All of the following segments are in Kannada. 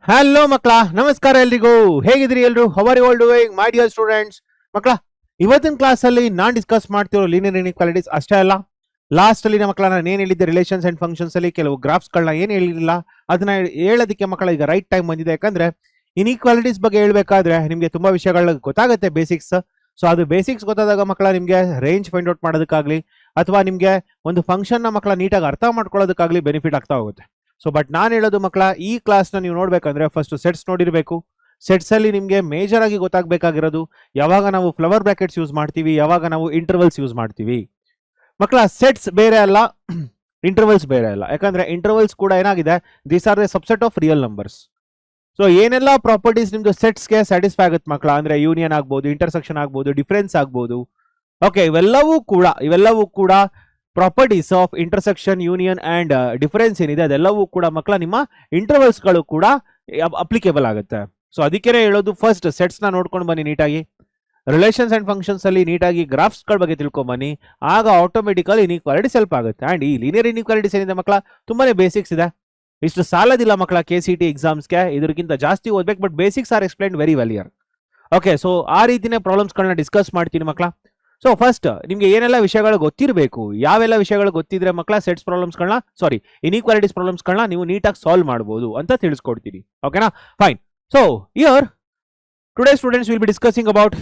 ಹಲೋ ಮಕ್ಕಳ, ನಮಸ್ಕಾರ ಎಲ್ರಿಗೂ. ಹೇಗಿದ್ರಿ ಎಲ್ರು? How are you all doing my dear students? ಮಕ್ಕಳ, ಇವತ್ತಿನ ಕ್ಲಾಸ್ ಅಲ್ಲಿ ನಾನ್ ಡಿಸ್ಕಸ್ ಮಾಡ್ತಿರೋ ಲೀನಿಯರ್ ಇನ್ಇಕ್ವಾಲಿಟೀಸ್ ಅಷ್ಟೇ ಅಲ್ಲ, ಲಾಸ್ಟ್ ಅಲ್ಲಿ ಮಕ್ಕಳ ನಾನು ಏನ್ ಹೇಳಿದ್ದೆ ರಿಲೇಷನ್ಸ್ ಅಂಡ್ ಫಂಕ್ಷನ್ಸ್ ಅಲ್ಲಿ ಕೆಲವು ಗ್ರಾಫ್ಸ್ ಗಳನ್ನ ಏನ್ ಹೇಳಿರಲಿಲ್ಲ ಅದನ್ನ ಹೇಳೋದಕ್ಕೆ ಮಕ್ಕಳ ಈಗ ರೈಟ್ ಟೈಮ್ ಬಂದಿದೆ. ಯಾಕಂದ್ರೆ ಇನ್ಇಕ್ವಾಲಿಟೀಸ್ ಬಗ್ಗೆ ಹೇಳ್ಬೇಕಾದ್ರೆ ನಿಮ್ಗೆ ತುಂಬಾ ವಿಷಯಗಳ ಗೊತ್ತಾಗುತ್ತೆ, ಬೇಸಿಕ್ಸ್. ಸೊ ಅದು ಬೇಸಿಕ್ಸ್ ಗೊತ್ತಾದಾಗ ಮಕ್ಕಳ ನಿಮ್ಗೆ ರೇಂಜ್ ಫೈಂಡ್ ಔಟ್ ಮಾಡೋದಕ್ಕಾಗ್ಲಿ ಅಥವಾ ನಿಮ್ಗೆ ಒಂದು ಫಂಕ್ಷನ್ ನ ಮಕ್ಕಳ ನೀಟಾಗಿ ಅರ್ಥ ಮಾಡ್ಕೊಳ್ಳೋದಕ್ಕಾಗ್ಲಿ ಬೆನಿಫಿಟ್ ಆಗ್ತಾ ಹೋಗುತ್ತೆ. ಸೊ ಬಟ್ ನಾನು ಹೇಳೋದು ಮಕ್ಕಳ, ಈ ಕ್ಲಾಸ್ನ ನೀವು ನೋಡ್ಬೇಕಂದ್ರೆ ಫಸ್ಟ್ ಸೆಟ್ಸ್ ನೋಡಿರ್ಬೇಕು. ಸೆಟ್ಸ್ ಅಲ್ಲಿ ನಿಮ್ಗೆ ಮೇಜರ್ ಆಗಿ ಗೊತ್ತಾಗಬೇಕಾಗಿರೋದು ಯಾವಾಗ ನಾವು ಫ್ಲವರ್ ಬ್ರಾಕೆಟ್ಸ್ ಯೂಸ್ ಮಾಡ್ತೀವಿ, ಯಾವಾಗ ನಾವು ಇಂಟರ್ವಲ್ಸ್ ಯೂಸ್ ಮಾಡ್ತೀವಿ. ಮಕ್ಕಳ, ಸೆಟ್ಸ್ ಬೇರೆ ಅಲ್ಲ, ಇಂಟರ್ವಲ್ಸ್ ಬೇರೆ ಅಲ್ಲ. ಯಾಕಂದ್ರೆ ಇಂಟರ್ವಲ್ಸ್ ಕೂಡ ಏನಾಗಿದೆ, these are the subset of real numbers. So ಏನೆಲ್ಲ ಪ್ರಾಪರ್ಟೀಸ್ ನಿಮ್ದು ಸೆಟ್ಸ್ಗೆ ಸ್ಯಾಟಿಸ್ಫೈ ಆಗುತ್ತೆ ಮಕ್ಕಳ, ಅಂದ್ರೆ ಯೂನಿಯನ್ ಆಗ್ಬೋದು, ಇಂಟರ್ಸೆಕ್ಷನ್ ಆಗ್ಬೋದು, ಡಿಫರೆನ್ಸ್ ಆಗ್ಬೋದು. ಓಕೆ, ಇವೆಲ್ಲವೂ ಕೂಡ properties of intersection, union and difference ಏನಿದೆ ಅದೆಲ್ಲವೂ ಕೂಡ ಮಕ್ಕಳ ನಿಮ್ಮ ಇಂಟರ್ವಲ್ಸ್ ಗಳು ಕೂಡ ಅಪ್ಲಿಕೇಬಲ್ ಆಗುತ್ತೆ. ಸೊ ಅದಕ್ಕೆ ಹೇಳೋದು, ಫಸ್ಟ್ ಸೆಟ್ಸ್ ನ ನೋಡ್ಕೊಂಡು ಬನ್ನಿ ನೀಟಾಗಿ, ರಿಲೇಷನ್ಸ್ ಅಂಡ್ ಫಂಕ್ಷನ್ಸ್ ಅಲ್ಲಿ ನೀಟಾಗಿ ಗ್ರಾಫ್ಸ್ ಗಳ ಬಗ್ಗೆ ತಿಳ್ಕೊಂಡ್ ಬನ್ನಿ. ಆಗ ಆಟೋಮೆಟಿಕಲಿ ಇನ್ಇಕ್ವಾಲಿಟೀಸ್ ಹೆಲ್ಪ್ ಆಗುತ್ತೆ. ಅಂಡ್ ಈ ಲೀನಿಯರ್ ಇನ್ಇಕ್ವಾಲಿಟೀಸ್ ಏನಿದೆ ಮಕ್ಕಳ, ತುಂಬಾನೇ ಬೇಸಿಕ್ಸ್ ಇದೆ. ಇಷ್ಟು ಸಾಲದಿಲ್ಲ ಮಕ್ಕಳ KCT ಎಕ್ಸಾಮ್ಸ್ಗೆ, ಇದಕ್ಕಿಂತ ಜಾಸ್ತಿ ಓದ್ಬೇಕು. But basics are explain very well here. Okay, so ಆ ರೀತಿನೇ ಪ್ರಾಬ್ಲಮ್ಸ್ ಗಳನ್ನ ಡಿಸ್ಕಸ್ ಮಾಡ್ತೀನಿ ಮಕ್ಕಳ. ಸೊ ಫಸ್ಟ್ ನಿಮ್ಗೆ ಏನೆಲ್ಲ ವಿಷಯಗಳು ಗೊತ್ತಿರಬೇಕು, ಯಾವೆಲ್ಲ ವಿಷಯಗಳು ಗೊತ್ತಿದ್ರೆ ಮಕ್ಕಳ ಸೆಟ್ಸ್ ಪ್ರಾಬ್ಲಮ್ಸ್ಗಳನ್ನ, ಸಾರಿ ಇನ್ಇಕ್ವಾಲಿಟೀಸ್ ಪ್ರಾಬ್ಲಮ್ಸ್ಗಳನ್ನ ನೀವು ನೀಟಾಗಿ ಸಾಲ್ವ್ ಮಾಡಬಹುದು ಅಂತ ತಿಳಿಸ್ಕೊಡ್ತೀನಿ. ಓಕೆನಾ? Fine. So here today students will be discussing about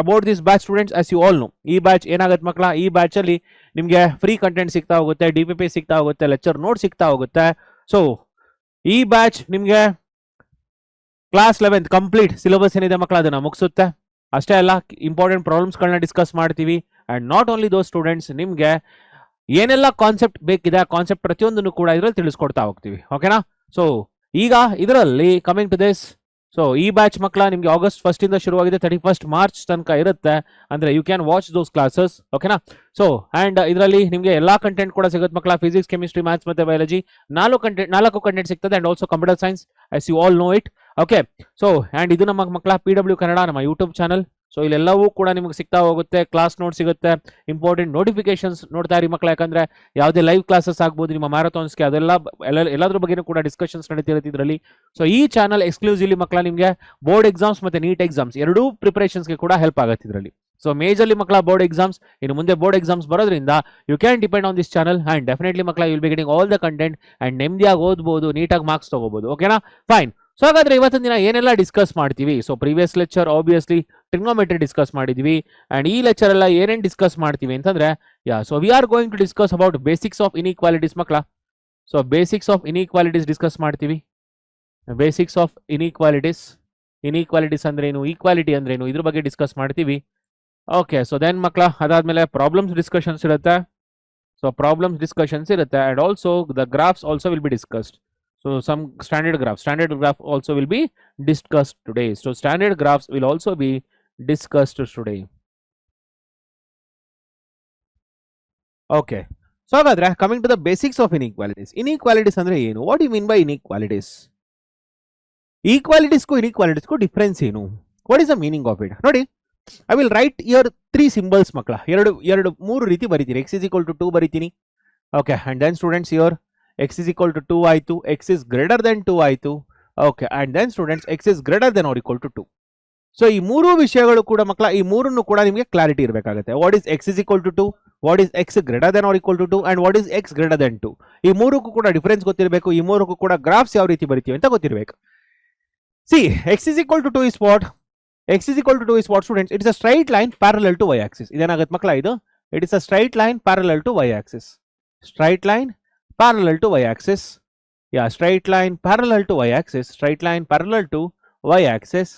about this batch students. As you all know, ಈ ಬ್ಯಾಚ್ ಏನಾಗುತ್ತೆ ಮಕ್ಕಳ, ಈ ಬ್ಯಾಚ್ ಅಲ್ಲಿ ನಿಮ್ಗೆ ಫ್ರೀ ಕಂಟೆಂಟ್ ಸಿಗ್ತಾ ಹೋಗುತ್ತೆ, DPP ಸಿಗ್ತಾ ಹೋಗುತ್ತೆ, ಲೆಕ್ಚರ್ ನೋಟ್ ಸಿಗ್ತಾ ಹೋಗುತ್ತೆ. ಸೊ ಈ ಬ್ಯಾಚ್ ನಿಮ್ಗೆ ಕ್ಲಾಸ್ 11 ಕಂಪ್ಲೀಟ್ ಸಿಲೆಬಸ್ ಏನಿದೆ ಮಕ್ಕಳ ಅದನ್ನ ಮುಗಿಸುತ್ತೆ. ಅಷ್ಟೇ ಅಲ್ಲ, ಇಂಪಾರ್ಟೆಂಟ್ ಪ್ರಾಬ್ಲಮ್ಸ್ಗಳನ್ನ ಡಿಸ್ಕಸ್ ಮಾಡ್ತೀವಿ. And not only those students, ನಿಮ್ಗೆ ಏನೆಲ್ಲ ಕಾನ್ಸೆಪ್ಟ್ ಬೇಕಿದೆ ಆ ಕಾನ್ಸೆಪ್ಟ್ ಪ್ರತಿಯೊಂದನ್ನು ಕೂಡ ಇದರಲ್ಲಿ ತಿಳಿಸ್ಕೊಡ್ತಾ ಹೋಗ್ತೀವಿ. ಓಕೆನಾ? ಸೊ ಈಗ ಇದರಲ್ಲಿ ಕಮಿಂಗ್ ಟು ದಿಸ್, ಸೊ ಈ ಬ್ಯಾಚ್ ಮಕ್ಕಳ ನಿಮ್ಗೆ August 1 ಇಂದ ಶುರುವಾಗಿದೆ, 31st March ತನಕ ಇರುತ್ತೆ. ಅಂದ್ರೆ you can watch those classes. ಓಕೆನಾ? ಸೊ ಅಂಡ್ ಇದರಲ್ಲಿ ನಿಮ್ಗೆ ಎಲ್ಲಾ ಕಂಟೆಂಟ್ ಕೂಡ ಸಿಗುತ್ತೆ ಮಕ್ಕಳ. ಫಿಸಿಕ್ಸ್, ಕೆಮಿಸ್ಟ್ರಿ, ಮ್ಯಾಥ್ಸ್ ಮತ್ತೆ ಬಯಾಲಜಿ ನಾಲ್ಕು ಕಂಟೆಂಟ್ ಸಿಗ್ತದೆ. And also computer science, as you all know it. Okay, so and ಇದು ನಮ್ಮ ಮಕ್ಕಳ PW ಕನ್ನಡ ನಮ್ಮ ಯೂಟ್ಯೂಬ್ ಚಾನಲ್. ಸೊ ಇಲ್ಲೆಲ್ಲವೂ ಕೂಡ ನಿಮ್ಗೆ ಸಿಗ್ತಾ ಹೋಗುತ್ತೆ, ಕ್ಲಾಸ್ ನೋಟ್ ಸಿಗುತ್ತೆ, ಇಂಪಾರ್ಟೆಂಟ್ ನೋಟಿಫಿಕೇಶನ್ಸ್ ನೋಡ್ತಾ ಇರಿ ಮಕ್ಕಳ. ಯಾಕಂದ್ರೆ ಯಾವುದೇ ಲೈವ್ ಕ್ಲಾಸಸ್ ಆಗ್ಬೋದು, ನಿಮ್ಮ ಮ್ಯಾರಥಾನ್ಸ್ಗೆ ಎಲ್ಲದ್ರ ಬಗ್ಗೆ ಕೂಡ ಡಿಸ್ಕಷನ್ಸ್ ನಡೀತಿರುತ್ತೆ ಇದರಲ್ಲಿ. ಸೊ ಈ ಚಾನಲ್ ಎಕ್ಸ್ಕ್ಲೂಸಿವ್ಲಿ ಮಕ್ಕಳ ನಿಮಗೆ ಬೋರ್ಡ್ ಎಕ್ಸಾಮ್ಸ್ ಮತ್ತೆ ನೀಟ್ ಎಕ್ಸಾಮ್ಸ್ ಎರಡೂ ಪ್ರಿಪರೇಷನ್ಸ್ಗೆ ಕೂಡ ಹೆಲ್ಪ್ ಆಗುತ್ತೆ ಇದರಲ್ಲಿ. ಸೊ ಮೇಜರ್ಲಿ ಮಕ್ಕಳ ಬೋರ್ಡ್ ಎಕ್ಸಾಮ್ಸ್, ಇನ್ನು ಮುಂದೆ ಬೋರ್ಡ್ ಎಕ್ಸಾಮ್ಸ್ ಬರೋದ್ರಿಂದ you can depend on this channel. And definitely ಮಕ್ಕಳ will be getting all the content and ನೆಮ್ಮದಿಯಾಗಿ ಓದ್ಬೋದು, ನೀಟಾಗಿ ಮಾರ್ಕ್ಸ್ ತಗೋಬಹುದು. ಓಕೆನಾ? ಫೈನ್. ಸೊ ಹಾಗಾದ್ರೆ ಇವತ್ತಿನ ದಿನ ಏನೆಲ್ಲ ಡಿಸ್ಕಸ್ ಮಾಡ್ತೀವಿ? So previous lecture obviously trigonometry discuss ಮಾಡಿದ್ವಿ. ಅಂಡ್ ಈ ಲೆಕ್ಚರ್ ಎಲ್ಲ ಏನೇನು ಡಿಸ್ಕಸ್ ಮಾಡ್ತೀವಿ ಅಂತಂದ್ರೆ, so we are going to discuss about basics of inequalities ಮಕ್ಕಳ. So basics of inequalities discuss ಮಾಡ್ತೀವಿ. ಬೇಸಿಕ್ಸ್ ಆಫ್ ಇನ್ಇಕ್ವಾಲಿಟೀಸ್ ಅಂದ್ರೇನು, ಈಕ್ವಾಲಿಟಿ ಅಂದ್ರೇನು, ಇದ್ರ ಬಗ್ಗೆ ಡಿಸ್ಕಸ್ ಮಾಡ್ತೀವಿ. ಓಕೆ, ಸೊ ದೆನ್ ಮಕ್ಕಳ ಅದಾದ್ಮೇಲೆ ಪ್ರಾಬ್ಲಮ್ಸ್ ಡಿಸ್ಕಷನ್ಸ್ ಇರುತ್ತೆ. ಸೊ ಪ್ರಾಬ್ಲಮ್ಸ್ ಡಿಸ್ಕಷನ್ಸ್ ಇರುತ್ತೆ. And also the graphs also will be discussed. So some standard graph also will be discussed today. So standard graphs will also be discussed today. Okay. So hagadre coming to the basics of inequalities. Inequalities andre ಏನು? What do you mean by inequalities? Equalities ku inequalities ku difference ಏನು? What is the meaning of it? ನೋಡಿ, I will write here 3 symbols ಮಕ್ಕಳ. ಮೂರು ರೀತಿ ಬರಿತೀನಿ. x is equal to 2 ಬರಿತೀನಿ. Okay, and then students here x is equal to 2 ಆಯ್ತು, x is greater than 2 ಆಯ್ತು. Okay, and then students x is greater than or equal to 2. So ಈ ಮೂರು ವಿಷಯಗಳು ಕೂಡ ಮಕ್ಕಳ, ಈ ಮೂರನ್ನು ಕೂಡ ನಿಮಗೆ ಕ್ಲಾರಿಟಿ ಇರಬೇಕಾಗುತ್ತೆ. What is x is equal to 2, what is x greater than or equal to 2, and what is x greater than 2. ಈ ಮೂರಕ್ಕೂ ಕೂಡ ಡಿಫರೆನ್ಸ್ ಗೊತ್ತಿರಬೇಕು. ಈ ಮೂರಕ್ಕೂ ಕೂಡ ಗ್ರಾಫ್ಸ್ ಯಾವ ರೀತಿ ಬರಿತೀವಿ ಅಂತ ಗೊತ್ತಿರಬೇಕು. C x is equal to 2 is what? x is equal to 2 is what students? It is a straight line parallel to y axis. ಇದೇನಾಗುತ್ತೆ ಮಕ್ಕಳ ಇದು? It is a straight line parallel to y axis. Straight line parallel to y axis. Straight line parallel to y axis. Straight line parallel to y axis.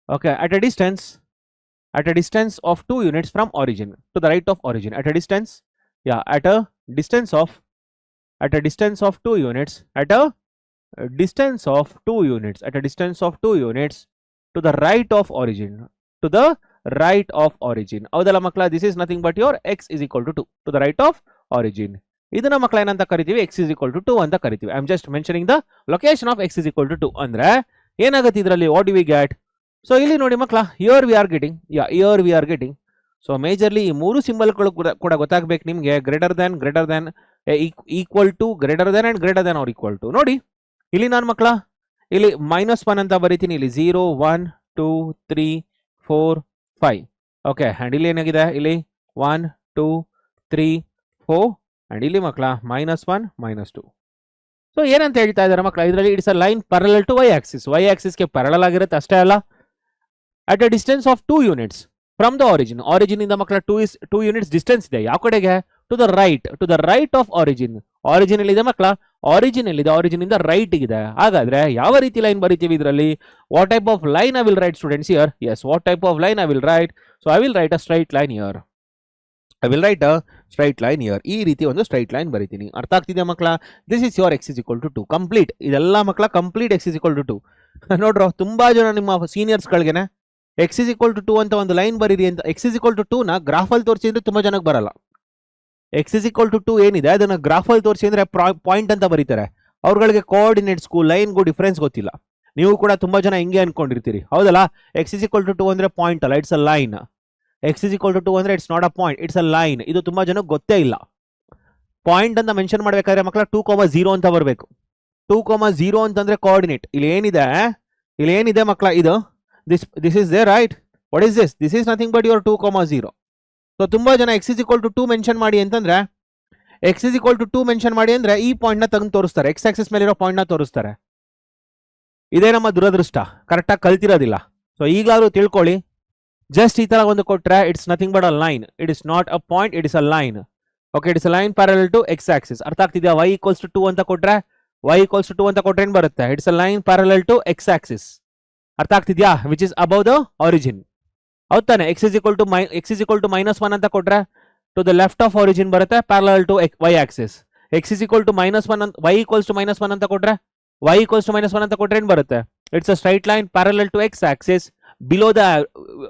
Okay, at a distance of 2 units from origin, to the right of origin. At a distance of 2 units. At a distance of 2 units. At a distance of 2 units to the right of origin. To the right of origin. Avudala makla, this is nothing but your x is equal to 2. To the right of origin. ಇದನ್ನ ಮಕ್ಕಳ ಏನಂತ ಕರಿತೀವಿ? x is equal to 2 ಅಂತ ಕರಿತೀವಿ. I am just mentioning the location of x is equal to 2. ಅಂದ್ರೆ ಏನಾಗುತ್ತೆ ಇದರಲ್ಲಿ? What do we get? So ಇಲ್ಲಿ ನೋಡಿ ಮಕ್ಕಳ, here we are getting so majorly ಈ ಮೂರು ಸಿಂಬಲ್ಗಳು ಕೂಡ ಗೊತ್ತಾಗಬೇಕು ನಿಮಗೆ. Greater than equal to, greater than and greater than or equal to. ನೋಡಿ ಇಲ್ಲಿ ನಾನು ಮಕ್ಕಳ ಇಲ್ಲಿ -1 ಅಂತ ಬರೀತೀನಿ. ಇಲ್ಲಿ 0 1 2 3 4 5. ಓಕೆ, ಅಂಡ್ ಇಲ್ಲಿ ಏನಾಗಿದೆ, ಇಲ್ಲಿ 1 2 3 4 ಅಂಡ್ ಇಲ್ಲಿ ಮಕ್ಕಳ -1 -2. ಸೊ ಏನಂತ ಹೇಳ್ತಾ ಇದ್ದಾರೆ ಮಕ್ಕಳ, ಇದರಲ್ಲಿ it's a line parallel to Y axis. Y ಆಕ್ಸಿಸ್ಗೆ ಪ್ಯಾರಲಲ್ ಆಗಿರುತ್ತೆ ಅಷ್ಟೇ ಅಲ್ಲ, at a distance of 2 units from the origin. Origin ಇಂದ ಮಕ್ಕಳ 2 ಯೂನಿಟ್ಸ್ ಡಿಸ್ಟೆನ್ಸ್ ಇದೆ. ಯಾವ ಕಡೆಗೆ? To the right of origin. Origin ಎಲ್ಲಿದೆ ಮಕ್ಕಳ? ಆರಿಜಿನ್ ಎಲ್ಲಿದೆ? ಆರಿಜಿನ್ ಇಂದ ರೈಟ್ ಇದೆ. ಹಾಗಾದ್ರೆ ಯಾವ ರೀತಿ ಲೈನ್ ಬರೀತೀವಿ ಇದರಲ್ಲಿ? What type of line I will write students here? Yes, what type of line I will write? So I will write a straight line here. ಈ ರೀತಿ ಒಂದು ಸ್ಟ್ರೈಟ್ ಲೈನ್ ಬರೀತೀನಿ. ಅರ್ಥ ಆಗ್ತಿದೆಯಾ ಮಕ್ಕಳ? This is your x is equal to 2 complete. ಇದೆಲ್ಲ ಮಕ್ಕಳ complete x is equal to 2. ನೋಡ್ರೋ, ತುಂಬಾ ಜನ ನಿಮ್ಮ ಸೀನಿಯರ್ಸ್ಗಳಿಗೆನೆ x is equal to 2 ಅಂತ ಒಂದು ಲೈನ್ ಬರೀರಿ ಅಂತ. x is equal to 2 ನ ಗ್ರಾಫಲ್ಲಿ ತೋರಿಸಿ ಅಂದ್ರೆ ತುಂಬಾ ಜನಕ್ಕೆ ಬರಲ್ಲ. x is equal to 2 ಏನಿದೆ ಅದನ್ನ ಗ್ರಾಫಲ್ಲಿ ತೋರಿಸಿ ಅಂದ್ರೆ ಪಾಯಿಂಟ್ ಅಂತ ಬರೀತಾರೆ. ಅವ್ರಗಳಿಗೆ ಕೋಆರ್ಡಿನೇಟ್ಸ್ಗೂ ಲೈನ್ಗೂ ಡಿಫ್ರೆನ್ಸ್ ಗೊತ್ತಿಲ್ಲ. ನೀವು ಕೂಡ ತುಂಬಾ ಜನ ಹಿಂಗೆ ಅನ್ಕೊಂಡಿರ್ತೀರಿ, ಹೌದಲ್ಲ? x is equal to 2 ಅಂದ್ರೆ ಪಾಯಿಂಟ್ ಅಲ್ಲ, it's a line. x is equal to 2 ಅಂದ್ರೆ it's not a point, it's a line. ಇದು ತುಂಬಾ ಜನಕ್ಕೆ ಗೊತ್ತೇ ಇಲ್ಲ. ಪಾಯಿಂಟ್ ಅಂತ ಮೆನ್ಷನ್ ಮಾಡ್ಬೇಕಾದ್ರೆ ಮಕ್ಕಳ 2,0 ಅಂತ ಬರಬೇಕು. 2,0 ಅಂತಂದ್ರೆ ಕೋಆರ್ಡಿನೇಟ್. ಇಲ್ಲಿ ಏನಿದೆ ಮಕ್ಕಳ, ಇದು this is they right. What is this? This is nothing but your 2,0. So ತುಂಬಾ ಜನ x is equal to 2 mention ಮಾಡಿ ಅಂತಂದ್ರೆ, x is equal to 2 mention ಮಾಡಿ ಅಂದ್ರೆ ಈ ಪಾಯಿಂಟ್ ನ ತೆಗೆದು ತೋರಿಸ್ತಾರೆ, ಎಕ್ಸ್ ಆಕ್ಸಿಸ್ ಮೇಲೆ ಇರೋ ಪಾಯಿಂಟ್ ನ ತೋರಿಸ್ತಾರೆ. ಇದೇ ನಮ್ಮ ದುರದೃಷ್ಟ, ಕರೆಕ್ಟಾಗಿ ಕಲ್ತಿರೋದಿಲ್ಲ. ಸೊ ಈಗಲಾದ್ರೂ ತಿಳ್ಕೊಳ್ಳಿ, ಜಸ್ಟ್ ಈ ತರ ಒಂದು ಕೊಟ್ರೆ it's nothing but a line. It is not a point, it is a line. Okay, it is a line parallel to X axis. ಅರ್ಥ ಆಗ್ತಿದೆಯಾ? y equals to 2 ಅಂತ ಕೊಟ್ರೆ ಏನ್ ಬರುತ್ತೆ? It's a line parallel to X axis. ಅರ್ಥ ಆಗ್ತಿದ್ಯಾ? Which is above the origin. ಹೌದ್ ತಾನೆ? x is equal to -1 ಅಂತ ಕೊಟ್ರೆ to the left of origin ಬರುತ್ತೆ, parallel to y axis. x is equal to -1 y equals to -1 ಅಂತ ಕೊಟ್ರೆ ಏನ್ ಬರುತ್ತೆ? It's a straight line parallel to X axis below the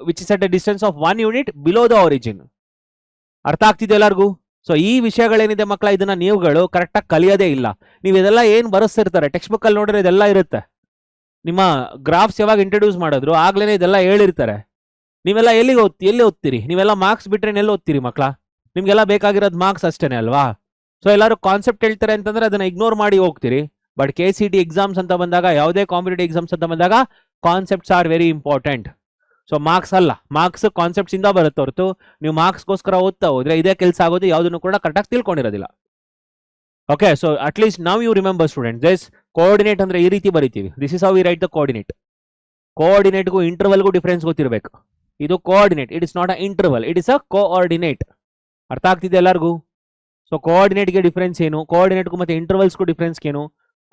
which is at a distance of 1 unit below the origin. ಅರ್ಥ ಆಗ್ತಿದೆ ಎಲ್ಲರಿಗೂ? ಸೊ ಈ ವಿಷಯಗಳೇನಿದೆ ಮಕ್ಕಳ, ಇದನ್ನ ನೀವುಗಳು ಕರೆಕ್ಟಾಗಿ ಕಲಿಯೋದೇ ಇಲ್ಲ. ನೀವು ಇದೆಲ್ಲ ಏನ್ ಬರೆಸ್ತಿರ್ತಾರೆ ಟೆಕ್ಸ್ಟ್ ಬುಕ್ ಅಲ್ಲಿ ನೋಡ್ರೆ ಇದೆಲ್ಲ ಇರುತ್ತೆ. ನಿಮ್ಮ ಗ್ರಾಫ್ಸ್ ಯಾವಾಗ ಇಂಟ್ರೊಡ್ಯೂಸ್ ಮಾಡಿದ್ರು ಆಗ್ಲೇನೆ ಇದೆಲ್ಲ ಹೇಳಿರ್ತಾರೆ. ನೀವೆಲ್ಲ ಎಲ್ಲಿ ಓದ್ತೀರಿ? ನೀವೆಲ್ಲ ಮಾರ್ಕ್ಸ್ ಬಿಟ್ರೆ ಎಲ್ಲಿ ಓದ್ತೀರಿ ಮಕ್ಕಳ? ನಿಮ್ಗೆಲ್ಲ ಬೇಕಾಗಿರೋದು ಮಾರ್ಕ್ಸ್ ಅಷ್ಟೇನೆ ಅಲ್ವಾ? ಸೊ ಎಲ್ಲರೂ ಕಾನ್ಸೆಪ್ಟ್ ಹೇಳ್ತಾರೆ ಅಂತಂದ್ರೆ ಅದನ್ನ ಇಗ್ನೋರ್ ಮಾಡಿ ಹೋಗ್ತೀರಿ. ಬಟ್ KCT ಎಕ್ಸಾಮ್ಸ್ ಅಂತ ಬಂದಾಗ, ಯಾವುದೇ ಕಾಂಪಿಟೇಟಿವ್ ಎಕ್ಸಾಮ್ಸ್ ಅಂತ ಬಂದಾಗ concepts are very important. So marks ಅಲ್ಲ, ಮಾರ್ಕ್ಸ್ ಕಾನ್ಸೆಪ್ಟ್ಸ್ ಇಂದ ಬರುತ್ತೆ ಹೊರತು ನೀವು ಮಾರ್ಕ್ಸ್ಗೋಸ್ಕರ ಓದ್ತಾ ಹೋದ್ರೆ ಇದೇ ಕೆಲಸ ಆಗೋದು, ಯಾವುದನ್ನು ಕೂಡ ಕರೆಕ್ಟಾಗಿ ತಿಳ್ಕೊಂಡಿರೋದಿಲ್ಲ. ಓಕೆ, ಸೊ ಅಟ್ ಲೀಸ್ಟ್ ನಾವ್ you remember student, this coordinate ಅಂದ್ರೆ ಈ ರೀತಿ ಬರೀತೀವಿ. This is how we write the coordinate. ಕೋಆರ್ಡಿನೇಟ್ಗೂ ಇಂಟರ್ವಲ್ಗೂ ಡಿಫ್ರೆನ್ಸ್ ಗೊತ್ತಿರಬೇಕು. ಇದು coordinate, it is not a interval, it is a coordinate. ಅರ್ಥ ಆಗ್ತಿದೆ ಎಲ್ಲರಿಗೂ? ಸೊ ಕೋಆರ್ಡಿನೇಟ್ಗೆ ಡಿಫ್ರೆನ್ಸ್ ಏನು, ಕೋಆರ್ಡಿನೇಟ್ಗೂ ಮತ್ತೆ ಇಂಟರ್ವಲ್ಸ್ಗೂ ಡಿಫ್ರೆನ್ಸ್ ಏನು,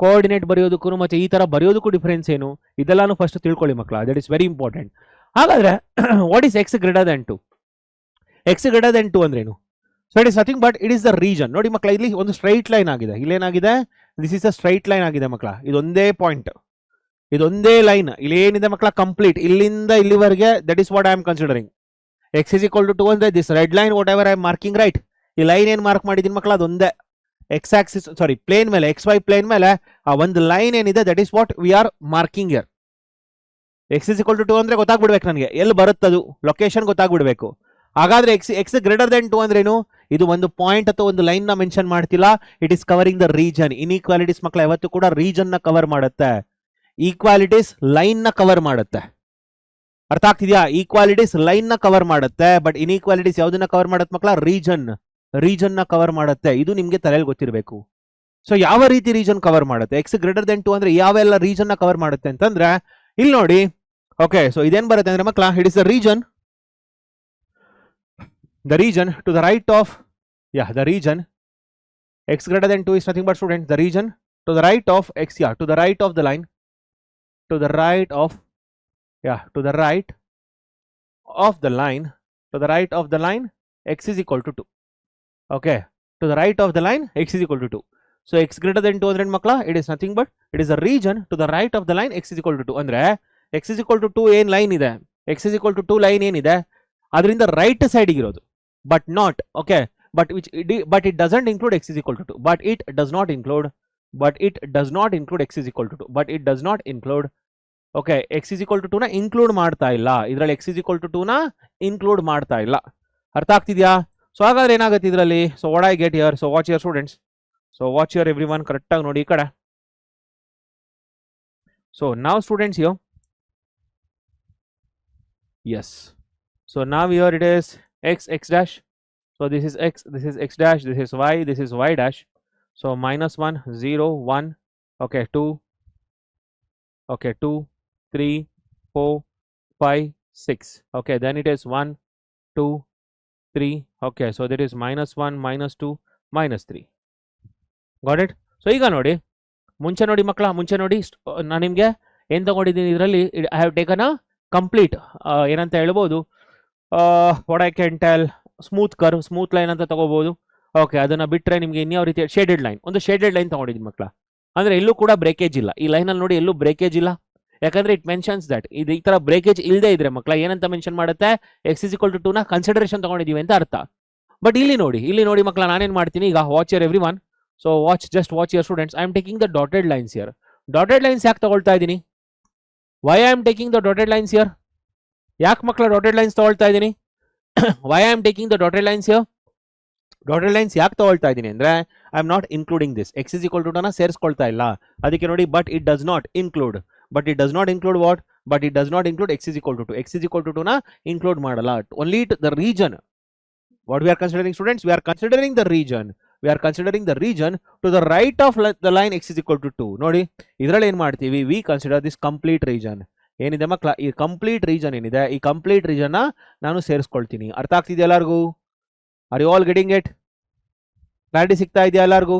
ಕೋಆರ್ಡಿನೇಟ್ ಬರೆಯೋದಕ್ಕೂ ಮತ್ತೆ ಈ ತರ ಬರೆಯೋದಕ್ಕೂ ಡಿಫ್ರೆನ್ಸ್ ಏನು, ಇದೆಲ್ಲಾನು ಫಸ್ಟ್ ತಿಳ್ಕೊಳ್ಳಿ ಮಕ್ಕಳ. That is very important. ಹಾಗಾದ್ರೆ what is x greater than 2? x greater than 2 ಅಂದ್ರೇನು? So it is nothing but it is the region. ನೋಡಿ ಮಕ್ಕಳ, ಇಲ್ಲಿ ಒಂದು ಸ್ಟ್ರೈಟ್ ಲೈನ್ ಆಗಿದೆ. ಇಲ್ಲೇನಾಗಿದೆ? This is a straight line ಆಗಿದೆ ಮಕ್ಕಳ. ಇದೊಂದೇ ಪಾಯಿಂಟ್, ಇದೊಂದೇ ಲೈನ್. ಇಲ್ಲಿ ಏನಿದೆ ಮಕ್ಕಳ? ಕಂಪ್ಲೀಟ್ ಇಲ್ಲಿಂದ ಇಲ್ಲಿವರೆಗೆ. That is what I am considering. x is equal to 2 ಅಂದ್ರೆ this red line what ever I am marking, right? ಈ ಲೈನ್ ಏನ್ ಮಾರ್ಕ್ ಮಾಡಿದೀನಿ ಮಕ್ಕಳ? ಅದೊಂದೇ ಎಕ್ಸ್ ಆಕ್ಸಿಸ್, ಸಾರಿ ಪ್ಲೇನ್ ಮೇಲೆ, XY ಪ್ಲೇನ್ ಮೇಲೆ ಆ ಒಂದು ಲೈನ್ ಏನಿದೆ, that is what we R marking here. x is equal to 2 ಅಂದ್ರೆ ಗೊತ್ತಾಗ್ಬಿಡ್ಬೇಕು ನನಗೆ, ಎಲ್ಲಿ ಬರುತ್ತದು ಲೊಕೇಶನ್ ಗೊತ್ತಾಗ್ಬಿಡ್ಬೇಕು. ಹಾಗಾದ್ರೆ x greater than 2 ಅಂದ್ರೇನು? ಇದು ಒಂದು ಪಾಯಿಂಟ್ ಅಥವಾ ಒಂದು ಲೈನ್ ನ ಮೆನ್ಷನ್ ಮಾಡ್ತಿಲ್ಲ, it is covering the region. Inequalities ಮಕ್ಕಳ ಯಾವತ್ತೂ ಕೂಡ ರೀಜನ್ ನ ಕವರ್ ಮಾಡುತ್ತೆ, ಈಕ್ವಾಲಿಟೀಸ್ ಲೈನ್ ನ ಕವರ್ ಮಾಡುತ್ತೆ. ಅರ್ಥ ಆಗ್ತಿದ್ಯಾ? ಈಕ್ವಾಲಿಟೀಸ್ ಲೈನ್ ನ ಕವರ್ ಮಾಡುತ್ತೆ, ಬಟ್ ಇನ್ಇಕ್ವಾಲಿಟೀಸ್ ಯಾವ್ದನ್ನ ಕವರ್ ಮಾಡುತ್ತೆ ಮಕ್ಕಳ? ರೀಜನ್ ನ ಕವರ್ ಮಾಡುತ್ತೆ. ಇದು ನಿಮ್ಗೆ ತಲೆಯಲ್ಲಿ ಗೊತ್ತಿರಬೇಕು. ಸೊ ಯಾವ ರೀತಿ ರೀಜನ್ ಕವರ್ ಮಾಡುತ್ತೆ? x greater than 2 ಅಂದ್ರೆ ಯಾವೆಲ್ಲ ರೀಜನ್ ನ ಕವರ್ ಮಾಡುತ್ತೆ ಅಂತಂದ್ರೆ ಇಲ್ಲಿ ನೋಡಿ. ಓಕೆ, ಸೊ ಇದೇನ್ ಬರುತ್ತೆ ಅಂದ್ರೆ ಮಕ್ಕಳ, it is the region to the right of the region. x greater than 2 is nothing but student the region to the right of x, to the right of the line, to the right of the right of the line x is equal to 2. Okay, to the right of the line x is equal to 2. So x greater than 2 ಅಂದ್ರೆ ಮಕ್ಕಳ, it is nothing but it is a region to the right of the line x is equal to 2. ಅಂದ್ರೆ x is equal to 2 ಏನ್ ಲೈನ್ ಇದೆ, x is equal to 2 line ಏನಿದೆ ಅದರಿಂದ ರೈಟ್ ಸೈಡ್ ಇರೋದು, but not okay, but it doesn't include x is equal to 2. But it does not include x is equal to 2. But it does not include, okay, x is equal to 2 ನ ಇನ್ಕ್ಲೂಡ್ ಮಾಡ್ತಾ ಇಲ್ಲ ಇದರಲ್ಲಿ. x is equal to 2 ನ ಇನ್ಕ್ಲೂಡ್ ಮಾಡ್ತಾ ಇಲ್ಲ. ಅರ್ಥ ಆಗ್ತಿದ್ಯಾ? ಸೊ ಹಾಗಾದ್ರೆ ಏನಾಗುತ್ತೆ ಇದರಲ್ಲಿ? So what I get here, so watch here students, so watch here every one, correct ಆಗಿ ನೋಡಿ ಈ ಕಡೆ. So now students here, yes. So now here it is x dash. So this is x dash, this is y dash. So minus 1, 0, 1, okay, 2, okay, 2, 3, 4, 5, 6. Okay, then it is 1, 2, 3. Okay, so that is minus 1, minus 2, minus 3. Got it? So ಈಗ ನೋಡಿ ಮುಂಚೆ ನೋಡಿ ಮಕ್ಕಳ, ಮುಂಚೆ ನೋಡಿ ನಾನು ನಿಮಗೆ ಏನು ತಗೊಂಡಿದ್ದೀನಿ ಇದರಲ್ಲಿ, I have taken a complete ಏನಂತ ಹೇಳ್ಬೋದು, what I can tell, smooth curve, smooth line ಅಂತ ತಗೋಬಹುದು. ಓಕೆ, ಅದನ್ನ ಬಿಟ್ಟರೆ ನಿಮಗೆ ಇನ್ಯಾವ ರೀತಿಯ ಶೇಡೆಡ್ ಲೈನ್, ಒಂದು ಶೇಡೆಡ್ ಲೈನ್ ತಗೊಂಡಿದ್ದೀನಿ ಮಕ್ಕಳ. ಅಂದ್ರೆ ಎಲ್ಲೂ ಕೂಡ ಬ್ರೇಕೇಜ್ ಇಲ್ಲ ಈ ಲೈನಲ್ಲಿ ನೋಡಿ, ಎಲ್ಲೂ ಬ್ರೇಕೇಜ್ ಇಲ್ಲ. ಯಾಕಂದ್ರೆ ಇಟ್ ಮೆನ್ಷನ್ಸ್ ದಟ್ ಇದು ಈ ತರ ಬ್ರೇಕೇಜ್ ಇಲ್ಲದೆ ಇದ್ರೆ ಮಕ್ಕಳ ಏನಂತ ಮೆನ್ಷನ್ ಮಾಡುತ್ತೆ, x = 2 ನ ಕನ್ಸಿಡರೇಷನ್ ತಗೊಂಡಿದೀವಿ ಅಂತ ಅರ್ಥ. ಬಟ್ ಇಲ್ಲಿ ನೋಡಿ ಮಕ್ಕಳ, ನಾನೇನ್ ಮಾಡ್ತೀನಿ ಈಗ, watch here everyone. So just watch here students, I am taking the dotted lines here. Dotted lines ಯಾಕೆ ತಗೊಳ್ತಾ ಇದ್ದೀನಿ, why I am taking the dotted lines here, ಯಾಕೆ ಮಕ್ಕಳ ಡಾಟೆಡ್ ಲೈನ್ಸ್ ತಗೊಳ್ತಾ ಇದ್ದೀನಿ, why I am taking the dotted lines here. Dotted lines ಯಾಕೆ ತಗೊಳ್ತಾ ಇದ್ದೀನಿ ಅಂದ್ರೆ, I am not including this, x = 2 ನ ಸೇರಿಸ್ಕೊಳ್ತಾ ಇಲ್ಲ, ಅದಕ್ಕೆ ನೋಡಿ. But it does not include, but it does not include what, but it does not include x = 2. x = 2 ನ ಇನ್ಕ್ಲೂಡ್ ಮಾಡಲ್ಲ, only the region. What we are considering students, we are considering the region, we are considering the region to the right of the line x = 2. ನೋಡಿ ಇದರಲ್ಲಿ ಏನ್ ಮಾಡ್ತೀವಿ, we consider this complete region. ಏನಿದೆ ಮಕ್ಕಳ, ಈ ಕಂಪ್ಲೀಟ್ ರೀಜನ್ ಏನಿದೆ, ಈ ಕಂಪ್ಲೀಟ್ ರೀಜನ್ ನ ನಾನು ಸೇರಿಸ್ಕೊಳ್ತೀನಿ. ಅರ್ಥ ಆಗ್ತಿದೆ ಎಲ್ಲರಿಗೂ? Are you all getting it? Clarity ಸಿಗ್ತಾ ಇದೆಯಾ ಎಲ್ಲರಿಗೂ?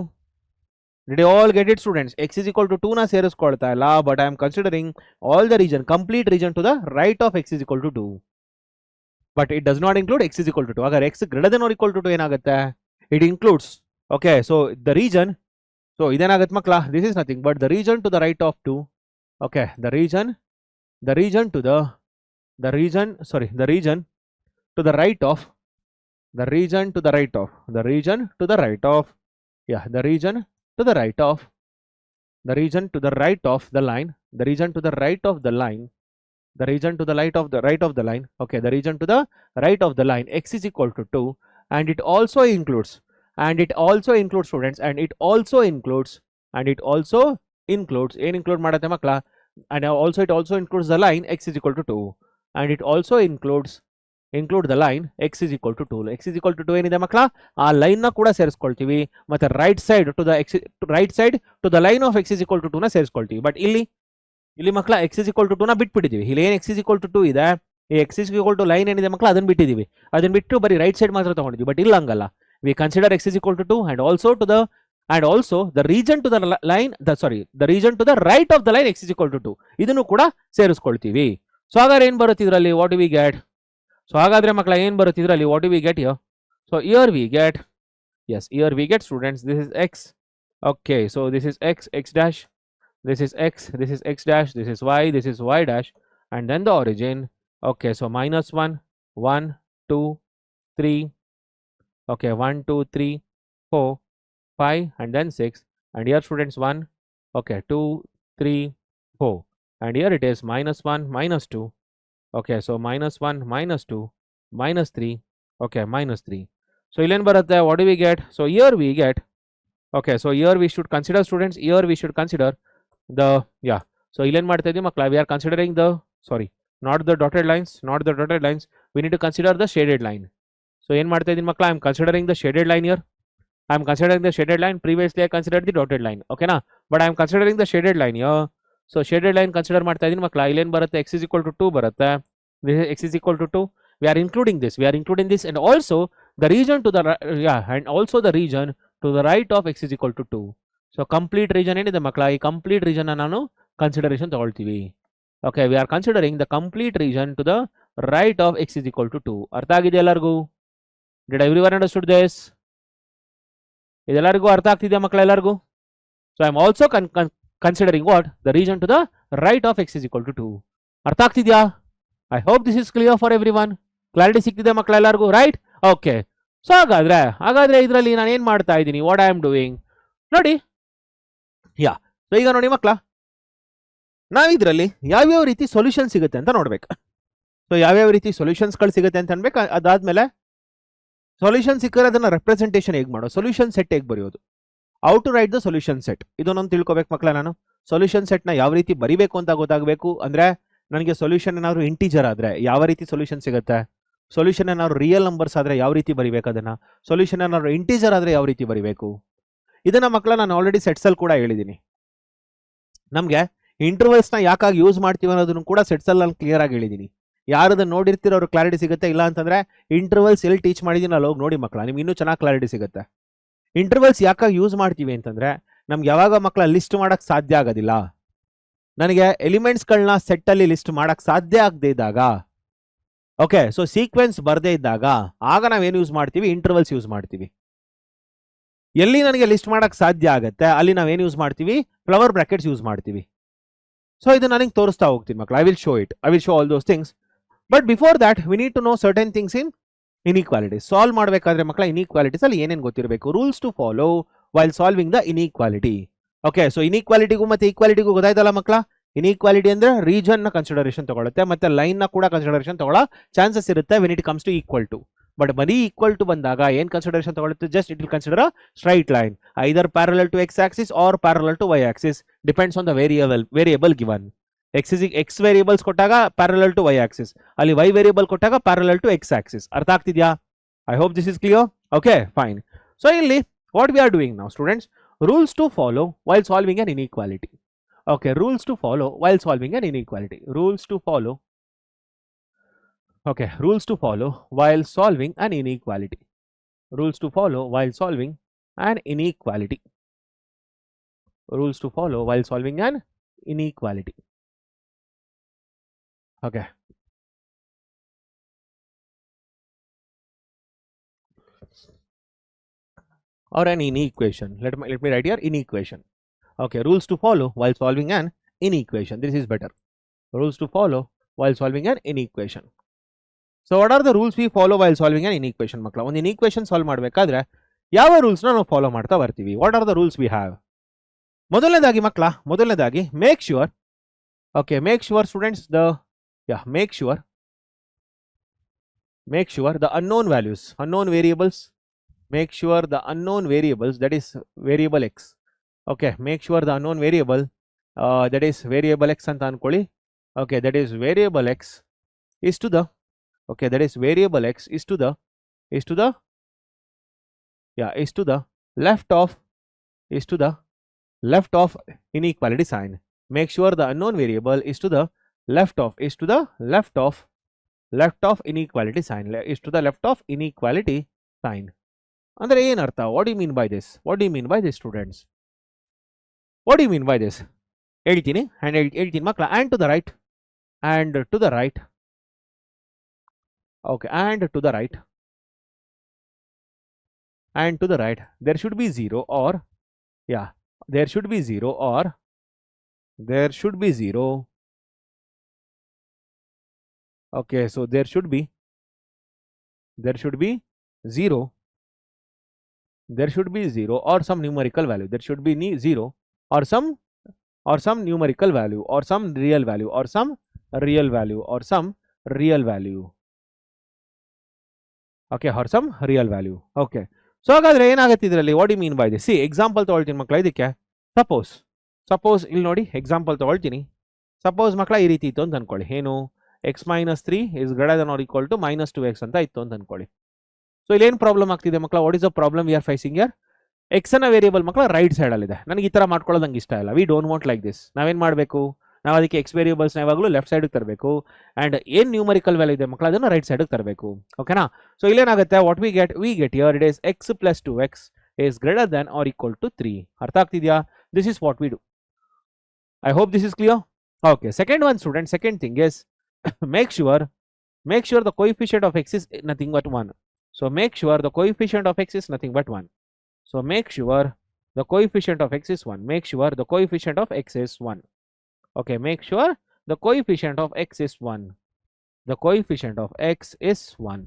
Did you all get it students? x = 2 ನ ಸೇರಿಸ್ಕೊಳ್ತಾ ಇಲ್ಲ, but I am considering all the region, complete region to the right of x = 2, but it does not include x = 2. ಹಾಗಾದ್ರೆ x > 2 ಏನಾಗುತ್ತೆ, it includes. Okay, so the region, so ಇದೇನಾಗುತ್ತೆ ಮಕ್ಕಳ, this is nothing but the region to the right of 2. Okay, the region to the region to the right of, the region to the right of, the region to the right of, yeah, the region to the right of, the region to the right of the line, the region to the right of the line, the region to the right of the line. Okay, the region to the right of the line, x = 2, and it also includes students, and it also includes ಏನು ಇನ್ಕ್ಲೂಡ್ ಮಾಡುತ್ತೆ ಮಕ್ಕಳ, and also it also includes the line x = 2, and it also include the line x = 2. x = 2 ಏನಿದೆ ಮಕ್ಕಳ, ಆ ಲೈನ್ ನ ಕೂಡ ಸೇರಿಸ್ಕೊಳ್ತೀವಿ, ಮತ್ತೆ right side to the line of x = 2 ನ ಸೇರಿಸ್ಕೊಳ್ತೀವಿ. ಬಟ್ ಇಲ್ಲಿ ಮಕ್ಕಳ x = 2 ನ ಬಿಟ್ಬಿಟ್ಟಿದೀವಿ. ಇಲ್ಲಿ ಏನು x = 2 ಇದೆ, ಈ x = ಲೈನ್ ಏನಿದೆ ಮಕ್ಕಳ ಅದನ್ನ ಬಿಟ್ಟಿದೀವಿ, ಅದನ್ನ ಬಿಟ್ಟು ಬರೀ ರೈಟ್ ಸೈಡ್ ಮಾತ್ರ ತಗೊಂಡಿದ್ವಿ. ಬಟ್ ಇಲ್ಲ ಹಂಗಲ್ಲ, V consider x = 2 and also the region to the line, the region to the right of the line x = 2, ಇದನ್ನು ಕೂಡ ಸೇರಿಸ್ಕೊಳ್ತೀವಿ. ಸೊ ಹಾಗಾದ್ರೆ ಏನ್ ಬರುತ್ತೆ ಇದರಲ್ಲಿ, what do we get? So ಹಾಗಾದ್ರೆ ಮಕ್ಕಳ ಏನ್ ಬರುತ್ತೆ ಇದರಲ್ಲಿ, what do we get here? So here we get students, this is x. Okay, so this is x dash, this is x dash, this is y dash, and then the origin. Okay, so minus 1, 1, 2, 3. Okay, 1, 2, 3, 4, 5, and then 6, and here students 1, okay, 2, 3, 4, and here it is minus 1, minus 2. Okay, so minus 1, minus 2, minus 3. Okay, minus 3. So illen barutte, what do we get? So here we get, okay, so here we should consider students, here we should consider the, yeah, so illen ಮಾಡ್ತಾ ಇದೀವಿ ಮಕ್ಕಳ, we are considering the, not the dotted lines, we need to consider the shaded line. So ಏನು ಮಾಡ್ತಾ ಇದೀನಿ ಮಕ್ಕಳ, I am considering the shaded line here. I am considering the shaded line. Previously I considered the dotted line. Okay na? But I am considering the shaded line here. So shaded line consider ಮಾಡ್ತಾ ಇದೀನಿ ಮಕ್ಕಳ. ಇಲ್ಲಿ ಏನು ಬರುತ್ತೆ, x = 2 ಬರುತ್ತೆ. This is x = 2. We are including this, and also the region to the region to the right of x = 2. So complete region ಏನಿದೆ ಮಕ್ಕಳ, ಈ complete region ನಾನು consideration ತಗೊಳ್ತೀವಿ. Okay, we are considering the complete region to the right of x = 2. ಅರ್ಥ ಆಗಿದೆ ಎಲ್ಲರಿಗೂ? Did everyone understood this? ಇದೆಲ್ಲರಿಗೂ ಅರ್ಥ ಆಗ್ತಿದೆಯಾ ಮಕ್ಕಳ ಎಲ್ಲರಿಗೂ? So I am also considering what, the region to the right of x = 2. ಅರ್ಥ ಆಗ್ತಿದ್ಯಾ? I hope this is clear for everyone. Clarity ಸಿಕ್ತಿದೆ ಮಕ್ಕಳ ಎಲ್ಲರಿಗೂ, ರೈಟ್? ಓಕೆ, ಸೊ ಹಾಗಾದ್ರೆ ಇದರಲ್ಲಿ ನಾನು ಏನ್ ಮಾಡ್ತಾ ಇದ್ದೀನಿ, ವಾಟ್ ಐ ಆಮ್ ಡೂಯಿಂಗ್ ನೋಡಿ. ಯಾ, ಸೊ ಈಗ ನೋಡಿ ಮಕ್ಕಳ, ನಾವು ಇದರಲ್ಲಿ ಯಾವ್ಯಾವ ರೀತಿ ಸೊಲ್ಯೂಷನ್ ಸಿಗುತ್ತೆ ಅಂತ ನೋಡ್ಬೇಕು. ಸೊ ಯಾವ್ಯಾವ ರೀತಿ ಸೊಲ್ಯೂಷನ್ಸ್ಗಳು ಸಿಗುತ್ತೆ ಅಂತ ಅನ್ಬೇಕು. ಅದಾದ್ಮೇಲೆ ಸೊಲ್ಯೂಷನ್ ಸಿಕ್ಕರೆ ಅದನ್ನ ರೆಪ್ರೆಸೆಂಟೇಷನ್ ಹೇಗೆ ಮಾಡೋ, ಸೊಲ್ಯೂಷನ್ ಸೆಟ್ ಹೇಗೆ ಬರೆಯೋದು, how to write the solution set, ಇದನ್ನೊಂದು ತಿಳ್ಕೊಬೇಕು ಮಕ್ಕಳ ನಾನು. ಸೊಲ್ಯೂಷನ್ ಸೆಟ್ನ ಯಾವ ರೀತಿ ಬರಿಬೇಕು ಅಂತ ಗೊತ್ತಾಗಬೇಕು. ಅಂದರೆ ನನಗೆ ಸೊಲ್ಯೂಷನ್ ಏನಾದ್ರು ಇಂಟೀಜರ್ ಆದರೆ ಯಾವ ರೀತಿ ಸೊಲ್ಯೂಷನ್ ಸಿಗುತ್ತೆ, ಸೊಲ್ಯೂಷನ್ ಏನಾದ್ರು ರಿಯಲ್ ನಂಬರ್ಸ್ ಆದರೆ ಯಾವ ರೀತಿ ಬರಿಬೇಕು ಅದನ್ನು, ಸೊಲ್ಯೂಷನ್ ಏನಾದ್ರು ಇಂಟೀಜರ್ ಆದರೆ ಯಾವ ರೀತಿ ಬರಿಬೇಕು. ಇದನ್ನು ಮಕ್ಕಳ ನಾನು ಆಲ್ರೆಡಿ ಸೆಟ್ಸಲ್ಲಿ ಕೂಡ ಹೇಳಿದ್ದೀನಿ. ನಮಗೆ ಇಂಟರ್ವಲ್ಸ್ನ ಯಾಕಾಗಿ ಯೂಸ್ ಮಾಡ್ತೀವಿ ಅನ್ನೋದನ್ನು ಕೂಡ ಸೆಟ್ಸಲ್ಲಿ ನಾನು ಕ್ಲಿಯರ್ ಆಗಿ ಹೇಳಿದ್ದೀನಿ. ಯಾರದನ್ನು ನೋಡಿರ್ತೀರೋ ಅವ್ರಿಗೆ ಕ್ಲಾರಿಟಿ ಸಿಗುತ್ತೆ. ಇಲ್ಲ ಅಂತಂದರೆ ಇಂಟರ್ವಲ್ಸ್ ಎಲ್ಲಿ ಟೀಚ್ ಮಾಡಿದ್ದೀನಿ ಅಲ್ಲಿ ಹೋಗಿ ನೋಡಿ ಮಕ್ಕಳ, ನಿಮ್ಗೆ ಇನ್ನೂ ಚೆನ್ನಾಗಿ ಕ್ಲಾರಿಟಿ ಸಿಗುತ್ತೆ. ಇಂಟರ್ವಲ್ಸ್ ಯಾಕಾಗಿ ಯೂಸ್ ಮಾಡ್ತೀವಿ ಅಂತಂದರೆ ನಮ್ಗೆ ಯಾವಾಗ ಮಕ್ಕಳ ಲಿಸ್ಟ್ ಮಾಡೋಕ್ಕೆ ಸಾಧ್ಯ ಆಗೋದಿಲ್ಲ, ನನಗೆ ಎಲಿಮೆಂಟ್ಸ್ಗಳನ್ನ ಸೆಟ್ಟಲ್ಲಿ ಲಿಸ್ಟ್ ಮಾಡೋಕ್ಕೆ ಸಾಧ್ಯ ಆಗದೆ ಇದ್ದಾಗ, ಓಕೆ, ಸೊ ಸೀಕ್ವೆನ್ಸ್ ಬರದೇ ಇದ್ದಾಗ ಆಗ ನಾವೇನು ಯೂಸ್ ಮಾಡ್ತೀವಿ, ಇಂಟರ್ವಲ್ಸ್ ಯೂಸ್ ಮಾಡ್ತೀವಿ. ಎಲ್ಲಿ ನನಗೆ ಲಿಸ್ಟ್ ಮಾಡೋಕ್ಕೆ ಸಾಧ್ಯ ಆಗುತ್ತೆ ಅಲ್ಲಿ ನಾವೇನು ಯೂಸ್ ಮಾಡ್ತೀವಿ, ಫ್ಲವರ್ ಬ್ರಾಕೆಟ್ಸ್ ಯೂಸ್ ಮಾಡ್ತೀವಿ. ಸೊ ಇದು ನನಗೆ ತೋರಿಸ್ತಾ ಹೋಗ್ತೀನಿ ಮಕ್ಕಳು. I will show it, I will show all those things. But before that we need to know certain things in inequalities. Solve ಮಾಡಬೇಕಾದ್ರೆ ಮಕ್ಕಳ ಇನ್ಇಕ್ವಾಲಿಟೀಸ್ ಅಲ್ಲಿ ಏನೇನು ಗೊತ್ತಿರಬೇಕು, rules to follow while solving the inequality. Okay, so ಇನ್ಇಕ್ವಾಲಿಟಿಗೂ ಮತ್ತೆ ಈಕ್ವಾಲಿಟಿಗೂ ಗೊತ್ತಾಯ್ತಲ್ಲ ಮಕ್ಕಳ. ಇನ್ಇಕ್ವಾಲಿಟಿ ಅಂದ್ರೆ ರೀಜನ್ ನ ಕನ್ಸಿಡರೇಷನ್ ತಗೊಳುತ್ತೆ, ಮತ್ತೆ ಲೈನ್ ನ ಕೂಡ ಕನ್ಸಿಡರೇಷನ್ ತಗೊಳ್ಳೋ ಚಾನ್ಸಸ್ ಇರುತ್ತೆ when it comes to equal to. But ಬರೀ ಈಕ್ವಲ್ ಟು ಬಂದಾಗ ಏನ್ ಕನ್ಸಿಡರೇಷನ್ ತಗೊಳುತ್ತೆ, just it will consider a straight line either parallel to X axis or parallel to Y axis, depends on the variable given. X variables ಕೊಟ್ಟಾಗ ಪ್ಯಾರಲಲ್ ಟು ವೈ ಆಕ್ಸಿಸ್, ಅಲ್ಲಿ ವೈ ವೇರಿಯಬಲ್ ಕೊಟ್ಟಾಗ ಪ್ಯಾರಲಲ್ ಟು ಎಕ್ಸ್ ಆಕ್ಸಿಸ್. ಅರ್ಥ ಆಗ್ತಿದ್ಯಾ? I hope this is clear. Okay, fine. So ಇಲ್ಲಿ ವಾಟ್ ವಿ ಆರ್ ಡೂಯಿಂಗ್ ನಾವು students, rules to follow while solving an inequality. Okay, rules to follow while solving an inequality. Rules to follow. Okay, rules to follow while solving an inequality. Rules to follow while solving an inequality. Rules to follow while solving an inequality. Okay. Or an inequation. Let me write here inequation. Okay, rules to follow while solving an inequation. This is better. Rules to follow while solving an inequation. So what are the rules we follow while solving an inequation ಮಕ್ಕಳ? ಒಂದು ಇನ್ಇಕ್ವೇಷನ್ ಸಾಲ್ವ್ ಮಾಡಬೇಕಾದ್ರೆ ಯಾವ ರೂಲ್ಸ್ನ ನಾವು ಫಾಲೋ ಮಾಡ್ತಾ ಬರ್ತೀವಿ? What are the rules we have? ಮೊದಲನೇದಾಗಿ ಮಕ್ಕಳ, ಮೊದಲನೇದಾಗಿ make sure, okay, make sure students the make sure the unknown values, unknown variables, make sure the unknown variables, that is variable x. Okay, make sure the unknown variable that is variable x ಅಂತ ಅನ್ಕೊಳ್ಳಿ. Okay, that is variable x is to the, okay, that is variable x is to the left of inequality sign. Make sure the unknown variable is to the left of inequality sign, is to the left of inequality sign. ಅಂದ್ರೆ ಏನರ್ಥ? what do you mean by this? What do you mean by this students? What do you mean by this? ಹೇಳ್ತೀನಿ ಮಕ್ಕಳ. and to the right, okay, and to the right there should be 0 or there should be 0 okay, so there should be 0 or some numerical value. There should be 0 or some numerical value or some real value or some real value okay, or some real value. Okay, so ಹಾಗಾದ್ರೆ ಏನಾಗುತ್ತೆ ಇದರಲ್ಲಿ? what do you mean by this? see, example ತಗೊಳ್ತೀನಿ ಮಕ್ಕಳ. ಇದಕ್ಕೆ suppose ಇಲ್ಲಿ ನೋಡಿ example ತಗೊಳ್ತೀನಿ. suppose ಮಕ್ಕಳ ಈ ರೀತಿ ಇತ್ತು ಅಂತ ಅನ್ಕೊಳ್ಳಿ. ಏನು, x minus 3 is greater than or equal to minus 2x ಅಂತ ಇತ್ತು ಅಂತ ಅನ್ಕೊಳ್ಳಿ. ಸೊ ಇಲ್ಲಿ ಏನು ಪ್ರಾಬ್ಲಮ್ ಆಗ್ತಿದೆ ಮಕ್ಕಳ? What is the problem we are facing here? X ಅನ್ನ ವೇರಿಯಬಲ್ ಮಕ್ಕಳ ರೈಟ್ ಸೈಡ್ ಅಲ್ಲಿ ಇದೆ. ನನಗೆ ಈ ತರ ಮಾಡ್ಕೊಳ್ಳೋದು ನಂಗೆ ಇಷ್ಟ ಇಲ್ಲ. We don't want like this. ನಾವೇನ್ ಮಾಡಬೇಕು? ನಾವು ಅದಕ್ಕೆ ಎಕ್ಸ್ ವೇರಿಯಬಲ್ಸ್ ಯಾವಾಗಲೂ ಲೆಫ್ಟ್ ಸೈಡ್ ತರಬೇಕು ಅಂಡ್ ಏನ್ ನ್ಯೂಮರಿಕಲ್ ವ್ಯಾಲ್ಯೂ ಇದೆ ಮಕ್ಕಳ ಅದನ್ನ ರೈಟ್ ಸೈಡ್ ತರಬೇಕು. ಓಕೆನಾ? ಸೊ ಇಲ್ಲೇನಾಗುತ್ತೆ, what we get here it is x plus 2x is greater than or equal to 3. ಅರ್ಥ ಆಗ್ತಿದ್ಯಾ? This is what we do. I hope this is clear. Okay, second one student, second thing is make sure the coefficient of x is nothing but 1. So make sure the coefficient of x is nothing but 1. So make sure the coefficient of x is 1. Make sure the coefficient of x is 1. Okay, make sure the coefficient of x is 1. The coefficient of x is 1.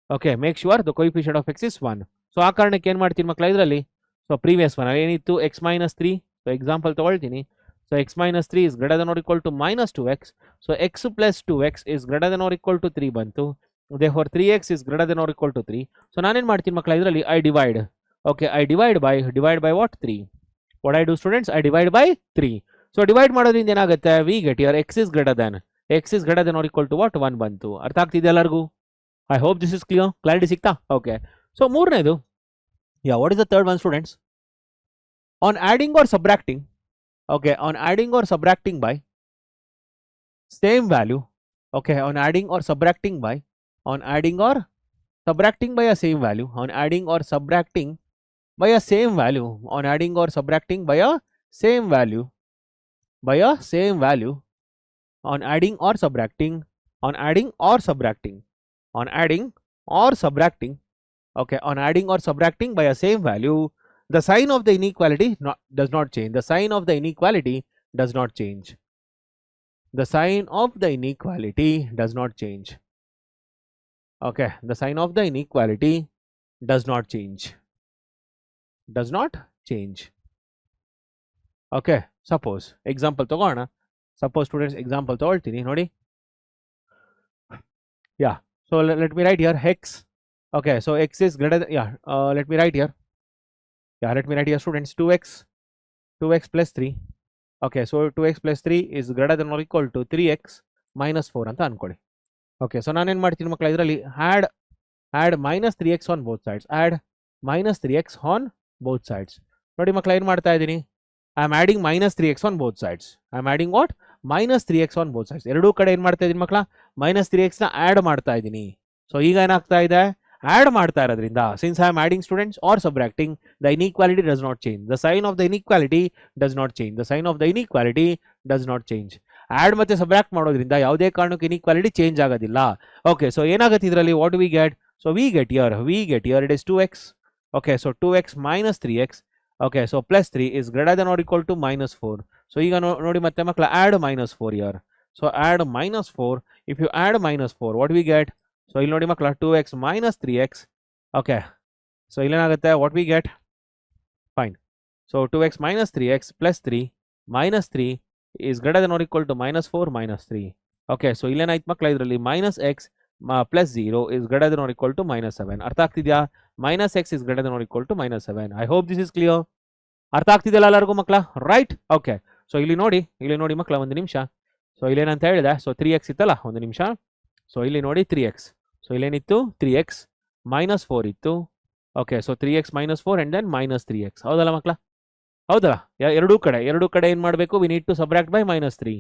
Okay, make sure the coefficient of x is 1. So ಆ ಕಾರಣಕ್ಕೆ ಏನು ಮಾಡ್ತೀನಿ ಮಕ್ಕಳ ಇದರಲ್ಲಿ? ಸೊ ಪ್ರೀವಿಯಸ್ ಒನ್ ಏನಿತ್ತು, x minus 3. ಸೊ ಎಕ್ಸಾಂಪಲ್ ತಗೊಳ್ತೀನಿ. So x minus 3 is greater than or equal to minus 2x. So x plus 2x is greater than or equal to 3 ಬಂತು. Therefore 3x is greater than or equal to 3. So ನಾನೇನು ಮಾಡ್ತೀನಿ ಮಕ್ಕಳ ಇದರಲ್ಲಿ? I divide. Okay, I divide by what? 3. What I do students, I divide by 3. So divide ಮಾಡೋದ್ರಿಂದ ಏನಾಗುತ್ತೆ, V get here x is greater than or equal to what 1 ಬಂತು. ಅರ್ಥ ಆಗ್ತಿದೆ ಎಲ್ಲರಿಗೂ? I hope this is clear. Clarity ಸಿಗ್ತಾ? ಓಕೆ. ಸೊ ಮೂರನೇದು, what is the third one students? On adding or subtracting, okay, on adding or subtracting by same value, okay, on adding or subtracting by a same value, on adding or subtracting by a same value, on adding or subtracting by a same value, on adding or subtracting, on adding or subtracting, okay, on adding or subtracting by a same value, the sign of the inequality does not change. The sign of the inequality does not change. The sign of the inequality does not change. Okay, the sign of the inequality does not change. Does not change. Okay, suppose example ತಗೋಣ. Suppose students example ತಗೊಳ್ತೀನಿ ನೋಡಿ. Yeah, so let me write here x. Okay, so x is greater than, let me write here. Let me write here students, 2x plus 3. Okay, so 2x plus 3 is greater than or equal to 3x minus 4 ಅಂತ ಅನ್ಕೊಳ್ಳಿ. ಓಕೆ, ಸೊ ನಾನೇನು ಮಾಡ್ತೀನಿ ಮಕ್ಕಳ, ಇದರಲ್ಲಿ add minus 3x on both sides, add minus 3x on both sides. ನೋಡಿ ಮಕ್ಕಳ, ಏನು ಮಾಡ್ತಾ ಇದ್ದೀನಿ, I am adding minus 3x on both sides. I am adding what, minus 3x on both sides. ಎರಡೂ ಕಡೆ ಏನು ಮಾಡ್ತಾ ಇದ್ದೀನಿ ಮಕ್ಕಳ, ಮೈನಸ್ 3xನ ಆ್ಯಡ್ ಮಾಡ್ತಾ ಇದ್ದೀನಿ. ಸೊ ಈಗ ಏನಾಗ್ತಾ ಇದೆ, ಆ್ಯಡ್ ಮಾಡ್ತಾ ಇರೋದ್ರಿಂದ, since I am adding students or subtracting, the inequality does not change. The sign of the inequality does not change. The sign of the inequality does not change. Add ಮತ್ತೆ ಸಬ್ರಾಕ್ಟ್ ಮಾಡೋದ್ರಿಂದ ಯಾವುದೇ ಕಾರಣಕ್ಕೂ ಇನ್ಇಕ್ವಾಲಿಟಿ ಚೇಂಜ್ ಆಗೋದಿಲ್ಲ. ಓಕೆ, ಸೊ ಏನಾಗುತ್ತೆ ಇದರಲ್ಲಿ, what we get, so we get here it is 2x. Okay, so 2x minus 3x. Okay, so plus 3 is greater than or equal to minus 4. So ಈಗ ನೋಡಿ ಮತ್ತೆ ಮಕ್ಕಳ, add minus 4 here. So add minus 4. If you add minus 4, what we get, so ಇಲ್ಲಿ ನೋಡಿ ಮಕ್ಕಳ, 2x minus 3x. Okay, so ಇಲ್ಲೇನಾಗುತ್ತೆ, what we get, fine. So 2x minus 3x plus 3 minus 3 is greater than or equal to minus 4 minus 3. Okay, so ಇಲ್ಲೇನಾಯ್ತು ಮಕ್ಕಳ, ಇದರಲ್ಲಿ minus x plus 0 is greater than or equal to minus 7. ಅರ್ಥ ಆಗ್ತಿದ್ಯಾ? minus x is greater than or equal to minus 7. I hope this is clear. ಅರ್ಥ ಆಗ್ತಿದೆಯಲ್ಲ ಎಲ್ಲರಿಗೂ ಮಕ್ಕಳ, ರೈಟ್? ಓಕೆ, ಸೊ ಇಲ್ಲಿ ನೋಡಿ ಮಕ್ಕಳ, ಒಂದು ನಿಮಿಷ. ಸೊ ಇಲ್ಲೇನಂತ ಹೇಳಿದೆ, ಸೊ 3x ಇತ್ತಲ್ಲ, ಒಂದು ನಿಮಿಷ. ಸೊ ಇಲ್ಲಿ ನೋಡಿ 3x. ಸೊ ಇಲ್ಲೇನಿತ್ತು, 3x minus 4 ಇತ್ತು. Okay, so 3x minus 4 and then minus 3x. ಹೌದಲ್ಲ ಮಕ್ಕಳ? ಹೌದಲ್ಲ? ಎರಡೂ ಕಡೆ ಏನು ಮಾಡಬೇಕು, we need to subtract by minus 3.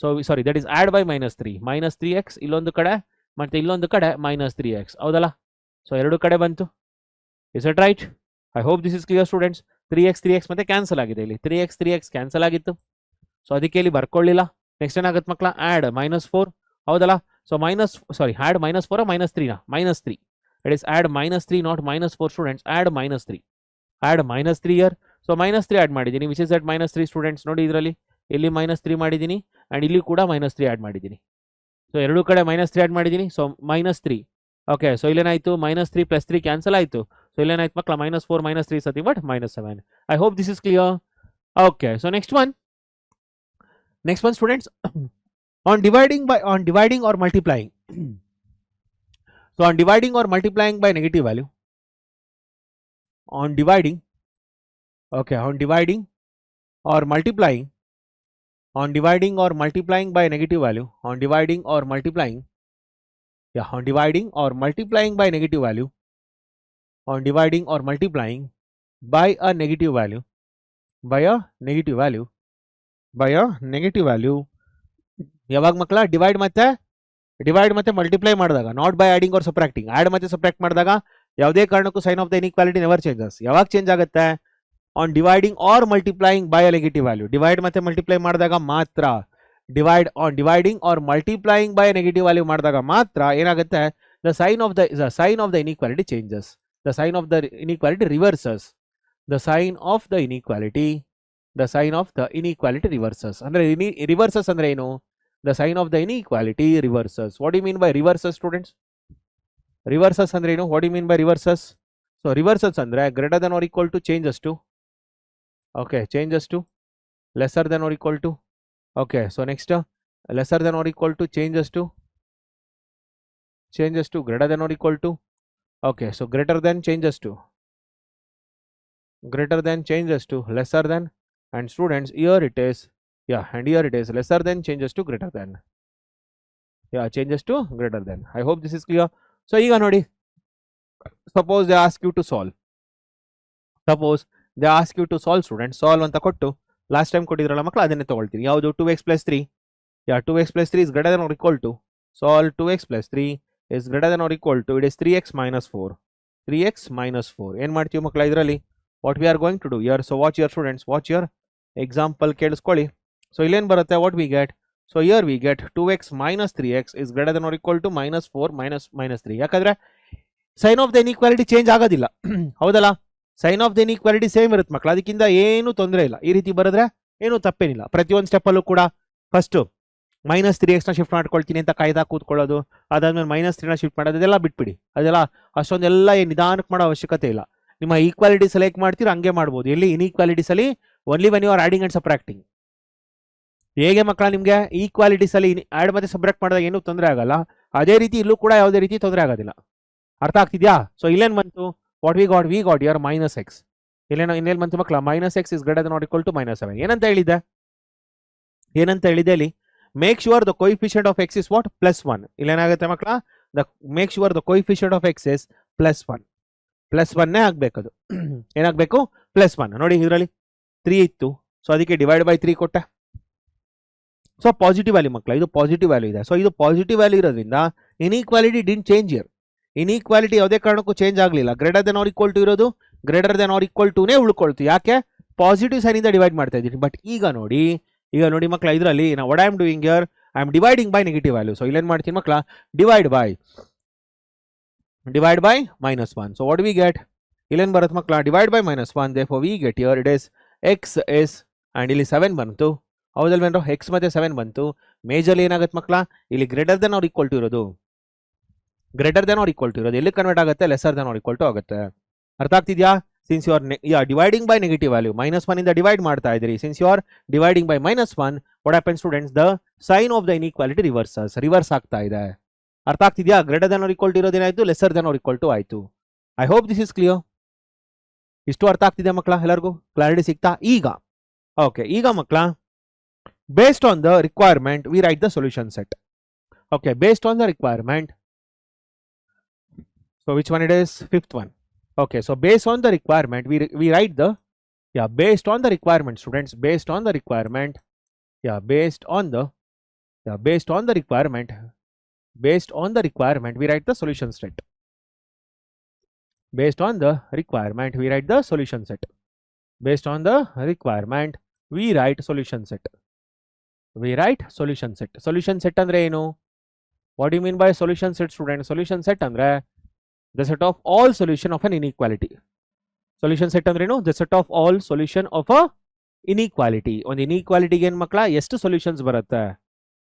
So sorry, that is add by minus 3. minus 3x ಇಲ್ಲೊಂದು ಕಡೆ, ಮತ್ತೆ ಇಲ್ಲೊಂದು ಕಡೆ minus 3x. ಹೌದಲ್ಲ? ಸೊ ಎರಡು ಕಡೆ ಬಂತು. Is it right? I hope this is clear students. 3x ಮತ್ತೆ ಕ್ಯಾನ್ಸಲ್ ಆಗಿದೆ, ಇಲ್ಲಿ 3x ಕ್ಯಾನ್ಸಲ್ ಆಗಿತ್ತು. ಸೊ ಅದಕ್ಕೆ ಇಲ್ಲಿ ಬರ್ಕೊಳ್ಳಿಲ್ಲ. ನೆಕ್ಸ್ಟ್ ಏನಾಗುತ್ತೆ ಮಕ್ಕಳ, ಆ್ಯಡ್ minus 4. ಹೌದಲ್ಲ? So add minus 4 minus 3 minus 3. It is add minus 3 not minus 4 students. Add minus 3. Add minus 3 here. So minus 3 add ಮಾಡಿದ್ದೀನಿ, which is at minus 3 students. ನೋಡಿ ಇದರಲ್ಲಿ ಇಲ್ಲಿ minus 3 ಮಾಡಿದ್ದೀನಿ ಆ್ಯಂಡ್ ಇಲ್ಲಿ ಕೂಡ minus 3 ಆ್ಯಡ್ ಮಾಡಿದ್ದೀನಿ. ಸೊ ಎರಡೂ ಕಡೆ minus 3 ಆ್ಯಡ್ ಮಾಡಿದ್ದೀನಿ. So minus 3. ಓಕೆ, ಸೊ ಇಲ್ಲೇನಾಯಿತು, minus 3 plus 3 ಕ್ಯಾನ್ಸಲ್ ಆಯಿತು. ಸೊ ಇಲ್ಲೇನಾಯ್ತು ಮಕ್ಕಳ, minus 4 minus 3 ಸತಿ but minus 7. I hope this is clear. Okay, so next one students, on dividing or multiplying. So on dividing or multiplying by negative value, on dividing or multiplying by negative value, on dividing or multiplying by negative value, on dividing or multiplying by a negative value, ಯಾವಾಗ ಮಕ್ಕಳ, ಡಿವೈಡ್ ಮತ್ತೆ ಮಲ್ಟಿಪ್ಲೈ ಮಾಡಿದಾಗ, not by adding or subtracting. Add ಮತ್ತೆ ಸಬ್ಟ್ರಾಕ್ಟ್ ಮಾಡಿದಾಗ ಯಾವುದೇ ಕಾರಣಕ್ಕೂ sign of the inequality never changes. ಯಾವಾಗ ಚೇಂಜ್ ಆಗುತ್ತೆ, on dividing or multiplying by a negative value. Divide ಮತ್ತೆ ಮಲ್ಟಿಪ್ಲೈ ಮಾಡಿದಾಗ ಮಾತ್ರ, dividing or multiplying by negative value ಮಾಡಿದಾಗ ಮಾತ್ರ ಏನಾಗುತ್ತೆ, the sign of the inequality changes. The sign of the inequality reverses. The sign of the inequality reverses. ಅಂದ್ರೆ ರಿವರ್ಸಸ್ ಅಂದ್ರೆ ಏನು, the sign of the inequality reverses. What do you mean by reverses students? Reverses andre ಏನು, what do you mean by reverses? So reverses andre greater than or equal to changes to, okay, changes to, lesser than or equal to, okay, so next lesser than or equal to, changes to, greater than or equal to, okay, so greater than changes to, lesser than and students here it is, yeah, and here it is lesser than changes to greater than, yeah, changes to greater than. I hope this is clear. So ಈಗ ನೋಡಿ, suppose they ask you to solve, suppose they ask you to solve students, solve ಅಂತ ಕೊಟ್ಟು ಲಾಸ್ಟ್ ಟೈಮ್ ಕೊಟ್ಟಿದ್ರಲ್ಲ ಮಕ್ಕಳು ಅದನ್ನೇ ತಗೊಳ್ತೀನಿ. ಯಾವುದು 2x plus 3, yeah, 2x plus 3 is greater than or equal to, solve 2x plus 3 is greater than or equal to, it is 3x minus 4, 3x minus 4. ಏನು ಮಾಡ್ತೀವಿ ಮಕ್ಕಳ ಇದರಲ್ಲಿ, what we are going to do here, so watch your students, watch your example ಕೇಳಿಸ್ಕೊಳ್ಳಿ. ಸೊ ಇಲ್ಲೇನು ಬರುತ್ತೆ, what we get, so here we get 2x minus 3x is greater than or equal to minus 4 minus 3. ಯಾಕಂದ್ರೆ sign of the inequality change ಆಗೋದಿಲ್ಲ, ಹೌದಲ್ಲ, sign of the inequality same ಇರುತ್ತೆ ಮಕ್ಕಳು, ಅದಕ್ಕಿಂತ ಏನು ತೊಂದರೆ ಇಲ್ಲ. ಈ ರೀತಿ ಬರೆದ್ರೆ ಏನು ತಪ್ಪೇನಿಲ್ಲ. ಪ್ರತಿಯೊಂದು ಸ್ಟೆಪ್ಪಲ್ಲೂ ಕೂಡ ಫಸ್ಟು minus 3x ನ ಶಿಫ್ಟ್ ಮಾಡ್ಕೊಳ್ತೀನಿ ಅಂತ ಕಾಯ್ದಾ ಕೂತ್ಕೊಳ್ಳೋದು, ಅದಾದ್ಮೇಲೆ minus 3 ನ ಶಿಫ್ಟ್ ಮಾಡೋದು, ಅದೆಲ್ಲ ಬಿಟ್ಬಿಡಿ. ಅದೆಲ್ಲ ಅಷ್ಟೊಂದೆಲ್ಲ ಏನು ನಿಧಾನಕ್ಕೆ ಮಾಡೋ ಅವಶ್ಯಕತೆ ಇಲ್ಲ. ನಿಮ್ಮ ಈಕ್ವಾಲಿಟಿ ಸೆಲೆಕ್ಟ್ ಮಾಡ್ತೀರ ಹಂಗೆ ಮಾಡ್ಬೋದು. ಎಲ್ಲಿ ಇನ್ಇಕ್ವಾಲಿಟೀಸ್ ಅಲ್ಲಿ only when you are adding and subtracting. ಹೇಗೆ ಮಕ್ಕಳ ನಿಮಗೆ ಈಕ್ವಾಲಿಟೀಸ್ ಅಲ್ಲಿ ಆಡ್ ಮತ್ತೆ ಸಬ್ಟ್ರಾಕ್ಟ್ ಮಾಡಿದಾಗ ಏನೂ ತೊಂದರೆ ಆಗಲ್ಲ, ಅದೇ ರೀತಿ ಇಲ್ಲೂ ಕೂಡ ಯಾವುದೇ ರೀತಿ ತೊಂದರೆ ಆಗೋದಿಲ್ಲ. ಅರ್ಥ ಆಗ್ತಿದ್ಯಾ? ಸೊ ಇಲ್ಲೇನು ಬಂತು, what we got your minus x. ಇನ್ನೇನು ಬಂತು ಮಕ್ಕಳ, minus x is greater than or equal to minus 7. ಏನಂತ ಹೇಳಿದೆ ಅಲ್ಲಿ, make sure the coefficient of x is what, +1. ಇಲ್ಲೇನಾಗುತ್ತೆ ಮಕ್ಕಳ, the make sure the coefficient of x is +1. +1 ಆಗ್ಬೇಕದು. ಏನಾಗಬೇಕು, +1. ನೋಡಿ ಇದರಲ್ಲಿ 3 ಇತ್ತು, ಸೊ ಅದಕ್ಕೆ ಡಿವೈಡ್ ಬೈ 3 ಕೊಟ್ಟೆ. ಸೊ ಪಾಸಿಟಿವ್ ವ್ಯಾಲ್ಯೂ ಮಕ್ಕಳ, ಇದು ಪಾಸಿಟಿವ್ ವ್ಯಾಲ್ಯೂ ಇದೆ. ಸೊ ಇದು ಪಾಸಿಟಿವ್ ವ್ಯಾಲ್ಯೂ ಇರೋದ್ರಿಂದ inequality didn't change here. Inequality ಯಾವುದೇ ಕಾರಣಕ್ಕೂ ಚೇಂಜ್ ಆಗಲಿಲ್ಲ. Greater than or equal to ಇರೋದು ಗ್ರೇಟರ್ ದೆನ್ ಆರ್ ಈಕ್ವಲ್ ಟುನೇ ಉಳ್ಕೊಳ್ತು. ಯಾಕೆ, ಪಾಸಿಟಿವ್ ಸೈನಿಂದ ಡಿವೈಡ್ ಮಾಡ್ತಾ ಇದ್ದೀನಿ. ಬಟ್ ಈಗ ನೋಡಿ ಮಕ್ಕಳ, ಇದರಲ್ಲಿ ನಾವು what I am doing here, I am dividing by negative value. So ಇಲ್ಲೇನು ಮಾಡ್ತೀನಿ ಮಕ್ಕಳ, divide by -1. So what we get, ಇಲ್ಲೇನು ಬರುತ್ತೆ ಮಕ್ಕಳ, divide by -1. therefore we get here it is x is, and ಇಲ್ಲಿ 7 ಬಂತು, ಹೌದಲ್ವೇನ್ರೋ, x ಮತ್ತೆ 7 ಬಂತು. ಮೇಜರ್ಲಿ ಏನಾಗುತ್ತೆ ಮಕ್ಕಳ, ಇಲ್ಲಿ greater than or equal to ಇರೋದು ಎಲ್ಲಿ ಕನ್ವರ್ಟ್ ಆಗುತ್ತೆ, lesser than or equal to ಆಗುತ್ತೆ. ಅರ್ಥ ಆಗ್ತಿದ್ಯಾ? Since you are dividing by negative value, -1 ಇಂದ ಡಿವೈಡ್ ಮಾಡ್ತಾ ಇದ್ರಿ, since you are dividing by -1, what happens students, the sign of the inequality reverse ಆಗ್ತಾ ಇದೆ. ಅರ್ಥ ಆಗ್ತಿದ್ಯಾ? Greater than or equal to ಇರೋದೇನಾಯ್ತು, lesser than or equal to ಆಯ್ತು. I hope this is clear. ಇಷ್ಟು ಅರ್ಥ ಆಗ್ತಿದೆ ಮಕ್ಕಳ, ಎಲ್ಲರಿಗೂ ಕ್ಲಾರಿಟಿ ಸಿಗ್ತಾ? ಈಗ ಓಕೆ, ಈಗ ಮಕ್ಕಳ, based on the requirement we write the solution set. Okay, based on the requirement, so which one it is, 5th one. Okay, so based on the requirement we write the, yeah, based on the requirement students, based on the requirement, yeah, based on the requirement we write the solution set. Based on the requirement we write the solution set. Based on the requirement we write solution set. Solution set ಅಂದ್ರೆ ಏನು? What do you mean by solution set student? Solution set ಅಂದ್ರೆ the set of all solution of an inequality. Solution set ಅಂದ್ರೆ ಏನು? The set of all solution of a inequality. ಒಂದು ಇನ್ಇಕ್ವಾಲಿಟಿಗೆ ಏನು ಮಕ್ಕಳ, ಎಷ್ಟು ಸೊಲ್ಯೂಷನ್ಸ್ ಬರುತ್ತೆ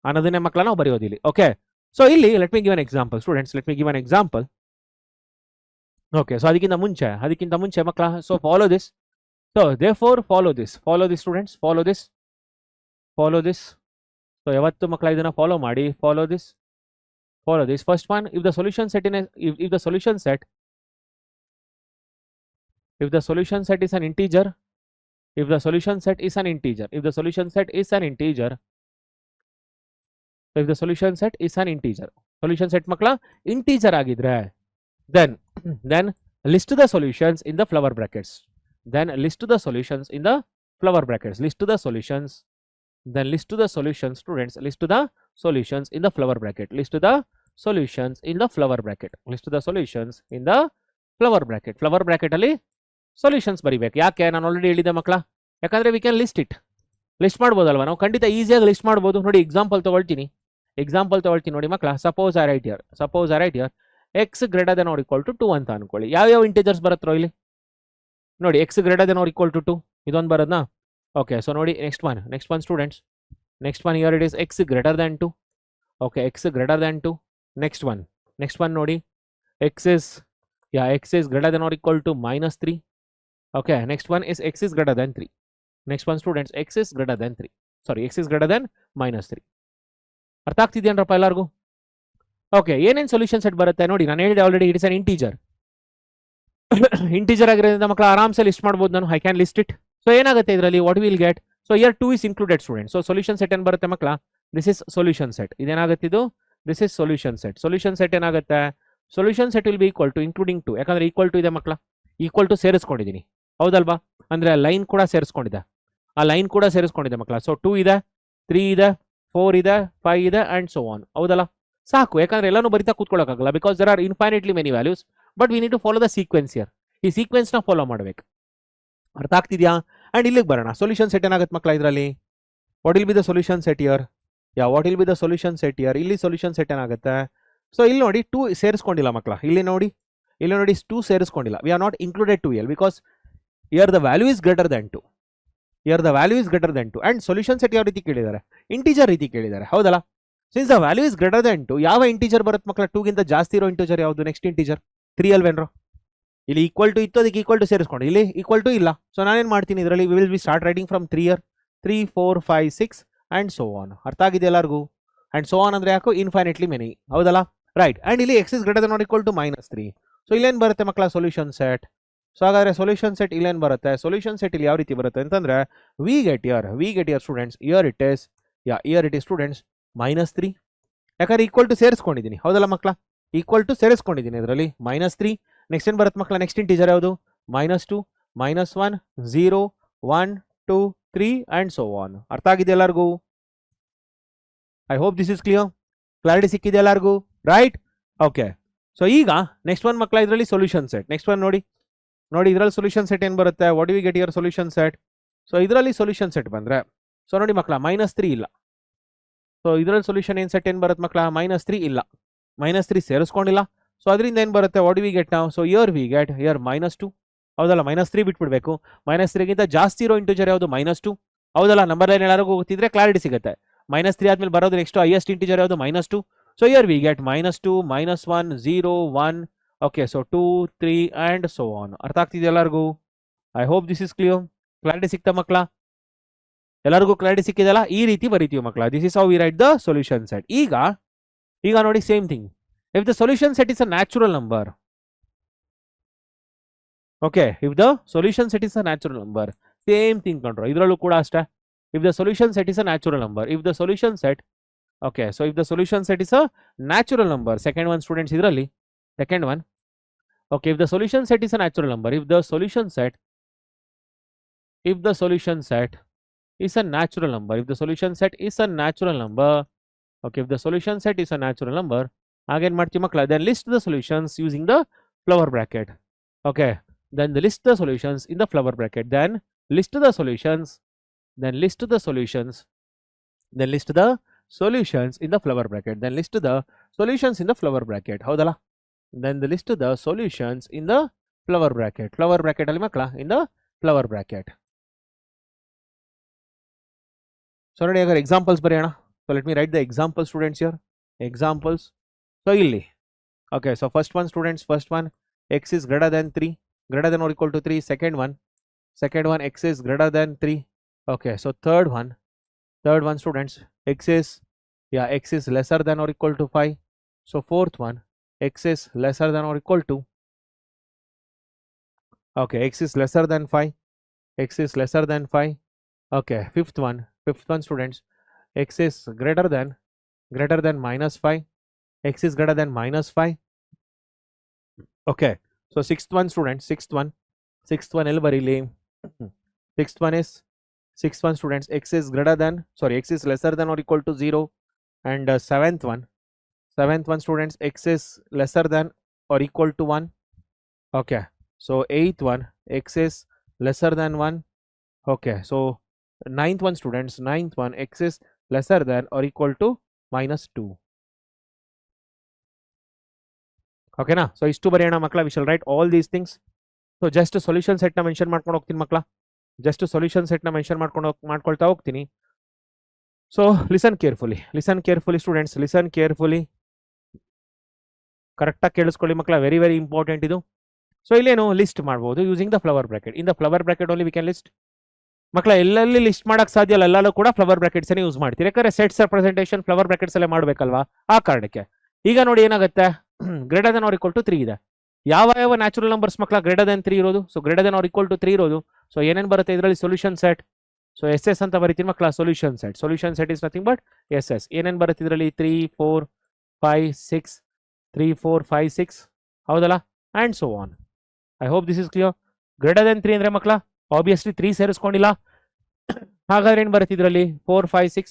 ಅನ್ನೋದನ್ನೇ ಮಕ್ಕಳ ನಾವು ಬರೆಯೋದಿಲ್ಲಿ. ಓಕೆ, ಸೊ ಇಲ್ಲಿ let me give an example students, let me give an example. Okay, so ಅದಕ್ಕಿಂತ ಮುಂಚೆ ಮಕ್ಕಳ, so follow this. So therefore follow this students, follow this. So ಯಾವತ್ತು ಮಕ್ಕಳ ಇದನ್ನ ಫಾಲೋ ಮಾಡಿ, follow this. First one, if the solution set is an integer, solution set ಮಕ್ಕಳ ಇಂಟೀಜರ್ ಆಗಿದ್ರೆ, then list the solutions in the flower brackets. List the solutions students, list the solutions in the flower bracket. Flower bracket ಅಲ್ಲಿ ಸೊಲ್ಯೂಷನ್ಸ್ ಬರಿಬೇಕು. ಯಾಕೆ, ನಾನು ಆಲ್ರೆಡಿ ಹೇಳಿದ್ದೆ ಮಕ್ಕಳ, ಯಾಕಂದ್ರೆ ವಿ ಕ್ಯಾನ್ ಲಿಸ್ಟ್ ಮಾಡ್ಬೋದಲ್ವಾ, ನಾವು ಖಂಡಿತ ಈಸಿಯಾಗಿ ಲಿಸ್ಟ್ ಮಾಡ್ಬೋದು. ನೋಡಿ ಎಕ್ಸಾಂಪಲ್ ತಗೊಳ್ತೀನಿ ನೋಡಿ ಮಕ್ಕಳ. Suppose I write here x greater than or equal to 2 ಅಂತ ಅನ್ಕೊಳ್ಳಿ. ಯಾವ್ಯಾವ ಇಂಟೀಜರ್ಸ್ ಬರುತ್ತೋ ಇಲ್ಲಿ ನೋಡಿ, x greater than or equal to 2 ಇದೊಂದು ಬರೋದಾ? ಓಕೆ, ಸೊ ನೋಡಿ next one students, next one here it is x greater than 2. Okay, x greater than 2. Next one ನೋಡಿ, x is greater than or equal to -3. Okay, next one is x is greater than 3. Next one students, x is greater than -3. ಅರ್ಥ ಆಗ್ತಿದೆಯೇನ್ರಪ್ಪ ಎಲ್ಲರಿಗೂ? ಓಕೆ, ಏನೇನು ಸೊಲ್ಯೂಷನ್ ಸೆಟ್ ಬರುತ್ತೆ ನೋಡಿ, ನಾನು ಹೇಳಿದೆ already, it is an integer ಆಗಿರೋದ್ರಿಂದ ಮಕ್ಕಳು ಆರಾಮ್ಸೆ ಲಿಸ್ಟ್ ಮಾಡ್ಬೋದು ನಾನು. I can list it. So ಏನಾಗುತ್ತೆ ಇದರಲ್ಲಿ what will get, so here 2 is included student. So solution set ಏನು ಬರುತ್ತೆ ಮಕ್ಕಳ, ದಿಸ್ ಇಸ್ ಸೊಲ್ಯೂಷನ್ ಸೆಟ್. ಇದೇನಾಗುತ್ತೆ ಇದು, this is solution set. Solution set ಏನಾಗುತ್ತೆ, solution set will be equal to including 2, ಯಾಕಂದ್ರೆ ಈಕ್ವಲ್ ಟು ಇದೆ ಮಕ್ಕಳ, ಈಕ್ವಲ್ ಟು ಸೇರಿಸ್ಕೊಂಡಿದ್ದೀನಿ ಹೌದಲ್ವಾ, ಅಂದ್ರೆ ಲೈನ್ ಕೂಡ ಸೇರಿಸ್ಕೊಂಡಿದೆ, ಆ ಲೈನ್ ಕೂಡ ಸೇರಿಸ್ಕೊಂಡಿದೆ ಮಕ್ಕಳ. ಸೊ 2 ಇದೆ, 3 ಇದೆ, 4 ಇದೆ, 5 ಇದೆ ಅಂಡ್ ಸೋ ಆನ್. ಹೌದಲ್ಲ, ಸಾಕು, ಯಾಕಂದ್ರೆ ಎಲ್ಲಾನು ಬರಿತಾ ಕೂತ್ಕೊಳ್ಳೋಕ್ಕಾಗಲ್ಲ, because there are infinitely many values, but we need to follow the sequence here. ಈ ಸೀಕ್ವೆನ್ಸ್ ನ ಫಾಲೋ ಮಾಡಬೇಕು. ಅರ್ಥ ಆಗ್ತಿದ್ಯಾ? ಅಂಡ್ ಇಲ್ಲಿಗೆ ಬರೋಣ. ಸೊಲ್ಯೂಷನ್ ಸೆಟ್ ಏನಾಗುತ್ತೆ ಮಕ್ಕಳ ಇದರಲ್ಲಿ, what will be the solution set here, what will be the solution set here. ಇಲ್ಲಿ ಸೊಲ್ಯೂಷನ್ ಸೆಟ್ ಏನಾಗುತ್ತೆ, ಸೊ ಇಲ್ಲಿ ನೋಡಿ 2 ಸೇರಿಸ್ಕೊಂಡಿಲ್ಲ ಮಕ್ಕಳ, ಇಲ್ಲಿ ನೋಡಿ 2 ಸೇರಿಸ್ಕೊಂಡಿಲ್ಲ. ವಿ ಆರ್ ನಾಟ್ ಇನ್ಕ್ಲೂಡೆಡ್ 2 ಎಲ್, because here the value is greater than 2, here the value is greater than 2. And solution set ಯಾವ ರೀತಿ ಕೇಳಿದ್ದಾರೆ, ಇಂಟೀಜರ್ ರೀತಿ ಕೇಳಿದ್ದಾರೆ ಹೌದಲ್ಲ. Since the value is greater than 2, ಯಾವ ಇಂಟೀಜರ್ ಬರುತ್ತೆ ಮಕ್ಕಳ, 2 ಗಿಂತ ಜಾಸ್ತಿ ಇರೋ ಇಂಟೀಜರ್ ಯಾವುದು, ನೆಕ್ಸ್ಟ್ ಇಂಟೀಜರ್ 3 ಅಲ್ವೇನ್ರೋ. ಇಲ್ಲಿ ಈಕ್ವಲ್ ಟು ಇತ್ತು, ಅದಕ್ಕೆ ಈಕ್ವಲ್ ಟು ಸೇರಿಸ್ಕೊಂಡು, ಇಲ್ಲಿ ಈಕ್ವಲ್ ಟು ಇಲ್ಲ. ಸೊ ನಾನೇನು ಮಾಡ್ತೀನಿ ಇದರಲ್ಲಿ, we will be start writing from 3 here 3 4 5 6 and so on. ಅರ್ಥ ಆಗಿದೆ ಎಲ್ಲರಿಗೂ? ಅಂಡ್ ಸೋ ಆನ್ ಅಂದ್ರೆ ಯಾಕೋ ಇನ್ಫೈನೈಟ್ಲಿ ಮೆನಿ ಹೌದಲ್ಲ, ರೈಟ್. ಅಂಡ್ ಇಲ್ಲಿ x is greater than or equal to -3. So ಇಲ್ಲೇನು ಬರುತ್ತೆ ಮಕ್ಕಳ, ಸೊಲ್ಯೂಷನ್ ಸೆಟ್. ಸೊ ಹಾಗಾದ್ರೆ ಸೊಲ್ಯೂಷನ್ ಸೆಟ್ ಇಲ್ಲೇನು ಬರುತ್ತೆ, ಸೊಲ್ಯೂಷನ್ ಸೆಟ್ ಇಲ್ಲಿ ಯಾವ ರೀತಿ ಬರುತ್ತೆ ಅಂತಂದ್ರೆ, we get here students, here it is students -3, ಯಾಕಂದ್ರೆ ಈಕ್ವಲ್ ಟು ಸೇರಿಸ್ಕೊಂಡಿದ್ದೀನಿ ಹೌದಲ್ಲ ಮಕ್ಕಳ, ಈಕ್ವಲ್ ಟು ಸೇರಿಸ್ಕೊಂಡಿದ್ದೀನಿ ಇದರಲ್ಲಿ -3. ನೆಕ್ಸ್ಟ್ ಏನು ಬರುತ್ತೆ ಮಕ್ಕಳ, ನೆಕ್ಸ್ಟ್ ಇಂಟೀಜರ್ ಯಾವುದು, -2 -1 0 1 2 3 ಅಂಡ್ ಸೋ ಆನ್. ಅರ್ಥ ಆಗಿದೆ ಎಲ್ಲರಿಗೂ? I hope this is clear, clarity ಸಿಕ್ಕಿದೆ ಎಲ್ಲರಿಗೂ, ರೈಟ್? ಓಕೆ. ಸೊ ಈಗ ನೆಕ್ಸ್ಟ್ ಒನ್ ಮಕ್ಕಳ ಇದರಲ್ಲಿ ಸೊಲ್ಯೂಷನ್ ಸೆಟ್. ನೆಕ್ಸ್ಟ್ ಒನ್ ನೋಡಿ ಇದರಲ್ಲಿ ಸೊಲ್ಯೂಷನ್ ಸೆಟ್ ಏನು ಬರುತ್ತೆ, what we get year solution set. So ಇದರಲ್ಲಿ ಸೊಲ್ಯೂಷನ್ ಸೆಟ್ ಬಂದ್ರೆ, ಸೊ ನೋಡಿ ಮಕ್ಕಳ -3 ಇಲ್ಲ. ಸೊ ಇದರಲ್ಲಿ ಸೊಲ್ಯೂಷನ್ ಏನು ಸೆಟ್ ಏನು ಬರುತ್ತೆ ಮಕ್ಕಳ, -3 ಇಲ್ಲ, -3 ಸೇರಿಸ್ಕೊಂಡಿಲ್ಲ. ಸೊ ಅದರಿಂದ ಏನು ಬರುತ್ತೆ, ವಾಟ್ ವಿ ಗೆಟ್ ನಾವು, so here we get year -2 ಹೌದಲ್ಲ, -3 ಬಿಟ್ಬಿಡ್ಬೇಕು. -3ಗಿಂತ ಜಾಸ್ತಿ ಇರೋ ಇಂಟೀಜರ್ ಯಾವುದು, -2 ಹೌದಲ್ಲ. ನಂಬರ್ ಲೈನ್ ಎಲ್ಲರಿಗೂ ಗೊತ್ತಿದ್ರೆ ಕ್ಲಾರಿಟಿ ಸಿಗುತ್ತೆ. -3 ಆದ್ಮೇಲೆ ಬರೋದು ನೆಕ್ಸ್ಟ್ ಹೈಯೆಸ್ಟ್ ಇಂಟೀಜರ್ ಯಾವುದು, -2. So here we get -2 -1 0 1 okay. So 2 3 and so on. ಅರ್ಥ ಆಗ್ತಿದೆ ಎಲ್ಲರಿಗೂ? I hope this is clear, clarity ಸಿಕ್ತಾ ಮಕ್ಕಳ? ಎಲ್ಲರಿಗೂ ಕ್ಲಾರಿಟಿ ಸಿಕ್ಕಿದಲ್ಲ? ಈ ರೀತಿ ಬರೀತೀವಿ ಮಕ್ಕಳ, this is how we write the solution set. ಈಗ ನೋಡಿ same thing, if the solution set is a natural number, okay, if the solution set is a natural number, same thing ಕಂಡ್ರು ಇದರಲ್ಲೂ ಕೂಡ ಅಷ್ಟೇ. If the solution set is a natural number, if the solution set, okay, so if the solution set is a natural number, second one students ಇದರಲ್ಲಿ second one, okay, if the solution set is a natural number, if the solution set is a natural number, if the solution set is a natural number, okay, if the solution set is a natural number, again ಮಾಡ್ತೀವಿ ಮಕ್ಕಳ, then list the solutions using the flower bracket, okay, then list the solutions in the flower bracket, then list the solutions in the flower bracket, then list the solutions in the flower bracket ಹೌದಲ್ಲ, then list the solutions in the flower bracket ಅಲ್ಲಿ ಮಕ್ಕಳ, in the flower bracket. So ನೋಡಿ ಅಗರ್ ಎಕ್ಸಾಂಪಲ್ಸ್ ಬರೆಯೋಣ. So let me write the example students here, examples. So ಇಲ್ಲಿ okay, so first one students, first one x is greater than 3, greater than or equal to 3. Second one x is greater than 3. Okay, so third one students x is lesser than or equal to 5. So fourth one x is lesser than or equal to, okay, X is lesser than 5. Okay, fifth one students, x is greater than -5, x is greater than -5. Okay, so sixth one students, sixth one ಎಲ್ಲಿ ಬರೀಲಿ, sixth one students, x is lesser than or equal to 0. And seventh one students, x is lesser than or equal to 1. Okay, so eighth one, x is lesser than 1. Okay, so ninth one students, x is lesser than or equal to -2. Okay na, so istu bariyana makla, we shall write all these things. So just solution set na mention ಮಾಡ್ಕೊಂಡು ಹೋಗ್ತೀನಿ ಮಕ್ಕಳ, just solution set na mention ಮಾಡ್ಕೊಳ್ತಾ ಹೋಗ್ತೀನಿ. So listen carefully students, listen carefully, correct ಆಗಿ ಕೇಳಿಸ್ಕೊಳ್ಳಿ ಮಕ್ಕಳ, ವೆರಿ ವೆರಿ ಇಂಪಾರ್ಟೆಂಟ್ ಇದು. ಸೊ ಇಲ್ಲೇನು ಲಿಸ್ಟ್ ಮಾಡ್ಬೋದು using the flower bracket. In the flower bracket only we can list ಮಕ್ಕಳ. ಎಲ್ಲೆಲ್ಲಿ ಲಿಸ್ಟ್ ಮಾಡಕ್ ಸಾಧ್ಯ ಅಲ್ಲ, ಎಲ್ಲರೂ ಕೂಡ ಫ್ಲವರ್ ಬ್ರಾಕೆಟ್ಸ್ ಯೂಸ್ ಮಾಡ್ತೀರಿ, ಯಾಕಂದ್ರೆ ಸೆಟ್ಸ್ ರೆಪ್ರೆಸೆಂಟೇಷನ್ ಫ್ಲವರ್ ಬ್ರಾಕೆಟ್ಸ್ ಅಲ್ಲೇ ಮಾಡ್ಬೇಕಲ್ವಾ, ಆ ಕಾರಣಕ್ಕೆ. ಈಗ ನೋಡಿ ಏನಾಗುತ್ತೆ, greater than or equal to 3 ಇದೆ. ಯಾವ ನ್ಯಾಚುರಲ್ ನಂಬರ್ಸ್ ಮಕ್ಕಳ ಗ್ರೇಟರ್ ದೆನ್ 3 ಇರೋದು? So greater than or equal to 3 ಇರೋದು ಸೊ ಏನೇನು ಬರುತ್ತೆ ಇದರಲ್ಲಿ solution set. So S S ಅಂತ ಬರೀತೀನಿ ಮಕ್ಕಳ, solution set is nothing but S S. ಏನೇನು ಬರುತ್ತೆ ಇದರಲ್ಲಿ 3 4 5 6 3 4 5 6 ಹೌದಲ್ಲ, and so on. I hope this is clear. Greater than 3 ಅಂದರೆ ಮಕ್ಕಳ ಆಬ್ವಿಯಸ್ಲಿ 3 ಸೇರಿಸ್ಕೊಂಡಿಲ್ಲ, ಹಾಗಾದ್ರೆ ಏನು ಬರುತ್ತೆ ಇದರಲ್ಲಿ 4 5 6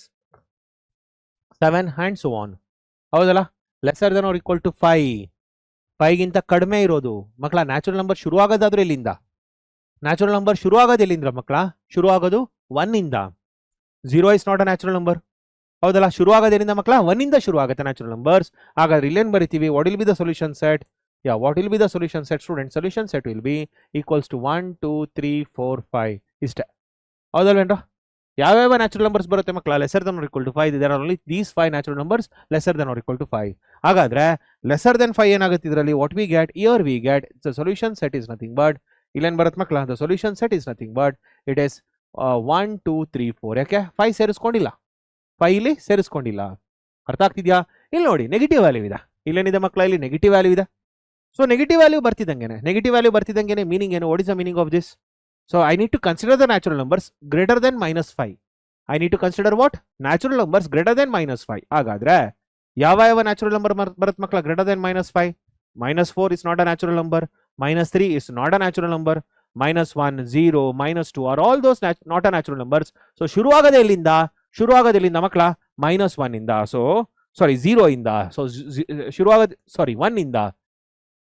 7 ಆ್ಯಂಡ್ ಸೋ ಆನ್ ಹೌದಲ್ಲ. Lesser than or equal to 5, 5ಗಿಂತ ಕಡಿಮೆ ಇರೋದು ಮಕ್ಕಳ. ನ್ಯಾಚುರಲ್ ನಂಬರ್ ಶುರು ಆಗೋದಾದ್ರೆ ಎಲ್ಲಿಂದ? ನ್ಯಾಚುರಲ್ ನಂಬರ್ ಶುರು ಆಗೋದು ಎಲ್ಲಿಂದ ಮಕ್ಕಳ? ಶುರು ಆಗೋದು 1 ಇಂದ. 0 is not a natural number ಹೌದಲ್ಲ. ಶುರು ಆಗೋದೇನಿಂದ ಮಕ್ಕಳ? 1 ಇಂದ ಶುರು ಆಗುತ್ತೆ ನ್ಯಾಚುರಲ್ ನಂಬರ್ಸ್. ಹಾಗಾದ್ರೆ ಇಲ್ಲೇನು ಬರಿತೀವಿ? What will be the solution set? What will be the solution set student? Solution set will be equals to 1 2 3 4 5 ಇಷ್ಟೇ ಹೌದಲ್ವೇನ್ರ? ಯಾವ್ಯಾವ ನ್ಯಾಚುರಲ್ ನಂಬರ್ಸ್ ಬರುತ್ತೆ ಮಕ್ಕಳ? Lesser than or equal to 5. There are only these 5 natural numbers lesser than or equal to 5. ಹಾಗಾದ್ರೆ ಲೆಸರ್ ದೆನ್ 5 ಏನಾಗುತ್ತೆ ಇದರಲ್ಲಿ? What we get here we get the solution set is nothing but, ಇಲ್ಲೇನು ಬರುತ್ತೆ ಮಕ್ಕಳ? The solution set is nothing but it is 1 2 3 4. ಯಾಕೆ 5 ಸೇರಿಸ್ಕೊಂಡಿಲ್ಲ? 5 ಇಲ್ಲಿ ಸೇರಿಸ್ಕೊಂಡಿಲ್ಲ. ಅರ್ಥ ಆಗ್ತಿದ್ಯಾ? ಇಲ್ಲಿ ನೋಡಿ ನೆಗೆಟಿವ್ ವ್ಯಾಲ್ಯೂ ಇದೆ. ಇಲ್ಲೇನಿದೆ ಮಕ್ಕಳ? ಇಲ್ಲಿ ನೆಗೆಟಿವ್ ವ್ಯಾಲ್ಯೂ ಇದೆ. ಸೊ ನೆಗೆಟಿವ್ ವ್ಯಾಲ್ಯೂ ಬರ್ತಿದ್ದಂಗೆ ಮೀನಿಂಗ್ ಏನು? What is the meaning of this? So I need to consider the natural numbers greater than -5. I need to consider what? Natural numbers greater than -5. ಹಾಗಾದ್ರೆ ಯಾವ ನ್ಯಾಚುರಲ್ ನಂಬರ್ ಬರುತ್ತೆ ಮಕ್ಕಳ greater than -5? -4 is not a natural number, -3 is not a natural number, -1 0 -2 are all those not a natural numbers. So ಶುರು ಆಗೋದೇ ಎಲ್ಲಿಂದ ಮಕ್ಕಳ? -1 ಇಂದ. ಸೊ ಸಾರಿ 0 ಇಂದ. ಸೊ ಶುರು ಆಗೋದು 1 ಇಂದ.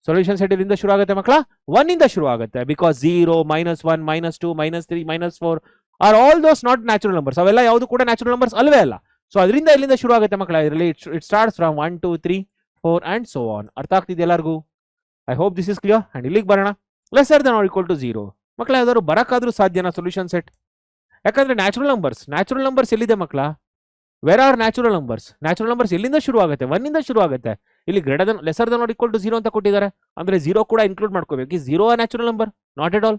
ಸೊಲ್ಯೂಷನ್ ಸೆಟ್ ಇಲ್ಲಿಂದ ಶುರು ಆಗುತ್ತೆ ಮಕ್ಕಳ? 1 ಇಂದ ಶುರು ಆಗುತ್ತೆ. Because 0 -1 -2 -3 -4 R all those not natural numbers. ಅವೆಲ್ಲ ಯಾವುದು ಕೂಡ ನ್ಯಾಚುರಲ್ ನಂಬರ್ಸ್ ಅಲ್ವೇ ಅಲ್ಲ. ಸೊ ಅದರಿಂದ ಇಲ್ಲಿಂದ ಶುರು ಆಗುತ್ತೆ ಮಕ್ಕಳ. ಇದರಲ್ಲಿ it starts from 1 2 3 4 and so on. ಅರ್ಥ ಆಗ್ತಿದೆ ಎಲ್ಲರಿಗೂ? I hope this is clear. And ಇಲ್ಲಿಗೆ ಬರೋಣ. Lesser than or equal to 0 ಮಕ್ಕಳ. ಯಾವ್ದಾದ್ರು ಬರೋಕ್ಕಾದ್ರೂ ಸಾಧ್ಯನಾ ಸೊಲ್ಯೂಷನ್ ಸೆಟ್? ಯಾಕಂದ್ರೆ ನ್ಯಾಚುರಲ್ ನಂಬರ್ಸ್ ಎಲ್ಲಿದೆ ಮಕ್ಕಳ? ವೇರ್ ಆರ್ ನ್ಯಾಚುರಲ್ ನಂಬರ್ಸ್ ಎಲ್ಲಿಂದ ಶುರು ಆಗುತ್ತೆ? 1 ಇಂದ ಶುರು ಆಗುತ್ತೆ. ಇಲ್ಲಿ greater than lesser than or equal to 0 ಅಂತ ಕೊಟ್ಟಿದ್ದಾರೆ. ಅಂದ್ರೆ 0 ಕೂಡ ಇನ್ಕ್ಲೂಡ್ ಮಾಡ್ಕೋಬೇಕು. 0 a natural number? Not at all.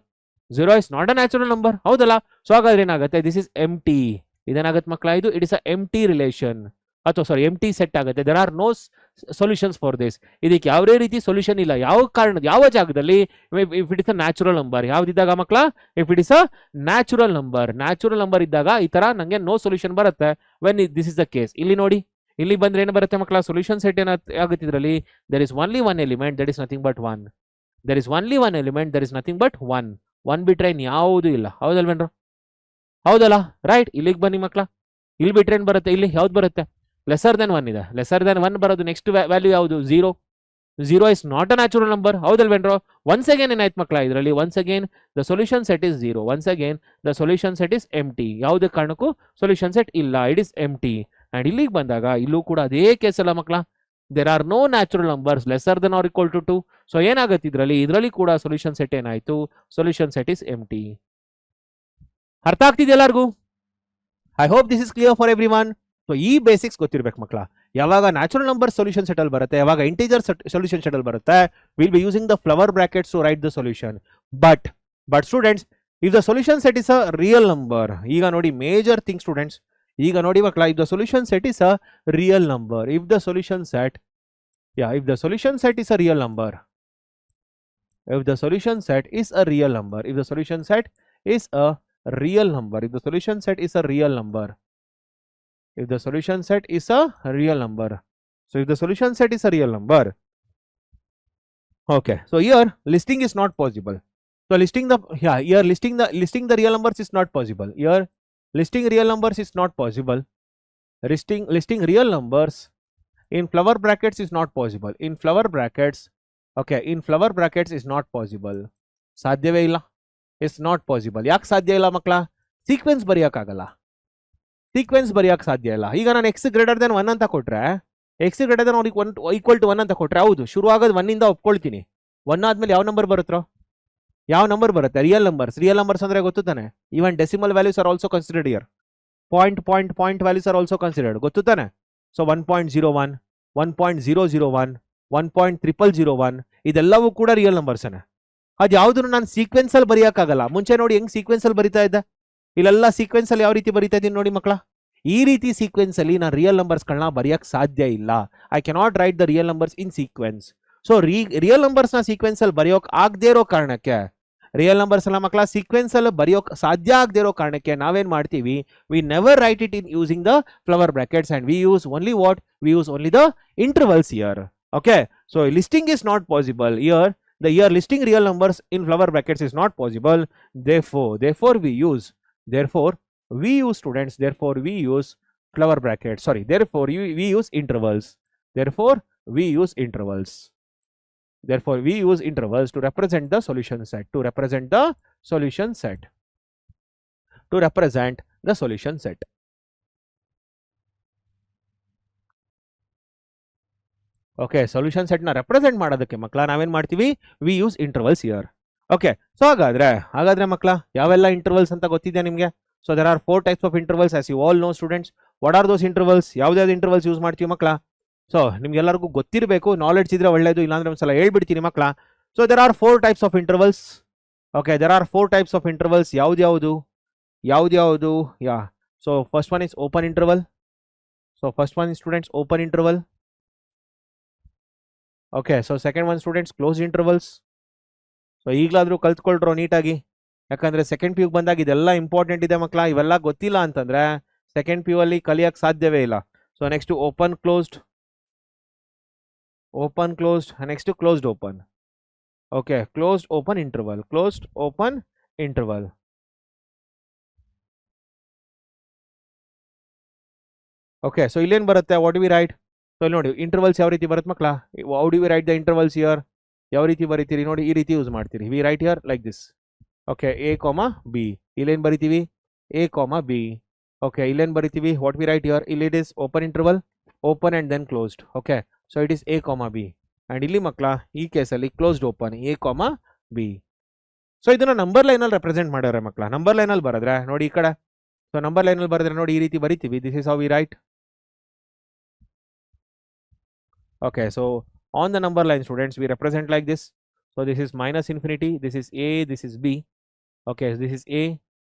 0 is not a natural number ಹೌದಲ್ಲ. ಸೊ ಹಾಗಾದ್ರೆ ಏನಾಗುತ್ತೆ? This is empty. ಇದೇನಾಗುತ್ತೆ ಮಕ್ಕಳ? ಇದು it is a empty relation ಅಥವಾ ಸಾರಿ ಎಂಟಿ ಸೆಟ್ ಆಗುತ್ತೆ. There are no solutions for this. ಇದಕ್ಕೆ ಯಾವುದೇ ರೀತಿ ಸೊಲ್ಯೂಷನ್ ಇಲ್ಲ. ಯಾವ ಜಾಗದಲ್ಲಿ? If it is a natural number. ಯಾವ್ದಿದ್ದಾಗ ಮಕ್ಕಳ? If it is a natural number ಇದ್ದಾಗ ಈ ತರ ನಂಗೆ ನೋ ಸೊಲ್ಯೂಷನ್ ಬರುತ್ತೆ. When this is the case. ಇಲ್ಲಿ ನೋಡಿ, ಇಲ್ಲಿ ಬಂದ್ರೆ ಏನು ಬರುತ್ತೆ ಮಕ್ಕಳ? ಸೊಲ್ಯೂಷನ್ ಸೆಟ್ ಏನಾಗುತ್ತೆ ಇದರಲ್ಲಿ? There is only one element that is nothing but 1. There is only one element there is nothing but 1. 1 ಬಿಟ್ರೆ ಯಾವುದು ಇಲ್ಲ ಹೌದಲ್ವೇನ್ರು? ಹೌದಲ್ಲ, ರೈಟ್. ಇಲ್ಲಿಗೆ ಬನ್ನಿ ಮಕ್ಕಳ. ಇಲ್ಲಿ ಬಿಟ್ರೆ ಏನು ಬರುತ್ತೆ? ಇಲ್ಲಿ ಯಾವ್ದು ಬರುತ್ತೆ? ಲೆಸರ್ ದೆನ್ 1 ಇದೆ. ಲೆಸರ್ ದೆನ್ 1 ಬರೋದು. ನೆಕ್ಸ್ಟ್ ವ್ಯಾಲ್ಯೂ ಯಾವುದು? 0. 0 is not a natural number ಹೌದಲ್ವೇನ್ರು? ಒನ್ಸ್ ಅಗೇನ್ ಏನಾಯ್ತು ಮಕ್ಕಳ ಇದರಲ್ಲಿ? Once again the solution set is 0. Once again the solution set is empty. ಯಾವುದೇ ಕಾರಣಕ್ಕೂ ಸೊಲ್ಯೂಷನ್ ಸೆಟ್ ಇಲ್ಲ. It is empty. ಅಂಡ್ ಇಲ್ಲಿಗೆ ಬಂದಾಗ ಇಲ್ಲೂ ಕೂಡ ಅದೇ ಕೇಸ್ ಅಲ್ಲ ಮಕ್ಕಳ. There are no natural numbers lesser than or equal to 2. So ಏನಾಗುತ್ತೆ ಇದರಲ್ಲಿ ಕೂಡ ಸೊಲ್ಯೂಷನ್ ಸೆಟ್ ಏನಾಯ್ತು? Solution set is empty. ಅರ್ಥ ಆಗ್ತಿದೆ ಎಲ್ಲರಿಗೂ? I hope this is clear for everyone. So ಈ ಬೇಸಿಕ್ಸ್ ಗೊತ್ತಿರ್ಬೇಕು ಮಕ್ಕಳ. ಯಾವಾಗ ನ್ಯಾಚುರಲ್ ನಂಬರ್ ಸೊಲ್ಯೂಷನ್ ಸೆಟ್ ಅಲ್ಲಿ ಬರುತ್ತೆ, ಯಾವಾಗ ಇಂಟೀಜರ್ ಸೊಲ್ಯೂಷನ್ ಸೆಟ್ ಅಲ್ಲಿ ಬರುತ್ತೆ, will be using the flower brackets to write the solution. But students, if the solution set is a real number, ಈಗ ನೋಡಿ ಮೇಜರ್ ಥಿಂಗ್ ಸ್ಟೂಡೆಂಟ್ಸ್, ಈಗ ನೋಡಿ ಮಕ್ಕಳ, if the solution set is a real number, if the solution set is a real number, if the solution set is a real number, if the solution set is a real number, if the solution set is a real number, if the solution set is a real number, so if the solution set is a real number, okay, so here listing is not possible. So listing the real numbers is not possible. Here listing real numbers is not possible. Listing real numbers in flower brackets is not possible. In flower brackets, okay, in flower brackets is not possible. ಸಾಧ್ಯವೇ ಇಲ್ಲ. It's not possible. ಯಾಕೆ ಸಾಧ್ಯ ಇಲ್ಲ ಮಕ್ಕಳ? ಸೀಕ್ವೆನ್ಸ್ ಬರೆಯೋಕ್ಕಾಗಲ್ಲ. ಸೀಕ್ವೆನ್ಸ್ ಬರೆಯೋಕೆ ಸಾಧ್ಯ ಇಲ್ಲ. ಈಗ ನಾನು ಎಕ್ಸ್ ಗ್ರೇಟರ್ ದೆನ್ 1 ಅಂತ ಕೊಟ್ರೆ, x greater than equal to 1 ಅಂತ ಕೊಟ್ರೆ, ಹೌದು ಶುರು ಆಗೋದು 1 ಇಂದ ಒಪ್ಕೊಳ್ತೀನಿ. 1 ಆದ್ಮೇಲೆ ಯಾವ ನಂಬರ್ ಬರುತ್ತೋ? ಯಾವ ನಂಬರ್ ಬರುತ್ತೆ? ರಿಯಲ್ ನಂಬರ್ಸ್ ಅಂದ್ರೆ ಗೊತ್ತು ತಾನೆ? Even decimal values R also considered here. Point values R also considered. ಗೊತ್ತು ತಾನೆ? ಸೊ 1.01, 1.001, 1.001 ಇದೆಲ್ಲವೂ ಕೂಡ ರಿಯಲ್ ನಂಬರ್ಸೇ. ಅದು ಯಾವುದನ್ನು ನಾನು ಸೀಕ್ವೆನ್ಸ್ ಅಲ್ಲಿ ಬರೆಯೋಕ್ಕಾಗಲ್ಲ. ಮುಂಚೆ ನೋಡಿ ಹೆಂಗ್ ಸೀಕ್ವೆನ್ಸ್ ಅಲ್ಲಿ ಬರಿತಾ ಇದ್ದೆ, ಇಲ್ಲೆಲ್ಲ ಸೀಕ್ವೆನ್ಸ್ ಅಲ್ಲಿ ಯಾವ ರೀತಿ ಬರಿತಾ ಇದ್ದೀನಿ ನೋಡಿ ಮಕ್ಕಳ. ಈ ರೀತಿ ಸೀಕ್ವೆನ್ಸ್ ಅಲ್ಲಿ ನಾನು ರಿಯಲ್ ನಂಬರ್ಸ್ಗಳನ್ನ ಬರೆಯಕ್ಕೆ ಸಾಧ್ಯ ಇಲ್ಲ. I cannot write the real numbers in sequence. So real ನಂಬರ್ಸ್ನ ಸೀಕ್ವೆನ್ಸ್ ಅಲ್ಲಿ ಬರೆಯೋಕೆ ಆಗದೇ ಇರೋ ಕಾರಣಕ್ಕೆ ರಿಯಲ್ ನಂಬರ್ಸ್ ಅಲ್ಲ ಮಕ್ಕಳ, ಸೀಕ್ವೆನ್ಸ್ ಅಲ್ಲಿ ಬರೆಯೋಕ್ ಸಾಧ್ಯ ಆಗದೆ ಇರೋ ಕಾರಣಕ್ಕೆ ನಾವೇನ್ ಮಾಡ್ತೀವಿ, we never right it in using the flower brackets and we use only what, we use only the intervals here. Okay, so listing is not possible here. The here listing real numbers in flower brackets is not possible. Therefore we use students, therefore we use flower brackets, sorry, therefore we use intervals. Therefore we use intervals. Therefore we use intervals to represent the solution set, to represent the solution set, to represent the solution set. Okay, solution set ನ ರೆಪ್ರೆಸೆಂಟ್ ಮಾಡೋದಕ್ಕೆ ಮಕ್ಕಳ ನಾವೇನ್ ಮಾಡ್ತೀವಿ, we use intervals here. Okay, so ಹಾಗಾದ್ರೆ ಮಕ್ಕಳ ಯಾವೆಲ್ಲ ಇಂಟರ್ವಲ್ಸ್ ಅಂತ ಗೊತ್ತಿದೆ ನಿಮಗೆ? So there are 4 types of intervals as you all know students. What are those intervals? ಯಾವ್ದಾವ್ದು ಇಂಟರ್ವಲ್ಸ್ ಯೂಸ್ ಮಾಡ್ತೀವಿ ಮಕ್ಕಳ? ಸೊ ನಿಮ್ಗೆಲ್ಲರಿಗೂ ಗೊತ್ತಿರಬೇಕು, ನಾಲೆಡ್ಜ್ ಇದ್ರೆ ಒಳ್ಳೇದು, ಇಲ್ಲಾಂದ್ರೆ ಒಂದ್ಸಲ ಹೇಳ್ಬಿಡ್ತೀನಿ ಮಕ್ಕಳ. So there are 4 types of intervals. Okay, there are 4 types of intervals. ಯಾವ್ದು ಯಾ. So first one is open interval. So first one students open interval. Okay, so second one students close intervals. So ಈಗಲಾದರೂ ಕಲ್ತ್ಕೊಳ್ರೋ ನೀಟಾಗಿ, ಯಾಕಂದ್ರೆ ಸೆಕೆಂಡ್ ಪಿ ಯು ಬಂದಾಗ ಇದೆಲ್ಲ ಇಂಪಾರ್ಟೆಂಟ್ ಇದೆ ಮಕ್ಕಳ. ಇವೆಲ್ಲ ಗೊತ್ತಿಲ್ಲ ಅಂತಂದ್ರೆ ಸೆಕೆಂಡ್ ಪಿ ಯು ಅಲ್ಲಿ ಕಲಿಯಕ್ಕೆ ಸಾಧ್ಯವೇ ಇಲ್ಲ. So next open closed, next closed open. Okay, closed open interval. Okay, so ಇಲ್ಲೇನು ಬರುತ್ತೆ, what do we write? So ನೋಡಿ ಇಂಟರ್ವಲ್ಸ್ ಯಾವ ರೀತಿ ಬರುತ್ತೆ ಮಕ್ಕಳ, how do we write the intervals here? ಯಾವ ರೀತಿ ಬರೀತೀರಿ ನೋಡಿ, ಈ ರೀತಿ ಯೂಸ್ ಮಾಡ್ತೀರಿ. We write here like this. Okay, a comma b. ಇಲ್ಲೇನು ಬರಿತೀವಿ, ಎ ಕಾಮಾ ಬಿ. ಓಕೆ, ಇಲ್ಲೇನು ಬರಿತೀವಿ, ವಾಟ್ ವಿ ರೈಟ್ ಹಿಯರ್? ಇಲ್ಲಿ it is open interval, open and then closed. Okay, so it is a comma b. And ಇಲ್ಲಿ ಮಕ್ಕಳ ಈ ಕೇಸಲ್ಲಿ closed open, a comma b. So ಇದನ್ನ ನಂಬರ್ ಲೈನಲ್ಲಿ ರೆಪ್ರೆಸೆಂಟ್ ಮಾಡ್ಯಾರ ಮಕ್ಕಳ. ನಂಬರ್ ಲೈನಲ್ಲಿ ಬರೆದ್ರೆ ನೋಡಿ ಈ ಕಡೆ, ಸೊ ನಂಬರ್ ಲೈನಲ್ಲಿ ಬರೆದ್ರೆ ನೋಡಿ ಈ ರೀತಿ ಬರಿತೀವಿ. This is how we write. Okay, so on the number line students we represent like this. So this is minus infinity, this is a, this is b. Okay, this is a,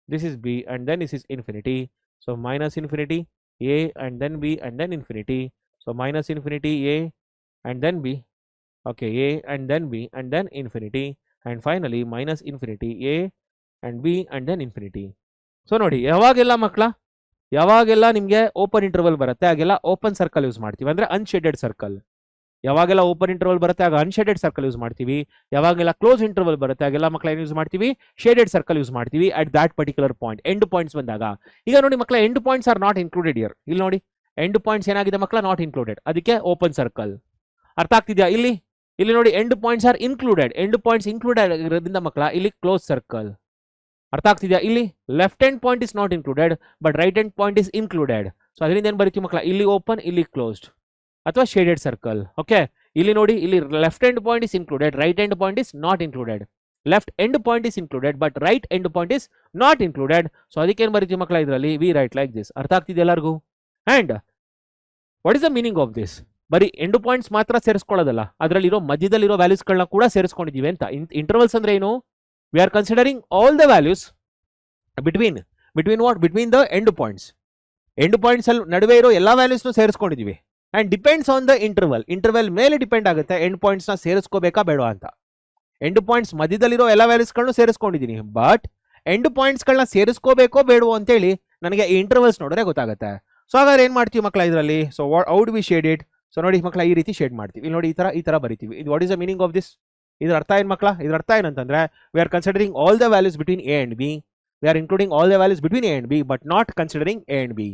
this is b, and then this is infinity. So minus infinity, a, and then b, and then infinity. So minus infinity, a, and then b. Okay, a, and then b, and then infinity. And finally minus infinity, a, and b, and then infinity. So ನೋಡಿ ಯಾವಾಗೆಲ್ಲ ನಿಮಗೆ ಓಪನ್ ಇಂಟರ್ವಲ್ ಬರುತ್ತೆ ಆಗೆಲ್ಲ ಓಪನ್ ಸರ್ಕಲ್ ಯೂಸ್ ಮಾಡ್ತೀವಿ, ಅಂದ್ರೆ ಅನ್ಶೇಡೆಡ್ ಸರ್ಕಲ್. ಯಾವಾಗೆಲ್ಲ ಓಪನ್ ಇಂಟರ್ವಲ್ ಬರುತ್ತೆ ಆಗ ಅನ್ಶೇಡೆಡ್ ಸರ್ಕಲ್ ಯೂಸ್ ಮಾಡ್ತೀವಿ. ಯಾವಾಗೆಲ್ಲ ಕ್ಲೋಸ್ ಇಂಟರ್ವಲ್ ಬರುತ್ತೆ ಆಗೆಲ್ಲ ಮಕ್ಕಳ ಏನು ಯೂಸ್ ಮಾಡ್ತೀವಿ, ಶೇಡೆಡ್ ಸರ್ಕಲ್ ಯೂಸ್ ಮಾಡ್ತೀವಿ at that particular point. End points ಬಂದಾಗ ಈಗ ನೋಡಿ ಮಕ್ಕಳ end points R not included year. ಇಲ್ಲಿ ನೋಡಿ ಎಂಡ್ ಪಾಯಿಂಟ್ಸ್ ಏನಾಗಿದೆ ಮಕ್ಕಳ, ನಾಟ್ ಇನ್ಕ್ಲೂಡೆಡ್, ಅದಕ್ಕೆ ಓಪನ್ ಸರ್ಕಲ್. ಅರ್ಥ ಆಗ್ತಿದ್ಯಾ? ಇಲ್ಲಿ ನೋಡಿ end points R included, end points included ಆಗಿರೋದ್ರಿಂದ ಮಕ್ಕಳ ಇಲ್ಲಿ ಕ್ಲೋಸ್ ಸರ್ಕಲ್. ಅರ್ಥ ಆಗ್ತಿದ್ಯಾ? ಇಲ್ಲಿ left end point is not included but right end point is included. So ಅದರಿಂದ ಏನು ಬರೀತೀವಿ ಮಕ್ಕಳ, ಇಲ್ಲಿ ಓಪನ್, ಇಲ್ಲಿ ಕ್ಲೋಸ್ಡ್ ಅಥವಾ ಶೇಡೆಡ್ ಸರ್ಕಲ್. ಓಕೆ, ಇಲ್ಲಿ ನೋಡಿ ಇಲ್ಲಿ left end point is included, right end point is not included. Left end point is included but right end point is not included. So ಅದಕ್ಕೆ ಏನು ಬರೀತೀವಿ ಮಕ್ಕಳ ಇದರಲ್ಲಿ, ವಿ ರೈಟ್ ಲೈಕ್ ದಿಸ್. ಅರ್ಥ ಆಗ್ತಿದೆ ಎಲ್ಲರಿಗೂ? And what is the meaning of this? ಬರೀ ಎಂಡ್ ಪಾಯಿಂಟ್ಸ್ ಮಾತ್ರ ಸೇರಿಸ್ಕೊಳ್ಳೋದಲ್ಲ, ಅದರಲ್ಲಿರೋ ಮಧ್ಯದಲ್ಲಿರೋ ವ್ಯಾಲ್ಯೂಸ್ಗಳನ್ನ ಕೂಡ ಸೇರಿಸ್ಕೊಂಡಿದ್ದೀವಿ ಅಂತ. ಇಂಟರ್ವಲ್ಸ್ ಅಂದ್ರೆ ಏನು? We are considering all the values between what, between the end points. End points ಅಲ್ಲಿ ನಡುವೆ ಇರೋ ಎಲ್ಲಾ ವ್ಯಾಲ್ಯೂಸ್ನು ಸೇರಿಸ್ಕೊಂಡಿದ್ದೀವಿ. And depends on the interval ಮೇಲೆ ಡಿಪೆಂಡ್ ಆಗುತ್ತೆ ಎಂಡ್ ಪಾಯಿಂಟ್ಸ್ ನ ಸೇರಿಸ್ಕೋಬೇಕಾ ಬೇಡವಾ ಅಂತ. ಎಂಡ್ ಪಾಯಿಂಟ್ಸ್ ಮಧ್ಯದಲ್ಲಿರೋ ಎಲ್ಲ ವ್ಯಾಲ್ಯೂಸ್ಗಳನ್ನು ಸೇರಿಸ್ಕೊಂಡಿದ್ದೀನಿ, ಬಟ್ ಎಂಡ್ ಪಾಯಿಂಟ್ಸ್ಗಳನ್ನ ಸೇರಿಸ್ಕೋಬೇಕೋ ಬೇಡವೋ ಅಂತೇಳಿ ನನಗೆ ಈ ಇಂಟರ್ವಲ್ಸ್ ನೋಡಿದ್ರೆ ಗೊತ್ತಾಗುತ್ತೆ. ಸೊ ಹಾಗಾದ್ರೆ ಏನ್ ಮಾಡ್ತೀವಿ ಮಕ್ಕಳ ಇದರಲ್ಲಿ? So out we shade it. So ನೋಡಿ ಮಕ್ಕಳ ಈ ರೀತಿ ಶೇಡ್ ಮಾಡ್ತೀವಿ. ಇಲ್ಲಿ ನೋಡಿ ಈ ತರ ಬರಿತೀವಿ. ಇದು what is the meaning of this? ಇದ್ರ ಅರ್ಥ ಏನು ಮಕ್ಕಳ? ಇದ್ರ ಅರ್ಥ ಏನಂತಂದ್ರೆ V are considering all the values between A and B. V are including all the values between A and B but not considering A and B.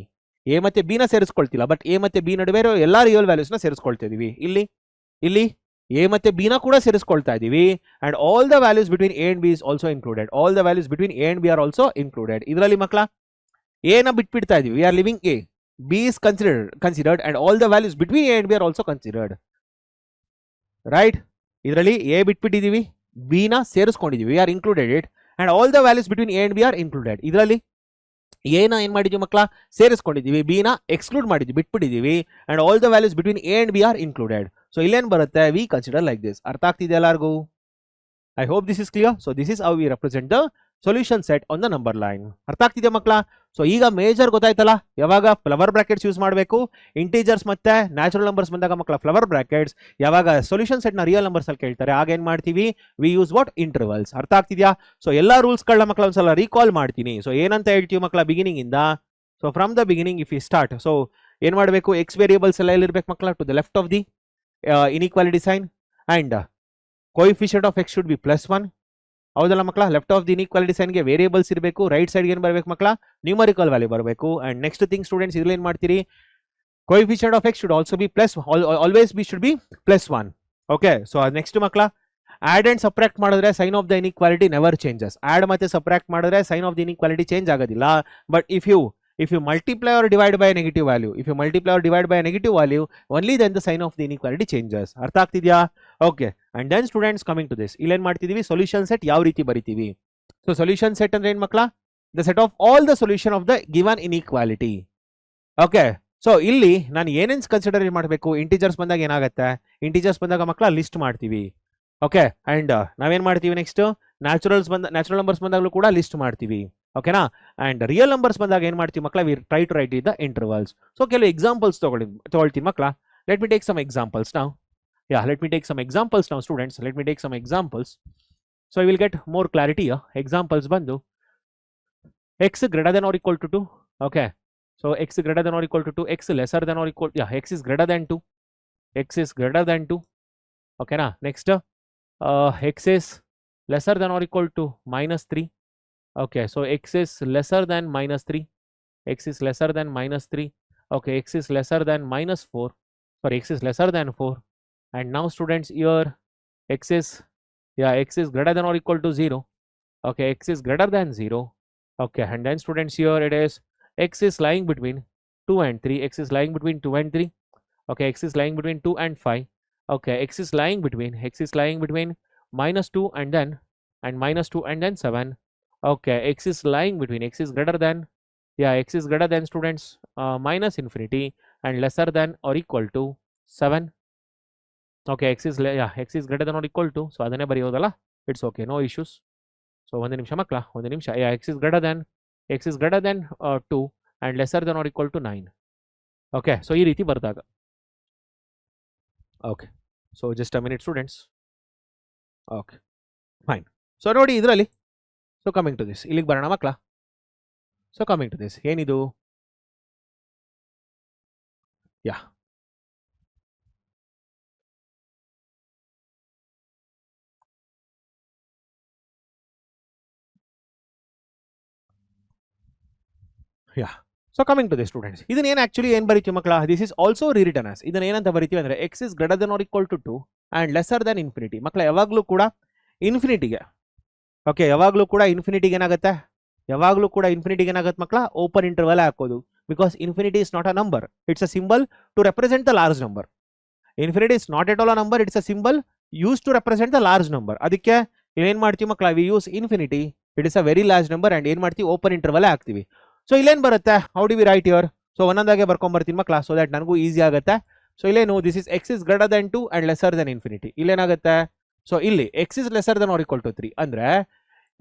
A ಮತ್ತೆ ಬಿ ನ ಸೇರಿಸ್ಕೊಳ್ತಿಲ್ಲ, ಬಟ್ ಎ ಮತ್ತೆ ಬಿ ನಡುವೆ ಇರೋ ಎಲ್ಲಾ ರಿಯಲ್ ವ್ಯಾಲ್ಯೂಸ್ ನ ಸೇರಿಸ್ಕೊಳ್ತಾ ಇದೀವಿ. ಇಲ್ಲಿ ಎ ಮತ್ತೆ ಬಿ ನ ಕೂಡ ಸೇರಿಸ್ಕೊಳ್ತಾ ಇದೀವಿ. And all the values between A and B is also included. All the values between A and B are also included. ಇದರಲ್ಲಿ ಮಕ್ಕಳ ಎ ನ ಬಿಟ್ಬಿಡ್ತಾ ಇದೀವಿ. We are leaving A. B is considered and all the values between A and B are also considered. Right? ಇದರಲ್ಲಿ ಎ ಬಿಟ್ಬಿಟ್ಟಿದೀವಿ, ಬಿ ನ ಸೇರಿಸ್ಕೊಂಡಿದೀವಿ. We are included it and all the values between A and B are included. ಇದರಲ್ಲಿ ಎ ನ ಏನ್ ಮಾಡಿದ್ವಿ ಮಕ್ಕಳ, ಸೇರಿಸ್ಕೊಂಡಿದೀವಿ. ಬಿ ನ ಎಕ್ಸ್ಕ್ಲೂಡ್ ಮಾಡಿದ್ವಿ, ಬಿಟ್ಬಿಟ್ಟಿದೀವಿ. And all the values between A and B are included. So ಇಲ್ಲೇನ್ ಬರುತ್ತೆ, ವಿ ಕನ್ಸಿಡರ್ ಲೈಕ್ ದಿಸ್. ಅರ್ಥ ಆಗ್ತಿದೆ ಎಲ್ಲರಿಗೂ? I hope this is clear. So this is how we represent the solution set on the number line. ಅರ್ಥ ಆಗ್ತಿದೆಯಾ ಮಕ್ಕಳ? ಸೊ ಈಗ ಮೇಜರ್ ಗೊತ್ತಾಯ್ತಲ್ಲ, ಯಾವಾಗ ಫ್ಲವರ್ ಬ್ರಾಕೆಟ್ಸ್ ಯೂಸ್ ಮಾಡಬೇಕು, ಇಂಟೀಜರ್ಸ್ ಮತ್ತೆ ನ್ಯಾಚುರಲ್ ನಂಬರ್ಸ್ ಬಂದಾಗ ಮಕ್ಕಳ ಫ್ಲವರ್ ಬ್ರಾಕೆಟ್ಸ್, ಯಾವಾಗ ಸೊಲ್ಯೂಷನ್ ಸೆಟ್ ನ ರಿಯಲ್ ನಂಬರ್ಸ್ ಅಲ್ಲಿ ಕೇಳ್ತಾರೆ ಆಗ ಏನ್ ಮಾಡ್ತೀವಿ, ವಿ ಯೂಸ್ ವಾಟ್, ಇಂಟರ್ವಲ್ಸ್. ಅರ್ಥ ಆಗ್ತಿದ್ಯಾ? ಸೊ ಎಲ್ಲಾ ರೂಲ್ಸ್ ಗಳನ್ನ ಮಕ್ಕಳ ಒಂದ್ಸಲ ರೀಕಾಲ್ ಮಾಡ್ತೀನಿ. ಸೊ ಏನಂತ ಹೇಳ್ತೀವಿ ಮಕ್ಕಳ ಬಿಗಿನಿಂಗ್ ಇಂದ, so from the beginning if you start, so ಏನ್ ಮಾಡಬೇಕು, ಎಕ್ಸ್ ವೇರಿಯೇಬಲ್ಸ್ ಎಲ್ಲ ಎಲ್ಲಿರ್ಬೇಕು ಮಕ್ಕಳ, to the left of the inequality sign and coefficient of x should be +1. ಹೌದಲ್ಲ ಮಕ್ಕಳ? ಲೆಫ್ಟ್ ಆಫ್ ದಿ ಇನ್ಇಕ್ವಾಲಿಟಿ ಸೈನ್ಗೆ ವೇರಿಯೇಬಲ್ಸ್ ಇರಬೇಕು, ರೈಟ್ ಸೈಡ್ಗೆ ಏನು ಬರಬೇಕು ಮಕ್ಕಳ, ನ್ಯೂಮರಿಕಲ್ ವ್ಯಾಲ್ಯೂ ಬರಬೇಕು. ಅಂಡ್ ನೆಕ್ಸ್ಟ್ ಥಿಂಗ್ ಸ್ಟೂಡೆಂಟ್ಸ್, ಇದ್ರಲ್ಲಿ ಏನು ಮಾಡ್ತೀರಿ, coefficient of x should also be always be should be +1. Okay, so next ಮಕ್ಕಳ, ಆಡ್ ಅಂಡ್ ಸಬ್ಟ್ರಾಕ್ಟ್ ಮಾಡಿದ್ರೆ sign of the inequality never changes. Add ಮತ್ತೆ ಸಬ್ಟ್ರಾಕ್ಟ್ ಮಾಡಿದ್ರೆ sign of the inequality change ಆಗೋದಿಲ್ಲ. But if you multiply or divide by a negative value, if you multiply or divide by a negative value, only then the sign of the inequality changes. ಅರ್ಥ ಆಗ್ತಿದ್ಯಾ? Okay, and then students coming to this, ಇಲ್ಲಿ ಏನ್ ಮಾಡ್ತಿದೀವಿ, ಸೊಲ್ಯೂಷನ್ ಸೆಟ್ ಯಾವ ರೀತಿ ಬರಿತೀವಿ. ಸೊ ಸೊಲ್ಯೂಷನ್ ಸೆಟ್ ಅಂದ್ರೆ ಏನ್ ಮಕ್ಕಳ, the set of all the solution of the given inequality. Okay, so ಇಲ್ಲಿ ನಾನು ಏನೇನು ಕನ್ಸಿಡರ್ ಮಾಡಬೇಕು, ಇಂಟಿಜರ್ಸ್ ಬಂದಾಗ ಏನಾಗುತ್ತೆ, ಇಂಟಿಜರ್ಸ್ ಬಂದಾಗ ಮಕ್ಕಳ ಲಿಸ್ಟ್ ಮಾಡ್ತೀವಿ. ಓಕೆ, ಅಂಡ್ ನಾವೇನ್ ಮಾಡ್ತೀವಿ ನೆಕ್ಸ್ಟ್, ನ್ಯಾಚುರಲ್ ನಂಬರ್ಸ್ ಬಂದಾಗಲೂ ಕೂಡ ಲಿಸ್ಟ್ ಮಾಡ್ತೀವಿ. ಓಕೆನಾ? ಅಂಡ್ ರಿಯಲ್ ನಂಬರ್ಸ್ ಬಂದಾಗ ಏನ್ ಮಾಡ್ತೀವಿ ಮಕ್ಕಳ, we try to write the intervals. So ಕೆಲವು ಎಕ್ಸಾಂಪಲ್ಸ್ ತಗೊಳ್ತೀನಿ ಮಕ್ಕಳ. Let me take some examples ನಾವು. Let me take some examples ನಾವು students, let me take some examples. So I will get more clarity. Examples ಬಂದು x greater than or equal to 2. Okay, so x greater than or equal to 2, x lesser than or equal, x is greater than 2, x is greater than 2. Okay na? Next, x is lesser than or equal to -3. Okay, so x is lesser than -3, x is lesser than -3. Okay, x is lesser than -4, sorry, x is lesser than 4. And now students, here x is greater than or equal to 0. Okay, x is greater than 0. Okay, and then students, here it is x is lying between 2 and 3, x is lying between 2 and 3. Okay, x is lying between 2 and 5. Okay, x is lying between -2 and then -2 and then 7. Okay, x is lying between, x is greater than, x is greater than students -infinity and lesser than or equal to 7. Okay, x is greater than or equal to, so adane bariyodalla, it's okay, no issues. So ಒಂದು ನಿಮಿಷ ಮಕ್ಕಳ, ಒಂದು ನಿಮಿಷ. x is greater than 2 and lesser than or equal to 9. Okay, so ಈ ರೀತಿ ಬರ್ದಾಗ. Okay, so just a minute students. Okay, fine. So ನೋಡಿ ಇದರಲ್ಲಿ, ಸೊ ಕಮಿಂಗ್ ಟು ದಿಸ್, ಇಲ್ಲಿಗೆ ಬರೋಣ ಮಕ್ಕಳ. ಸೊ ಕಮಿಂಗ್ ಟು ದಿಸ್, ಏನಿದು, so coming to this students, ಇದನ್ನ ಏನು ಆಕ್ಚುಲಿ ಏನು ಬರೀತೀವಿ ಮಕ್ಕಳ, this is also rewritten as, ಇದನ್ನ ಏನಂತ ಬರೀತೀವಿ ಅಂದ್ರೆ x is greater than or equal to 2 and lesser than infinity. ಮಕ್ಕಳ ಯಾವಾಗಲೂ ಕೂಡ ಇನ್ಫಿನಿಟಿಗೆ, ಓಕೆ, ಯಾವಾಗಲೂ ಕೂಡ ಇನ್ಫಿನಿಟಿಗೆ ಏನಾಗುತ್ತೆ, ಮಕ್ಕಳ ಓಪನ್ ಇಂಟರ್ವಲ್ ಹಾಕೋದು. Because infinity is not a number, it's a symbol to represent the large number. Infinity is not at all a number, it's a symbol use to represent the large number. ಅದಕ್ಕೆ ಏನ್ ಮಾಡ್ತೀವಿ ಮಕ್ಕಳ, we use infinity, it is a very large number and ಏನ್ ಮಾಡ್ತೀವಿ, ಓಪನ್ ಇಂಟರ್ವಲ್ ಹಾಕ್ತೀವಿ. ಸೊ ಇಲ್ಲೇನು ಬರುತ್ತೆ, how do we write your, so ಒಂದೊಂದಾಗೆ ಬರ್ಕೊಂಡ್ಬರ್ತೀನಿ ಮಕ್ಕಳ, ಸೊ ದಟ್ ನನಗೂ ಈಸಿ ಆಗುತ್ತೆ. ಸೊ ಇಲ್ಲೇನು, this is x is greater than 2 and lesser than infinity. ಇಲ್ಲೇನಾಗುತ್ತೆ, ಸೊ ಇಲ್ಲಿ x is lesser than or equal to 3 ಅಂದ್ರೆ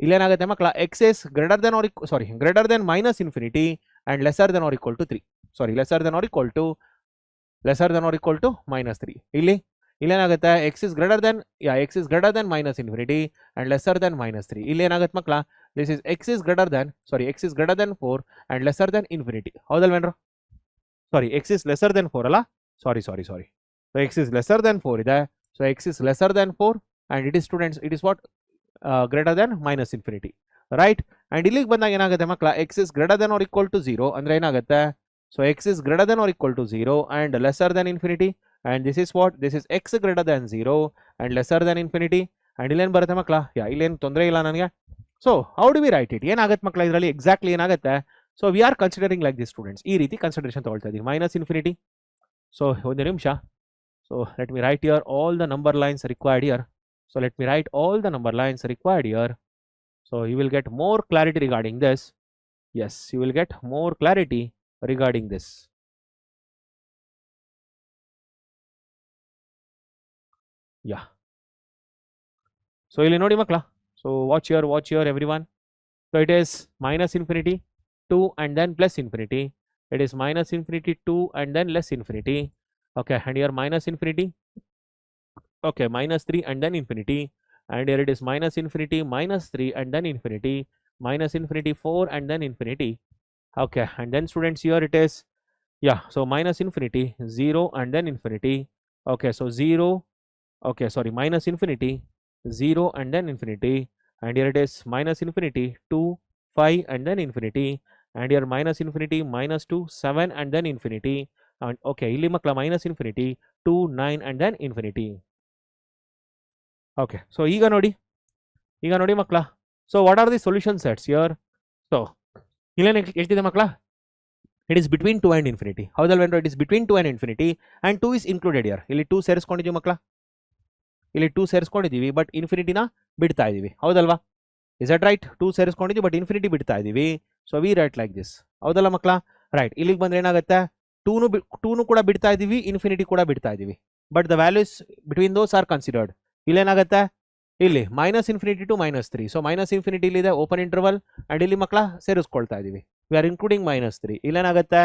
ಇಲ್ಲೇನಾಗುತ್ತೆ ಮಕ್ಕಳ, x is greater than -infinity and lesser than or equal to 3, sorry, lesser than or equal to -3. ಇಲ್ಲೇನಾಗುತ್ತೆ, x is greater than -infinity and lesser than -3. ಇಲ್ಲೇನಾಗುತ್ತೆ ಮಕ್ಕಳ, this is x is greater than 4 and lesser than infinity. ಹೌದಲ್ವೇನ್ರ? Sorry, x is lesser than 4 ಅಲ್ಲ, sorry. So x is lesser than 4 ಇದೆ. So x is lesser than 4 and it is students, it is what, greater than -infinity, right? And ಇಲ್ಲಿಗೆ ಬಂದಾಗ ಏನಾಗುತ್ತೆ ಮಕ್ಕಳ, x is greater than or equal to 0 ಅಂದ್ರೆ ಏನಾಗುತ್ತೆ, so x is greater than or equal to 0 and lesser than infinity. And this is what, this is X greater than 0 and lesser than infinity. And ಇಲ್ಲೇನು ಬರುತ್ತೆ ಮಕ್ಕಳ, ಇಲ್ಲೇನು ತೊಂದರೆ ಇಲ್ಲ ನನಗೆ. So how do we write it, ಏನಾಗುತ್ತೆ ಮಕ್ಕಳ ಇದರಲ್ಲಿ ಎಕ್ಸಾಕ್ಟ್ಲಿ ಏನಾಗುತ್ತೆ, so we are considering like this students, ಈ ರೀತಿ ಕನ್ಸಿಡರೇಷನ್ ತಗೊಳ್ತಾ ಇದ್ದೀವಿ, -infinity. ಸೊ ಒಂದು ನಿಮಿಷ, so let me write here all the number lines required here. So let me write all the number lines required here. So you will get more clarity regarding this. Yes, you will get more clarity regarding this. So ಇಲ್ಲಿ ನೋಡಿ ಮಕ್ಕಳ, so watch here everyone. So it is minus infinity 2 and then plus infinity. It is minus infinity 2 and then less infinity. Okay, and here minus infinity. Okay, minus 3 and then infinity. And here it is minus infinity minus 3 and then infinity. Minus infinity 4 and then infinity. Okay, and then students here it is, yeah, so minus infinity 0 and then infinity. Okay, so 0, okay, sorry, minus infinity 0 and then infinity. And here it is minus infinity 2 5 and then infinity. And here minus infinity minus 2 7 and then infinity. And okay, ಇಲ್ಲಿ ಮಕ್ಕಳ minus infinity 2 9 and then infinity. Okay, so ಈಗ ನೋಡಿ ಮಕ್ಕಳ, so what are the solution sets here? So ಇಲ್ಲೇನು ಹೇಳ್ತಿದೆ ಮಕ್ಕಳ, it is between 2 and infinity. ಹೌದಲ್ವೇನ್ರೋ, it is between 2 and infinity and 2 is included here. ಇಲ್ಲಿ 2 ಸೇರಿಸ್ಕೊಂಡಿದ್ದೀವಿ ಮಕ್ಕಳ, ಇಲ್ಲಿ 2 ಸೇರಿಸ್ಕೊಂಡಿದ್ದೀವಿ ಬಟ್ ಇನ್ಫಿನಿಟಿನ ಬಿಡ್ತಾ ಇದ್ದೀವಿ, ಹೌದಲ್ವಾ? Is that right? 2 ಸೇರಿಸ್ಕೊಂಡಿದ್ದೀವಿ ಬಟ್ ಇನ್ಫಿನಿಟಿ ಬಿಡ್ತಾ ಇದ್ದೀವಿ. So we write like this, ಹೌದಲ್ಲ ಮಕ್ಕಳ? ರೈಟ್, ಇಲ್ಲಿಗೆ ಬಂದ್ರೆ ಏನಾಗುತ್ತೆ, 2 ಕೂಡ ಬಿಡ್ತಾ ಇದ್ದೀವಿ, ಇನ್ಫಿನಿಟಿ ಕೂಡ ಬಿಡ್ತಾ ಇದ್ದೀವಿ, but the values between those are considered. ಇಲ್ಲೇನಾಗುತ್ತೆ, ಇಲ್ಲಿ minus infinity to minus 3. So minus infinity ಇಲ್ಲಿದೆ ಓಪನ್ ಇಂಟರ್ವಲ್, ಅಂಡ್ ಇಲ್ಲಿ ಮಕ್ಕಳ ಸೇರಿಸ್ಕೊಳ್ತಾ ಇದ್ದೀವಿ, ವಿ ಆರ್ ಇನ್ಕ್ಲೂಡಿಂಗ್ ಮೈನಸ್ 3. ಇಲ್ಲೇನಾಗುತ್ತೆ,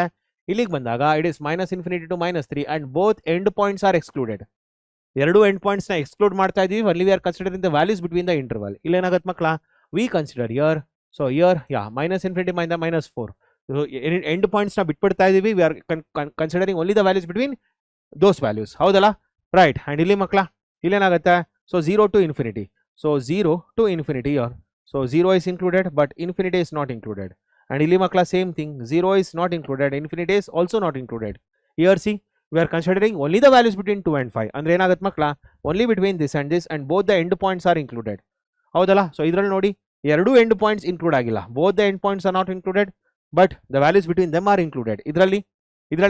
ಇಲ್ಲಿಗೆ ಬಂದಾಗ it is minus infinity to minus 3 and both end points are excluded. ಎರಡು ಎಂಡ್ ಪಾಯಿಂಟ್ಸ್ ನ ಎಕ್ಸ್ಕ್ಲೂಡ್ ಮಾಡ್ತಾ ಇದೀವಿ, only we are considering the values between the interval. ಇಲ್ಲೇನಾಗುತ್ತೆ ಮಕ್ಕಳ, we consider year, so here yeah minus infinity minus 4. End points ನ ಬಿಟ್ಬಿಡ್ತಾ ಇದೀವಿ, we are considering only the values between those values, ಹೌದಲ್ಲ? ರೈಟ್, ಅಂಡ್ ಇಲ್ಲಿ ಮಕ್ಕಳ ಇಲ್ಲೇನಾಗುತ್ತೆ, so 0 to infinity. So 0 to infinity here. So 0 is included but infinity is not included. And ಇಲ್ಲಿ ಮಕ್ಕಳ same thing, 0 is not included, infinity is also not included. Here see, we are considering only the values between 2 and 5. ಅಂದ್ರೆ ಏನಾಗುತ್ತೆ ಮಕ್ಕಳ, only between this and this and both the end points are included, ಹೌದಲ್ಲ? ಸೊ ಇದರಲ್ಲಿ ನೋಡಿ ಎರಡು ಎಂಡ್ ಪಾಯಿಂಟ್ಸ್ ಇನ್ಕ್ಲೂಡ್ ಆಗಿಲ್ಲ, both the end points are not included but the values between them are included. ಇದರಲ್ಲಿ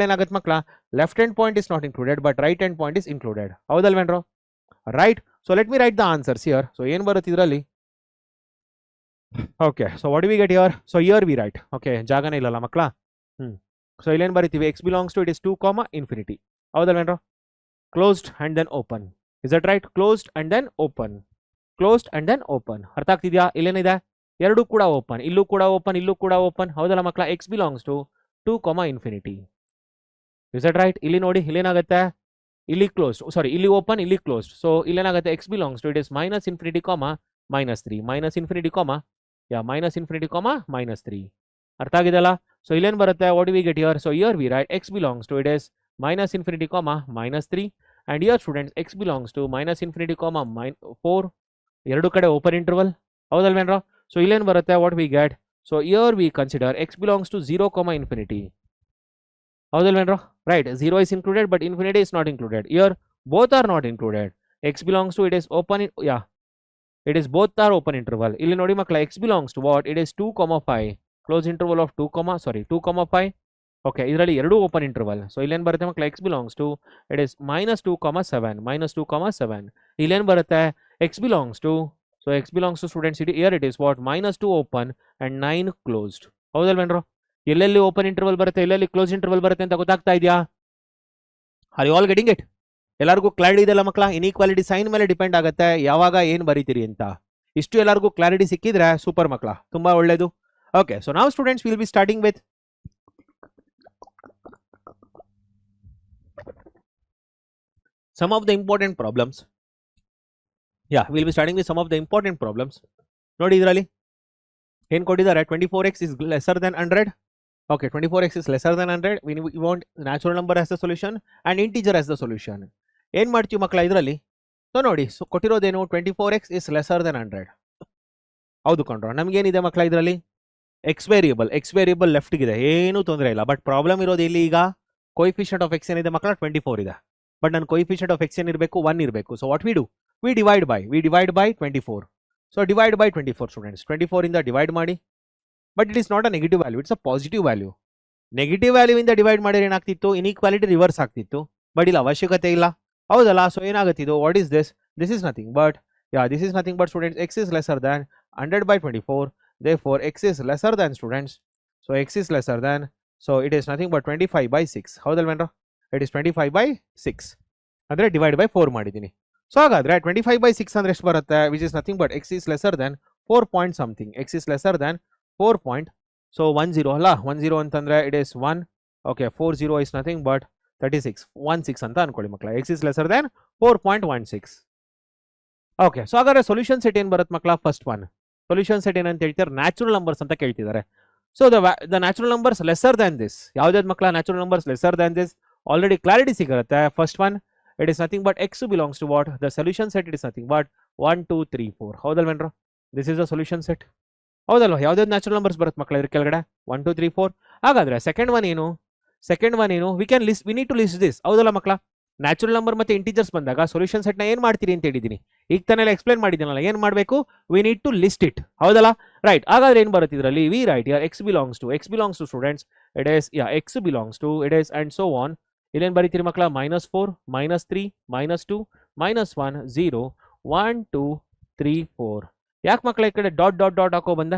ಏನಾಗುತ್ತೆ ಮಕ್ಕಳ, left end point is not included but right end point is included, ಹೌದಲ್ವೇನ್ರೋ? Right, so let me write the answers here. So ಏನು ಬರುತ್ತೆ ಇದರಲ್ಲಿ? Okay, so what do we get here? So here we write, okay, ಜಾಗನೇ ಇಲ್ಲಲ್ಲ ಮಕ್ಕಳ. ಸೊ ಇಲ್ಲೇನು ಬರೀತೀವಿ, x belongs to it is 2, infinity, ಹೌದಲ್ವೇನ್ರೋ? Closed and then open, is that right? Closed and then open, closed and then open. ಅರ್ಥ ಆಗ್ತಿದ್ಯಾ? ಇಲ್ಲೇನಿದೆ, ಎರಡು ಕೂಡ ಓಪನ್, ಇಲ್ಲೂ ಕೂಡ ಓಪನ್, ಇಲ್ಲೂ ಕೂಡ ಓಪನ್, ಹೌದಲ್ಲ ಮಕ್ಕಳ? x belongs to 2, infinity, is that right? ಇಲ್ಲಿ ನೋಡಿ, ಇಲ್ಲೇನಾಗುತ್ತೆ, ಇಲ್ಲಿ ಕ್ಲೋಸ್ಡ್, ಸಾರಿ ಇಲ್ಲಿ ಓಪನ್, ಇಲ್ಲಿ ಕ್ಲೋಸ್ಡ್. ಸೊ ಇಲ್ಲೇನಾಗುತ್ತೆ, x belongs to it is minus infinity, minus 3, minus infinity, minus infinity, minus 3. ಅರ್ಥ ಆಗಿದೆಯಲ್ಲ? ಸೊ ಇಲ್ಲೇನು ಬರುತ್ತೆ, what do we get here? So here V right x belongs to it is minus infinity, minus 3 and here students x belongs to minus infinity, 4. ಎರಡು ಕಡೆ ಓಪನ್ ಇಂಟರ್ವಲ್, ಹೌದಲ್ವೇನ್ರೋ? ಸೊ ಇಲ್ಲೇನು ಬರುತ್ತೆ, what we get? So here we consider x belongs to 0, infinity, ಹೌದಲ್ವೇನ್ರೋ? Right, 0 is included but infinity is not included. Here both are not included. X belongs to it is open, yeah, it is both are open interval. ಇಲ್ಲಿ ನೋಡಿ ಮಕ್ಕಳ, x belongs to what? It is 2, 5, close interval of 2, 5. Okay, ಇದರಲ್ಲಿ ಎರಡು ಓಪನ್ ಇಂಟರ್ವಲ್. ಸೊ ಇಲ್ಲೇನು ಬರುತ್ತೆ ಮಕ್ಕಳ, x belongs to it is minus 2, 7, minus 2, 7. ಇಲ್ಲೇನು ಬರುತ್ತೆ, x belongs to, so x belongs to students, here it is what? minus 2 open and 9 closed, ಹೌದಲ್ವೇನ್ರೋ? ಎಲ್ಲೆಲ್ಲಿ ಓಪನ್ ಇಂಟರ್ವಲ್ ಬರುತ್ತೆ, ಎಲ್ಲೆಲ್ಲಿ ಕ್ಲೋಸ್ ಇಂಟರ್ವಲ್ ಬರುತ್ತೆ ಅಂತ ಗೊತ್ತಾಗ್ತಾ ಇದೆಯಾ? Are you all getting it? ಎಲ್ಲರಿಗೂ ಕ್ಲಾರಿಟಿ ಇದೆಲ್ಲ ಮಕ್ಕಳ? ಇನ್ಇಕ್ವಾಲಿಟಿ ಸೈನ್ ಮೇಲೆ ಡಿಪೆಂಡ್ ಆಗುತ್ತೆ ಯಾವಾಗ ಏನು ಬರೀತೀರಿ ಅಂತ. ಇಷ್ಟು ಎಲ್ಲರಿಗೂ ಕ್ಲಾರಿಟಿ ಸಿಕ್ಕಿದ್ರೆ ಸೂಪರ್ ಮಕ್ಕಳ, ತುಂಬಾ ಒಳ್ಳೇದು. ಓಕೆ, ಸೊ ನಾವು students will B starting with some of the important problems. Yeah, we'll be starting with some of the important problems. ನೋಡಿ ಇದರಲ್ಲಿ ಏನು ಕೊಟ್ಟಿದ್ದಾರೆ, 24x is lesser than 100. Okay, 24x is lesser than 100. We want natural number as the solution and integer as the solution. ಏನು ಮಾಡ್ತೀವಿ ಮಕ್ಕಳ ಇದರಲ್ಲಿ? ಸೊ ನೋಡಿ, so ಕೊಟ್ಟಿರೋದೇನು, 24x is lesser than 100. ಹೌದು ಕೊಂಡ್ರ, ನಮಗೇನಿದೆ ಮಕ್ಕಳ ಇದರಲ್ಲಿ? ಎಕ್ಸ್ ವೇರಿಯಬಲ್ ಲೆಫ್ಟ್ಗಿದೆ, ಏನೂ ತೊಂದರೆ ಇಲ್ಲ. ಬಟ್ ಪ್ರಾಬ್ಲಮ್ ಇರೋದು ಇಲ್ಲಿ ಈಗ ಕೋಎಫಿಷಿಯಂಟ್ ಆಫ್ ಎಕ್ಸ್ ಏನಿದೆ ಮಕ್ಕಳ, 24 ಇದೆ. ಬಟ್ ನನ್ನ ಕೋಎಫಿಷಿಯಂಟ್ ಆಫ್ ಎಕ್ಸ್ ಏನಿರಬೇಕು, 1 ಇರಬೇಕು. So what we do, we divide by 24. So divide by 24 students, 24 ಇಂದ ಡಿವೈಡ್ ಮಾಡಿ. But it is not a negative value, it's a positive value. Negative value ಇಂದ ಡಿವೈಡ್ ಮಾಡಿದ್ರೆ ಏನಾಗ್ತಿತ್ತು, ಇನ್ಇಕ್ವಾಲಿಟಿ ರಿವರ್ಸ್ ಆಗ್ತಿತ್ತು. ಬಟ್ ಇಲ್ಲ, ಅವಶ್ಯಕತೆ ಇಲ್ಲ, ಹೌದಲ್ಲ? ಸೊ ಏನಾಗುತ್ತಿದ್ದು, what is this? This is nothing but, this is nothing but students, x is lesser than 100 by 24. Therefore x is lesser than students, so x is lesser than, so it is nothing but 25 by 6. ಹೌದಲ್ವೇನ್ರ? it is 25 by 6 ಅಂದ್ರೆ ಡಿವೈಡ್ ಬೈ 4 ಮಾಡಿದ್ದೀನಿ. ಸೊ ಹಾಗಾದ್ರೆ 25 by 6 ಅಂದ್ರೆ ಎಷ್ಟು ಬರುತ್ತೆ, which is nothing but x is lesser than 4 point something, x is lesser than 4 point, so 10 ಅಲ್ಲ 10 ಅಂತಂದ್ರೆ it is 1, okay 40 is nothing but 36 16 ಅಂತ ಅನ್ಕೊಳ್ಳಿ ಮಕ್ಕಳ, x is lesser than 4.16. Okay, so ಹಾಗಾದ್ರೆ ಸೊಲ್ಯೂಷನ್ ಸೆಟ್ ಏನು ಬರುತ್ತೆ ಮಕ್ಕಳ? ಫಸ್ಟ್ ಒನ್ ಸೊಲ್ಯೂಷನ್ ಸೆಟ್ ಏನಂತ ಹೇಳ್ತಾರೆ? ನ್ಯಾಚುರಲ್ ನಂಬರ್ಸ್ ಅಂತ ಕೇಳ್ತಿದ್ದಾರೆ. So the natural numbers lesser than this, ಯಾವ್ದಾದ್ರು ಮಕ್ಕಳ natural numbers lesser than this? Already clarity ಸಿಗುತ್ತೆ. First one, it is nothing but x belongs to what? The solution set it is nothing but 1 2 3 4. ಹೌದಲ್ವೇನ್ರ? This is the solution set. ಹೌದಲ್ವಾ? ಯಾವ್ದಾದ್ರು ನ್ಯಾಚುರಲ್ ನಂಬರ್ಸ್ ಬರುತ್ತೆ ಮಕ್ಕಳ ಇದ್ರ ಕೆಳಗಡೆ? 1 2 3 4. ಹಾಗಾದ್ರೆ ಸೆಕೆಂಡ್ ಒನ್ ಏನು? We need to list this. ಹೌದಲ್ಲ ಮಕ್ಕಳ? ನ್ಯಾಚುರಲ್ ನಂಬರ್ ಮತ್ತೆ ಇಂಟಿಜರ್ಸ್ ಬಂದಾಗ ಸೊಲ್ಯೂಷನ್ ಸೆಟ್ ನ ಏನ್ ಮಾಡ್ತೀರಿ ಅಂತ ಹೇಳಿದೀನಿ, ಈಗ ತಾನೆಲ್ಲ ಎಕ್ಸ್ಪ್ಲೇನ್ ಮಾಡಿದ್ದೀನಲ್ಲ. ಏನ್ ಮಾಡಬೇಕು? We need to list it. ಹೌದಲ್ಲ? ರೈಟ್. ಹಾಗಾದ್ರೆ ಏನ್ ಬರುತ್ತೆ ಇದರಲ್ಲಿ? We write here x belongs to students, it is x belongs to it is and so on. ಇಲ್ಲೇನ್ ಬರೀತೀರಿ ಮಕ್ಕಳ? -4 -3 -2 -1 0 1 2 3 4. ಯಾಕೆ ಮಕ್ಕಳ ಈ ಕಡೆ ಡಾಟ್ ಡಾಟ್ ಡಾಟ್ ಹಾಕೋ ಬಂದ?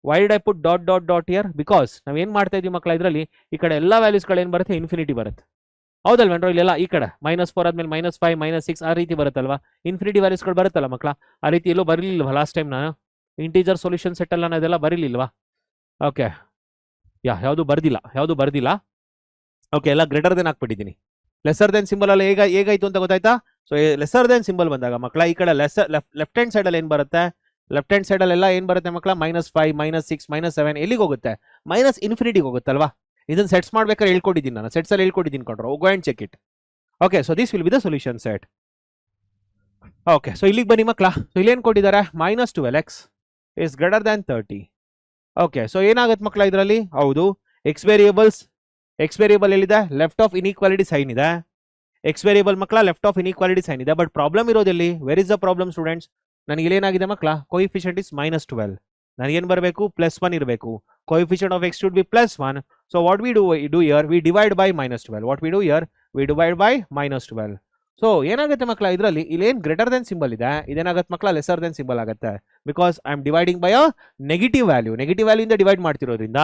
Why did I put dot dot dot here? Because ನಾವ್ ಏನ್ ಮಾಡ್ತಾ ಇದೀವಿ ಮಕ್ಕಳ, ಇದರಲ್ಲಿ ಈ ಕಡೆ ಎಲ್ಲ ವ್ಯಾಲ್ಯೂಸ್ಗಳು ಏನ್ ಬರುತ್ತೆ? ಇನ್ಫಿನಿಟಿ ಬರುತ್ತೆ. ಹೌದಲ್ವೇನ್ರೋ? ಇಲ್ಲೆಲ್ಲ ಈ ಕಡೆ -4 ಆದ್ಮೇಲೆ -5 -6 ಆ ರೀತಿ ಬರುತ್ತಲ್ವಾ? ಇನ್ಫಿನಿಟಿ ವ್ಯಾಲ್ಯೂಸ್ಗಳು ಬರುತ್ತಲ್ಲ ಮಕ್ಕಳ. ಆ ರೀತಿ ಎಲ್ಲೂ ಬರಲಿಲ್ವಾ ಲಾಸ್ಟ್ ಟೈಮ್ ನಾನು ಇಂಟೀಜರ್ ಸೊಲ್ಯೂಷನ್ ಸೆಟ್ ಅಲ್ಲ ಅದೆಲ್ಲ ಬರಲಿಲ್ವಾ? ಓಕೆ, ಯಾವುದು ಬರ್ದಿಲ್ಲ. ಓಕೆ, ಎಲ್ಲ ಗ್ರೇಟರ್ ದೆನ್ ಹಾಕ್ಬಿಟ್ಟಿದ್ದೀನಿ. ಲೆಸರ್ ದೆನ್ ಸಿಂಬಲ್ ಅಲ್ಲಿ ಹೇಗಾಯ್ತು ಅಂತ ಗೊತ್ತಾಯ್ತಾ? ಸೊ ಲೆಸರ್ ದೆನ್ ಸಿಂಬಲ್ ಬಂದಾಗ ಮಕ್ಕಳ ಈ ಕಡೆ ಲೆಫ್ಟ್ ಹ್ಯಾಂಡ್ ಸೈಡ್ ಅಲ್ಲಿ ಏನ್ ಬರುತ್ತೆ? ಲೆಫ್ಟ್ ಹ್ಯಾಂಡ್ ಸೈಡ್ ಅಲ್ಲೆಲ್ಲ ಏನ್ ಬರುತ್ತೆ ಮಕ್ಕಳ? -5 -6 -7 ಎಲ್ಲಿಗೆ ಹೋಗುತ್ತೆ? ಮೈನಸ್ ಇನ್ಫಿನಿಟಿಗೆ ಹೋಗುತ್ತಲ್ವಾ? ಇದನ್ನ ಸೆಟ್ಸ್ ಮಾಡ್ಬೇಕಾದ್ರೆ ಹೇಳ್ಕೊಟ್ಟಿದ್ದೀನಿ ನಾನು, ಸೆಟ್ಸ್ ಅಲ್ಲಿ ಹೇಳ್ಕೊಟ್ಟಿದ್ದೀನಿ ಕೊಂಡ್ರು. Go and check it. Okay, so this will be the solution set. Okay, so ಇಲ್ಲಿಗೆ ಬನ್ನಿ ಮಕ್ಕಳ. ಸೊ ಇಲ್ಲಿ ಏನ್ ಕೊಟ್ಟಿದ್ದಾರೆ? -12x is greater than 30. Okay, so ಏನಾಗುತ್ತೆ ಮಕ್ಕಳ ಇದರಲ್ಲಿ? ಹೌದು, ಎಕ್ಸ್ ವೇರಿಯೇಬಲ್ ಎಲ್ಲಿದೆ? ಲೆಫ್ಟ್ ಆಫ್ ಇನ್ಇಕ್ವಾಲಿಟಿ ಸೈನ್ ಇದೆ. ಎಕ್ಸ್ ವೇರಿಯೇಬಲ್ ಮಕ್ಕಳ ಲೆಫ್ಟ್ ಆಫ್ ಇನ್ಇಕ್ವಾಲಿಟಿ ಸೈನ್ ಇದೆ. ಬಟ್ ಪ್ರಾಬ್ಲಮ್ ಇರೋದಲ್ಲಿ, where is the problem students? ನನಗೆ ಇಲ್ಲೇನಾಗಿದೆ ಮಕ್ಕಳ? Coefficient is -12. ನನಗೇನು ಬರಬೇಕು? +1 ಇರಬೇಕು. Coefficient of x should be +1. So what we do here? We divide by -12. What we do here? We divide by -12. So ಏನಾಗುತ್ತೆ ಮಕ್ಕಳ ಇದರಲ್ಲಿ? ಇಲ್ಲೇನು ಗ್ರೇಟರ್ ದೆನ್ ಸಿಂಬಲ್ ಇದೆ, ಇದೇನಾಗುತ್ತೆ ಮಕ್ಕಳ? ಲೆಸರ್ ದೆನ್ ಸಿಂಬಲ್ ಆಗುತ್ತೆ. Because I am dividing by a negative value ಇಂದ ಡಿವೈಡ್ ಮಾಡ್ತಿರೋದ್ರಿಂದ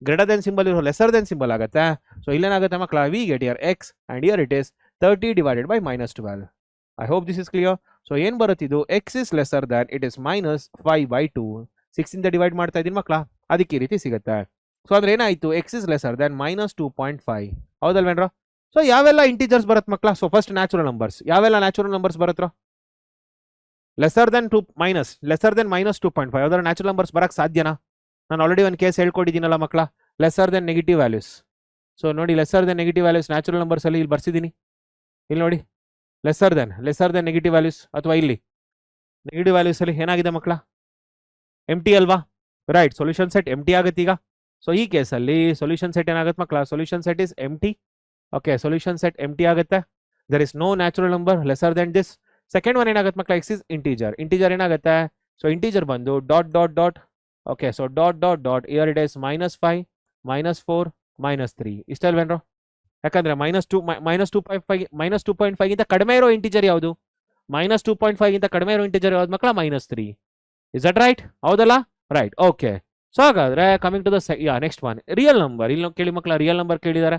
ಗ್ರೇಟರ್ ದೆನ್ ಸಿಂಬಲ್ ಇರೋ ಲೆಸರ್ ದೆನ್ ಸಿಂಬಲ್ ಆಗುತ್ತೆ. ಸೊ ಇಲ್ಲೇನಾಗುತ್ತೆ ಮಕ್ಕಳ? V get here x and here it is 30 divided by -12. I hope this is clear. So ಏನ್ ಬರುತ್ತೆ ಇದು? x is lesser than it is -5/2. 6 ಇಂದ ಡಿವೈಡ್ ಮಾಡ್ತಾ ಇದೀನಿ ಮಕ್ಕಳ, ಅದಕ್ಕೆ ಈ ರೀತಿ ಸಿಗುತ್ತೆ. ಸೊ ಅಂದ್ರೆ ಏನಾಯ್ತು? x is lesser than -2.5. ಹೌದಲ್ವೇನ್ರ? ಸೊ ಯಾವೆಲ್ಲ ಇಂಟಿಜರ್ಸ್ ಬರುತ್ತೆ ಮಕ್ಕಳ? So first natural numbers. ಯಾವೆಲ್ಲ ನ್ಯಾಚುರಲ್ ನಂಬರ್ಸ್ ಬರುತ್ತೋ? ಲೆಸರ್ ದೆನ್ -2.5 ಯಾವ್ದಾರ ನ್ಯಾಚುರಲ್ ನಂಬರ್ಸ್ ಬರಕ್ ಸಾಧ್ಯನಾ? ನಾನು ಆಲ್ರೆಡಿ ಒಂದು ಕೇಸ್ ಹೇಳ್ಕೊಟ್ಟಿದ್ದೀನಲ್ಲ ಮಕ್ಕಳ, lesser than negative values. So ನೋಡಿ, lesser than negative values natural numbers ಅಲ್ಲಿ ಇಲ್ಲಿ ಬರ್ಸಿದ್ದೀನಿ. ಇಲ್ಲಿ ನೋಡಿ, ಲೆಸರ್ ದೆನ್ ನೆಗೆಟಿವ್ ವ್ಯಾಲ್ಯೂಸ್, ಅಥವಾ ಇಲ್ಲಿ ನೆಗೆಟಿವ್ ವ್ಯಾಲ್ಯೂಸ್ ಅಲ್ಲಿ ಏನಾಗಿದೆ ಮಕ್ಕಳ? ಎಂಟಿ ಅಲ್ವಾ? ರೈಟ್. ಸೊಲ್ಯೂಷನ್ ಸೆಟ್ ಎಂಟಿ ಆಗುತ್ತೆ ಈಗ. ಸೊ ಈ ಕೇಸಲ್ಲಿ ಸೊಲ್ಯೂಷನ್ ಸೆಟ್ ಏನಾಗುತ್ತೆ ಮಕ್ಕಳ? Solution set is empty. Okay, solution set empty ಆಗುತ್ತೆ. There is no natural number lesser than this. Second one ಏನಾಗುತ್ತೆ ಮಕ್ಕಳ? ಎಕ್ಸ್ ಇಸ್ ಇಂಟೀಜರ್ ಏನಾಗುತ್ತೆ? ಸೊ ಇಂಟೀಜರ್ ಬಂದು dot dot dot. Okay, so dot dot dot here it is -5 -4 -3. ಇಷ್ಟಲ್ವೇನ್ರೋ? ಯಾಕಂದ್ರೆ -2.5 ಗಿಂತ ಕಡಿಮೆ ಇರೋ ಇಂಟೀಜರ್ ಯಾವುದು? -2.5 ಗಿಂತ ಕಡಿಮೆ ಇರೋ ಇಂಟೀಜರ್ ಯಾವ್ದು ಮಕ್ಕಳ? -3. Is that right? ಹೌದಲ್ಲ? ರೈಟ್. ಓಕೆ, ಸೊ ಹಾಗಾದ್ರೆ coming to the next one, real number. ಇಲ್ಲಿ ಕೇಳಿ ಮಕ್ಕಳ, ರಿಯಲ್ ನಂಬರ್ ಕೇಳಿದ್ದಾರೆ.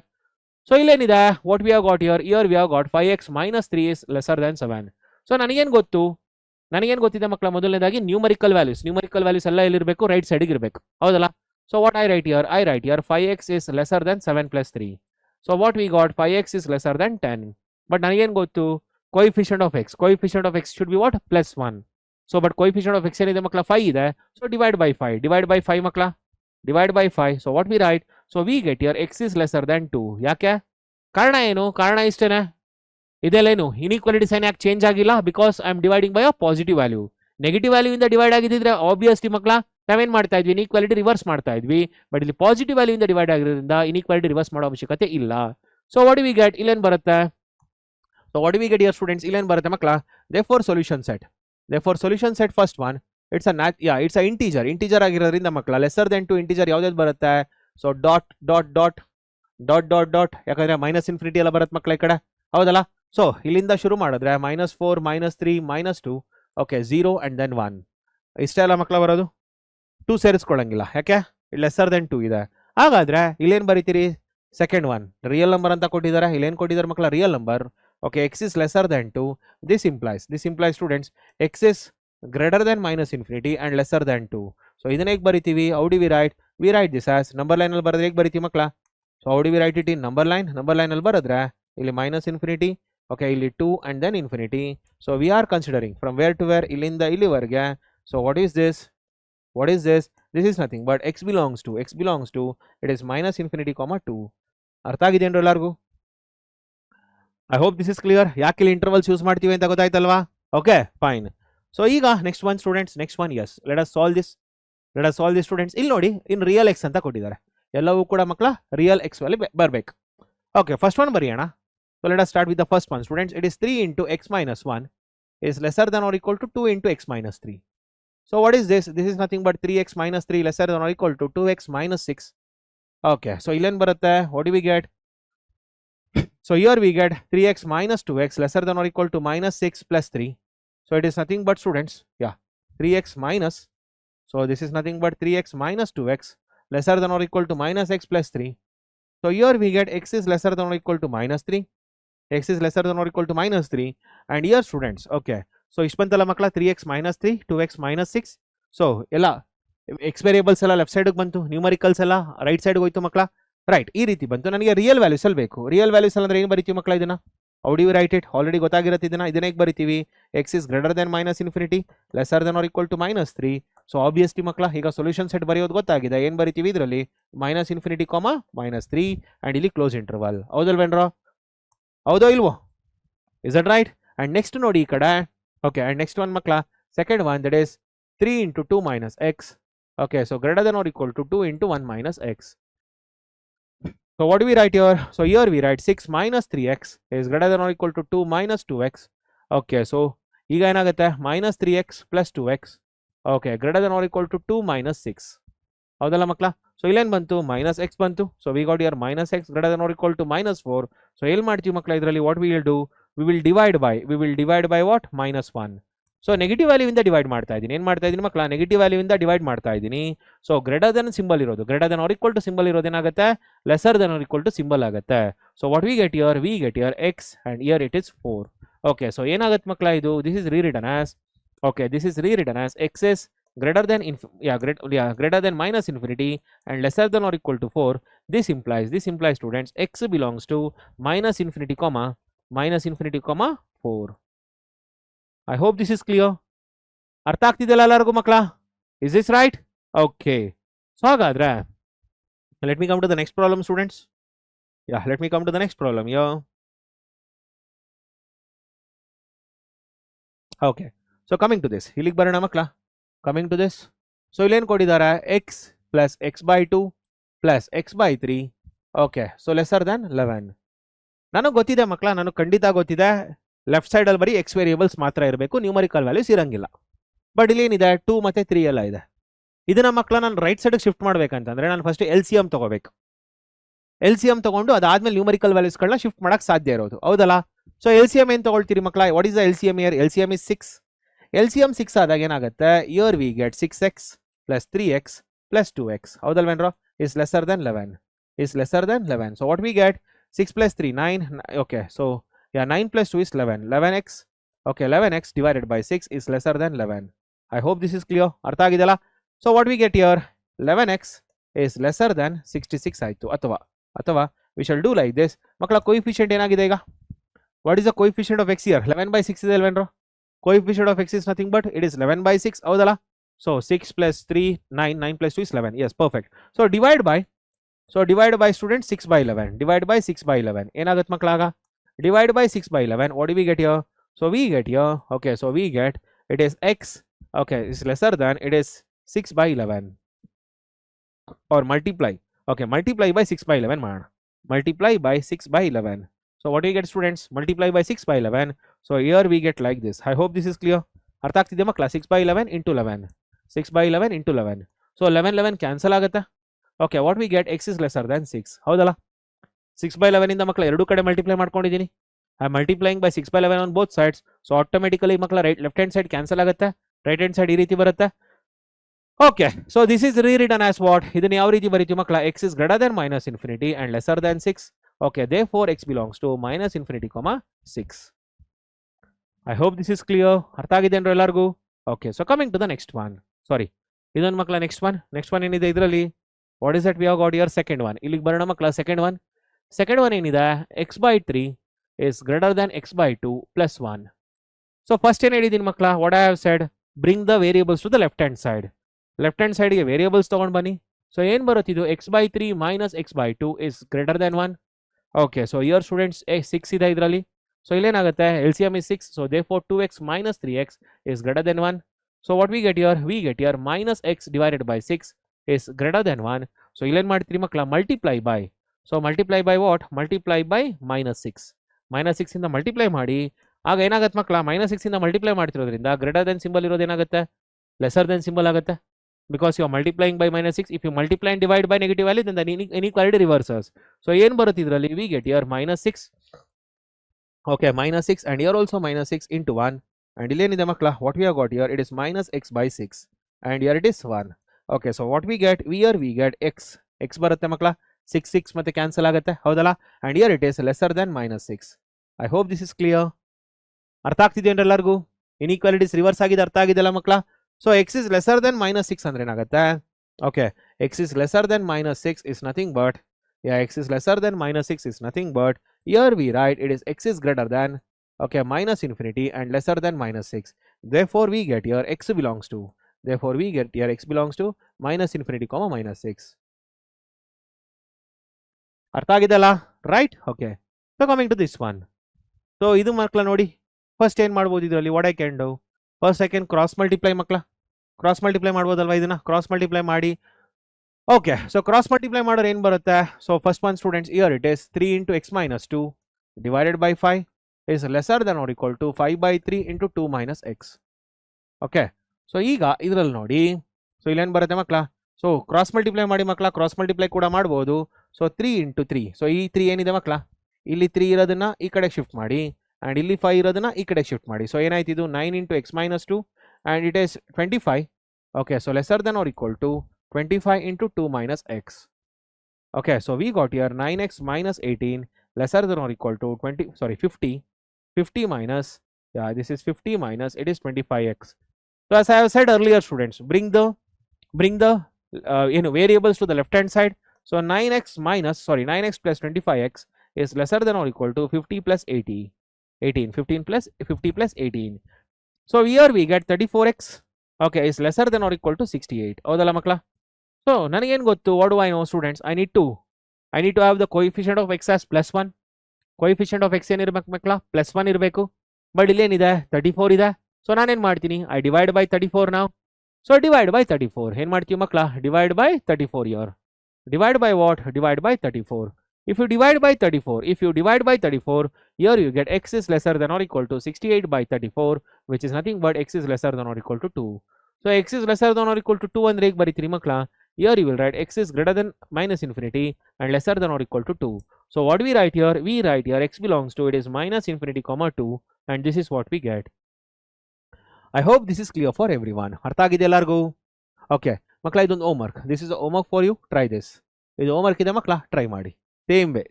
ಸೊ ಇಲ್ಲೇನಿದೆ? What we have got here we have got 5x -3 is lesser than 7. So ನನಗೇನು ಗೊತ್ತಿದೆ ಮಕ್ಕಳ? ಮೊದಲನೇದಾಗಿ ನ್ಯೂಮರಿಕಲ್ ವ್ಯಾಲ್ಯೂಸ್ ಎಲ್ಲ ಎಲ್ಲಿರಬೇಕು? ರೈಟ್ ಸೈಡಿಗೆ ಇರಬೇಕು. ಹೌದಲ್ಲ? So what I write here 5x is lesser than 7 + 3. So what we got? 5x is lesser than 10. But ನನಗೇನು ಗೊತ್ತು? Coefficient of x should B what? +1. So but coefficient of X ಏನಿದೆ ಮಕ್ಕಳ? 5 ಇದೆ. ಸೊ ಡಿವೈಡ್ ಬೈ 5 ಮಕ್ಕಳ, divide by 5. So what we write? So we get here x is lesser than 2. ಯಾಕೆ? ಕಾರಣ ಏನು? ಕಾರಣ ಇಷ್ಟೇನೆ. ಇದೆಲ್ಲೇನು? ಇನ್ಇಕ್ವಾಲಿಟಿ ಸೈನ್ ಯಾಕೆ ಚೇಂಜ್ ಆಗಿಲ್ಲ? Because I am dividing by a positive value. Negative value ಇಂದ ಡಿವೈಡ್ ಆಗಿದ್ರೆ ಆಬ್ವಿಯಸ್ಲಿ ಮಕ್ಕಳ ನಾವೇನ್ ಮಾಡ್ತಾ ಇದ್ವಿ? ಇನ್ಇಕ್ವಾಲಿಟಿ ರಿವರ್ಸ್ ಮಾಡ್ತಾ ಇದ್ವಿ. ಬಟ್ ಇಲ್ಲಿ ಪಾಸಿಟಿವ್ ವ್ಯಾಲ್ಯೂ ಇಂದ ಡಿವೈಡ್ ಆಗಿರೋದ್ರಿಂದ ಇನ್ಇಕ್ವಾಲಿಟಿ ರಿವರ್ಸ್ ಮಾಡೋ ಅವಶ್ಯಕತೆ ಇಲ್ಲ. So what we get? ಇಲ್ಲೇನ್ ಬರುತ್ತೆ? So what we get here students? ಇಲ್ಲೇನ್ ಬರುತ್ತೆ ಮಕ್ಕಳ? Therefore solution set first one it's a integer ಆಗಿರೋದ್ರಿಂದ ಮಕ್ಕಳ ಲೆಸರ್ ದೆನ್ 2 ಇಂಟೀಜರ್ ಯಾವ್ದು ಬರುತ್ತೆ? So dot dot dot dot dot dot, ಯಾಕಂದ್ರೆ -ಇನ್ಫಿನಿಟಿ ಎಲ್ಲ ಬರುತ್ತೆ ಮಕ್ಕಳ ಈ ಕಡೆ. ಹೌದಲ್ಲ? ಸೊ ಇಲ್ಲಿಂದ ಶುರು ಮಾಡಿದ್ರೆ -4 -3 -2. Okay, 0 and then 1. ಇಷ್ಟೇ ಅಲ್ಲ ಮಕ್ಕಳ ಬರೋದು? 2 ಸೇರಿಸ್ಕೊಳ್ಳಂಗಿಲ್ಲ. ಯಾಕೆ? ಲೆಸರ್ ದೆನ್ 2 ಇದೆ. ಹಾಗಾದ್ರೆ ಇಲ್ಲೇನ್ ಬರೀತೀರಿ? ಸೆಕೆಂಡ್ ಒನ್ ರಿಯಲ್ ನಂಬರ್ ಅಂತ ಕೊಟ್ಟಿದ್ದಾರೆ. ಇಲ್ಲೇನ್ ಕೊಟ್ಟಿದ್ದಾರೆ ಮಕ್ಕಳ? Real number. Okay, x is lesser than 2. This implies students x is greater than minus infinity and lesser than 2. So ಇದನ್ನ ಹೇಗೆ ಬರಿತೀವಿ? How do we write this as number ಲೈನಲ್ಲಿ ಬರೋದು ಹೇಗೆ ಬರಿತೀವಿ ಮಕ್ಕಳ? So how do we write it in number ಲೈನಲ್ಲಿ ಬರೆದ್ರೆ ಇಲ್ಲಿ ಮೈನಸ್ ಇನ್ಫಿನಿಟಿ, ಓಕೆ, ಇಲ್ಲಿ 2 and then infinity. So we are considering from where to where, ಇಲ್ಲಿಂದ ಇಲ್ಲಿವರೆಗೆ. So what is this? This is nothing but x belongs to it is minus infinity comma 2. ಅರ್ಥ ಆಗಿದೆಯೇನ್ರಿ ಎಲ್ಲರಿಗೂ? I hope this is clear. ಯಾಕೆ ಇಲ್ಲಿ ಇಂಟರ್ವಲ್ಸ್ ಯೂಸ್ ಮಾಡ್ತೀವಿ ಅಂತ ಗೊತ್ತಾಯ್ತಲ್ವಾ? Okay, fine. ಸೊ ಈಗ next one students, yes let us solve this students. ಇಲ್ಲಿ ನೋಡಿ, ಇನ್ ರಿಯಲ್ ಎಕ್ಸ್ ಅಂತ ಕೊಟ್ಟಿದ್ದಾರೆ. ಎಲ್ಲವೂ ಕೂಡ ಮಕ್ಕಳ ರಿಯಲ್ ಎಕ್ಸ್ ವ್ಯಾಲ್ಯೂ ಬರಬೇಕು. ಓಕೆ, ಫಸ್ಟ್ ಒನ್ ಬರೆಯೋಣ. So let us start with the first one students. It is 3 into x minus 1 is lesser than or equal to 2 into x minus 3. So what is this? This is nothing but 3x minus 3 lesser than or equal to 2x minus 6. Okay, so illen barutte, what do we get? So here we get 3x minus 2x lesser than or equal to minus 6 plus 3. So it is nothing but students, 3x minus. So this is nothing but 3x minus 2x lesser than or equal to minus x plus 3. So here we get x is lesser than or equal to minus 3. X is lesser than or equal to minus 3. And here students, okay. So ಇಷ್ಟು ಬಂತಲ್ಲ ಮಕ್ಕಳ, 3x minus 3, 2x minus 6. So ಎಲ್ಲ ಎಕ್ಸ್ ವೇರಿಯೇಬಲ್ಸ್ ಎಲ್ಲ ಲೆಫ್ಟ್ ಸೈಡಿಗೆ ಬಂತು, ನ್ಯೂಮರಿಕಲ್ಸ್ ಎಲ್ಲ ರೈಟ್ ಸೈಡ್ಗೆ ಹೋಯ್ತು ಮಕ್ಕಳ. ರೈಟ್, ಈ ರೀತಿ ಬಂತು. ನನಗೆ ರಿಯಲ್ ವ್ಯಾಲ್ಯೂಸ್ ಅಲ್ಲಿ ಬೇಕು. ರಿಯಲ್ ವ್ಯಾಲ್ಯೂಸ್ ಅಂದ್ರೆ ಏನು ಬರಿತೀವಿ ಮಕ್ಕಳ? ಇದನ್ನ how do you write it? Already ಗೊತ್ತಾಗಿರುತ್ತೆ. ಇದನ್ನ ಹೇಗೆ ಬರಿತೀವಿ? X is greater than minus infinity lesser than or equal to minus 3. So obviously ಮಕ್ಕಳ, ಈಗ ಸೊಲ್ಯೂಷನ್ ಸೆಟ್ ಬರೆಯೋದು ಗೊತ್ತಾಗಿದೆ. ಏನು ಬರಿತೀವಿ ಇದರಲ್ಲಿ? ಮೈನಸ್ ಇನ್ಫಿನಿಟಿ ಕಾಮ -3 ಆ್ಯಂಡ್ ಇಲ್ಲಿ ಕ್ಲೋಸ್ ಇಂಟರ್ವಲ್. ಹೌದಲ್ವೇನ್ರೋ? ಹೌದೋ ಇಲ್ವೋ? Is that right? And next ನೋಡಿ ಈ ಕಡೆ. Okay, and next one makla, second one, that is 3 into 2 minus x. Okay, so greater than or equal to 2 into 1 minus x. So what do we write here? So here we write 6 minus 3x is greater than or equal to 2 minus 2x. Okay, so ಈಗ ಏನಾಗುತ್ತೆ? minus 3x plus 2x. Okay, greater than or equal to 2 minus 6. ಹೌದಲ್ಲ ಮಕ್ಕಳ? ಸೊ ಇಲ್ಲೇನು ಬಂತು? minus x ಬಂತು. So we got here minus x greater than or equal to minus 4. So ಎಲ್ಲಿ ಮಾಡ್ತೀವಿ ಮಕ್ಕಳ ಇದರಲ್ಲಿ? what we will do? we will divide by what? minus 1. So negative value ಇಂದ ಡಿವೈಡ್ ಮಾಡ್ತಾ ಇದ್ದೀನಿ. ಏನು ಮಾಡ್ತಾ ಇದ್ದೀನಿ ಮಕ್ಕಳ? ನೆಗೆಟಿವ್ ವ್ಯಾಲ್ಯೂ ಇಂದ ಡಿವೈಡ್ ಮಾಡ್ತಾ ಇದ್ದೀನಿ. ಸೊ ಗ್ರೇಟರ್ ದೆನ್ ಸಿಂಬಲ್ ಇರೋದು, greater than or equal to symbol ಇರೋದು ಏನಾಗುತ್ತೆ? Lesser than or equal to symbol ಆಗುತ್ತೆ. So what we get here x and here it is 4. Okay, so ಏನಾಗುತ್ತೆ ಮಕ್ಕಳ ಇದು? This is rewritten as x is greater than greater than minus infinity and lesser than or equal to 4. This implies students x belongs to minus infinity comma 4. I hope this is clear. ಅರ್ಥ ಆಗ್ತಿದೆಯಲ್ಲ ಎಲ್ಲರಿಗೂ ಮಕ್ಕಳ? Is this right? Okay, so ಹಾಗಾದ್ರೆ let me come to the next problem students. Let me come to the next problem here. Okay, so coming to this, ಇಲ್ಲಿಗೆ ಬರೋಣ ಮಕ್ಕಳ. Coming to this, so ಇಲ್ಲೇನು ಕೊಟ್ಟಿದ್ದಾರೆ? x plus x by 2 plus x by 3. Okay, so lesser then 11. ನನಗೆ ಗೊತ್ತಿದೆ ಮಕ್ಕಳ, ನನಗೆ ಖಂಡಿತ ಗೊತ್ತಿದೆ, ಲೆಫ್ಟ್ ಸೈಡಲ್ಲಿ ಬರೀ ಎಕ್ಸ್ ವೇರಿಯೇಬಲ್ಸ್ ಮಾತ್ರ ಇರಬೇಕು, ನ್ಯೂಮರಿಕಲ್ ವ್ಯಾಲ್ಯೂಸ್ ಇರಂಗಿಲ್ಲ. ಬಟ್ ಇಲ್ಲಿ ಏನಿದೆ? 2 ಮತ್ತು 3 ಎಲ್ಲ ಇದೆ. ಇದನ್ನ ಮಕ್ಕಳ ನಾನು ರೈಟ್ ಸೈಡ್ಗೆ ಶಿಫ್ಟ್ ಮಾಡ್ಬೇಕಂತಂದ್ರೆ ನಾನು ಫಸ್ಟ್ LCM ತಗೋಬೇಕು. LCM ತಗೊಂಡು ಅದಾದ್ಮೇಲೆ ನ್ಯೂಮರಿಕಲ್ ವ್ಯಾಲ್ಯೂಸ್ಗಳನ್ನ ಶಿಫ್ಟ್ ಮಾಡಕ್ಕೆ ಸಾಧ್ಯ ಇರೋದು. ಹೌದಲ್ಲ? ಸೊ LCM ಏನು ತಗೊಳ್ತೀರಿ ಮಕ್ಕಳ? What is the LCM here? LCM is 6. LCM 6 ಆದಾಗ ಏನಾಗುತ್ತೆ? here we get 6x plus 3x plus 2x. ಹೌದಲ್ವೇನ್ರೋ? is lesser than 11. So what we get? 6 plus 3 9. Okay, so 9 plus 2 is 11. 11x. Okay, 11x divided by 6 is lesser than 11. I hope this is clear. ಅರ್ಥ ಆಗಿದೆಯಲ್ಲ? So what we get here? 11x is lesser than 66 ಆಯ್ತು. ಅಥವಾ we shall do like this. ಮಕ್ಕಳ ಕೋಎಫಿಷಿಯಂಟ್ ಏನಾಗಿದೆ ಈಗ? what is the coefficient of x here? 11 by 6 ಇದೆ ಅಲ್ವೇನ್ರೋ? coefficient of x is nothing but it is 11 by 6. ಹೌದಲ್ಲ? So 6 plus 3 9 plus 2 is 11. Yes, perfect. So divide by students 6 by 11. Divide by 6 by 11. ಏನಾಗುತ್ತೆ ಮಕ್ಕಳ ಆಗ? divide by 6 by 11. what do we get here? So we get here, okay, so we get it is x, okay, is lesser than it is 6 by 11 or multiply. Okay, multiply by 6 by 11 ಮಾಡೋಣ. multiply by 6 by 11. So what do you get students? Multiply by 6 by 11. So here we get like this. I hope this is clear. ಅರ್ಥ ಆಗ್ತಿದೆ ಮಕ್ಕಳ? 6 by 11 into 11. 6 by 11 into 11. So 11 cancel ಆಗುತ್ತೆ. Okay, what we get? X is lesser than 6. ಹೌದಲ್ಲ? 6 by 11 ಇಂದ ಮಕ್ಕಳ ಎರಡು ಕಡೆ ಮಲ್ಟಿಪ್ಲೈ ಮಾಡ್ಕೊಂಡಿದ್ದೀನಿ. I multiplying by 6 by 11 on both sides. So automatically ಮಕ್ಕಳ ಲೆಫ್ಟ್ ಹ್ಯಾಂಡ್ ಸೈಡ್ ಕ್ಯಾನ್ಸಲ್ ಆಗುತ್ತೆ, ರೈಟ್ ಹ್ಯಾಂಡ್ ಸೈಡ್ ಈ ರೀತಿ ಬರುತ್ತೆ. Okay, so this is rewritten as what? ಇದನ್ನ ಯಾವ ರೀತಿ ಬರೀತೀವಿ ಮಕ್ಕಳ? X is greater than minus infinity and lesser than 6. Okay, therefore x belongs to minus infinity comma 6. I hope this is clear. ಅರ್ಥ ಆಗಿದೆ ಅಂದ್ರೆ ಎಲ್ಲರಿಗೂ? Okay, so coming to the next one. Sorry, ಇದೊಂದು ಮಕ್ಕಳ ನೆಕ್ಸ್ಟ್ ಒನ್ ಏನಿದೆ ಇದರಲ್ಲಿ? What is that we have got here? Second one. ಇಲ್ಲಿಗೆ ಬರೋಣ ಮಕ್ಕಳ. ಸೆಕೆಂಡ್ ಒನ್ ಏನಿದೆ? x by 3 is greater than x by 2 plus 1. So first ಏನು ಹೇಳಿದ್ದೀನಿ ಮಕ್ಕಳ? What I have said, bring the variables to the left hand side. Left hand ಸೈಡ್ಗೆ ವೇರಿಯೇಬಲ್ಸ್ ತೊಗೊಂಡು ಬನ್ನಿ. ಸೊ ಏನು ಬರುತ್ತಿದ್ದು? x by 3 minus x by 2 is greater than 1. Okay, so here students 6 ಇದೆ ಇದರಲ್ಲಿ. So ಇಲ್ಲೇನಾಗುತ್ತೆ? LCM is 6, so therefore 2x minus 3x is greater than 1. So what we get here? We get here minus x divided by 6 is greater than 1. So ಇಲ್ಲೇನು ಮಾಡ್ತೀರಿ ಮಕ್ಕಳ? Multiply by. So multiply by what? Multiply by -6. -6 ಇಂದ ಮಲ್ಟಿಪ್ಲೈ ಮಾಡಿ. ಆಗ ಏನಾಗುತ್ತೆ ಮಕ್ಕಳ? -6 ಇಂದ ಮಲ್ಟಿಪ್ಲೈ ಮಾಡ್ತಿರೋದ್ರಿಂದ ಗ್ರೇಟರ್ ದೆನ್ ಸಿಂಬಲ್ ಇರೋದು ಏನಾಗುತ್ತೆ? ಲೆಸರ್ ದೆನ್ ಸಿಂಬಲ್ ಆಗುತ್ತೆ. Because you are multiplying by -6. If you multiply and divide by negative value then the inequality reverses. So ಏನು ಬರುತ್ತೆ ಇದರಲ್ಲಿ? We get here -6. Okay, -6 and here also -6 into 1. And ಇಲ್ಲೇನಿದೆ ಮಕ್ಕಳ? what we have got here, it is minus x by 6 and here it is 1. Okay, so what we get? Here we get x ಬರುತ್ತೆ ಮಕ್ಕಳ. 6 ಮತ್ತೆ ಕ್ಯಾನ್ಸಲ್ ಆಗುತ್ತೆ, ಹೌದಲ್ಲ? and here it is lesser than -6. I hope this is clear. ಅರ್ಥ ಆಗ್ತಿದೆಯೇನ್ರಿ ಎಲ್ಲರಿಗೂ? ಇನ್ಇಕ್ವಾಲಿಟೀಸ್ ರಿವರ್ಸ್ ಆಗಿದೆ, ಅರ್ಥ ಆಗಿದೆಲ್ಲ ಮಕ್ಕಳ? So x is lesser than -6 ಅಂದ್ರೆ ಏನಾಗುತ್ತೆ? Okay, x is lesser than -6 is nothing but, x is lesser than -6 is nothing but, here we write it is x is greater than, okay, minus infinity and lesser than -6. Therefore we get here x belongs to, minus infinity comma -6. ಅರ್ಥ ಆಗಿದೆಲ್ಲ? Right? Okay, so coming to this one. So ಇದು ಮಕ್ಕಳ ನೋಡಿ, ಫಸ್ಟ್ ಏನು ಮಾಡ್ಬೋದು ಇದರಲ್ಲಿ? What I can do? First I can cross multiply ಮಕ್ಕಳ. ಕ್ರಾಸ್ ಮಲ್ಟಿಪ್ಲೈ ಮಾಡ್ಬೋದಲ್ವಾ? ಇದನ್ನ ಕ್ರಾಸ್ ಮಲ್ಟಿಪ್ಲೈ ಮಾಡಿ. ಓಕೆ, ಸೊ ಕ್ರಾಸ್ ಮಲ್ಟಿಪ್ಲೈ ಮಾಡೋರು ಏನು ಬರುತ್ತೆ? So first one students, here it is 3 into x minus 2 divided by 5 is lesser than or equal to 5 by 3 into 2 minus x. Okay, so ಈಗ ಇದರಲ್ಲಿ ನೋಡಿ, ಸೊ ಇಲ್ಲೇನು ಬರುತ್ತೆ ಮಕ್ಕಳ? ಸೊ ಕ್ರಾಸ್ ಮಲ್ಟಿಪ್ಲೈ ಮಾಡಿ ಮಕ್ಕಳ. ಕ್ರಾಸ್ ಮಲ್ಟಿಪ್ಲೈ ಕೂಡ ಮಾಡ್ಬೋದು. So 3 into 3. ಸೊ ಈ 3 ಏನಿದೆ ಮಕ್ಕಳ? ಇಲ್ಲಿ 3 ಇರೋದನ್ನ ಈ ಕಡೆ ಶಿಫ್ಟ್ ಮಾಡಿ ಆ್ಯಂಡ್ ಇಲ್ಲಿ 5 ಇರೋದನ್ನ ಈ ಕಡೆ ಶಿಫ್ಟ್ ಮಾಡಿ. ಸೊ ಏನಾಯ್ತು ಇದು? 9 into x minus 2 and it is 25. Okay, so lesser than or equal to 25 into 2 minus x. Okay, so we got here 9x minus 18 lesser than or equal to 50. 50 minus, this is 50 minus, it is 25x. So as I have said earlier students, bring the variables to the left hand side. So 9x plus 25x is lesser than or equal to 50 plus 15 plus 50 plus 18. So here we get 34x, okay, is lesser than or equal to 68. ಹೌದಲ್ಲ ಮಕ್ಕಳ? ಸೊ ನನಗೇನು ಗೊತ್ತು? What do I know students? I need to have the coefficient of x as +1. Coefficient of x ಏನಿರ್ಬೇಕು ಮಕ್ಕಳ? +1 ಇರಬೇಕು. ಬಟ್ ಇಲ್ಲೇನಿದೆ? 34 ಇದೆ. ಸೊ ನಾನೇನು ಮಾಡ್ತೀನಿ? ಐ ಡಿವೈಡ್ ಬೈ 34 ನಾವು. ಸೊ ಡಿವೈಡ್ ಬೈ 34 ಏನು ಮಾಡ್ತೀವಿ ಮಕ್ಕಳ? Divide by 34 year. Divide by what? Divide by 34. If you divide by 34, here you get x is lesser than or equal to 68 by 34, which is nothing but x is lesser than or equal to 2. So x is lesser than or equal to 2 ಅಂದ್ರೆ ಹೇಗೆ ಬರೀತೀರಿ ಮಕ್ಕಳ? Here you will write x is greater than minus infinity and lesser than or equal to 2. So what we write here? We write here x belongs to, it is minus infinity comma 2, and this is what we get. I hope this is clear for everyone. ಅರ್ಥ ಆಗಿದೆ ಎಲ್ಲರಿಗೂ? ಓಕೆ ಮಕ್ಕಳ, ಇದೊಂದು homework. This is homework for you. Try this. ಇದು ಹೋಮ್ವರ್ಕ್ ಇದೆ ಮಕ್ಕಳ, ಟ್ರೈ ಮಾಡಿ.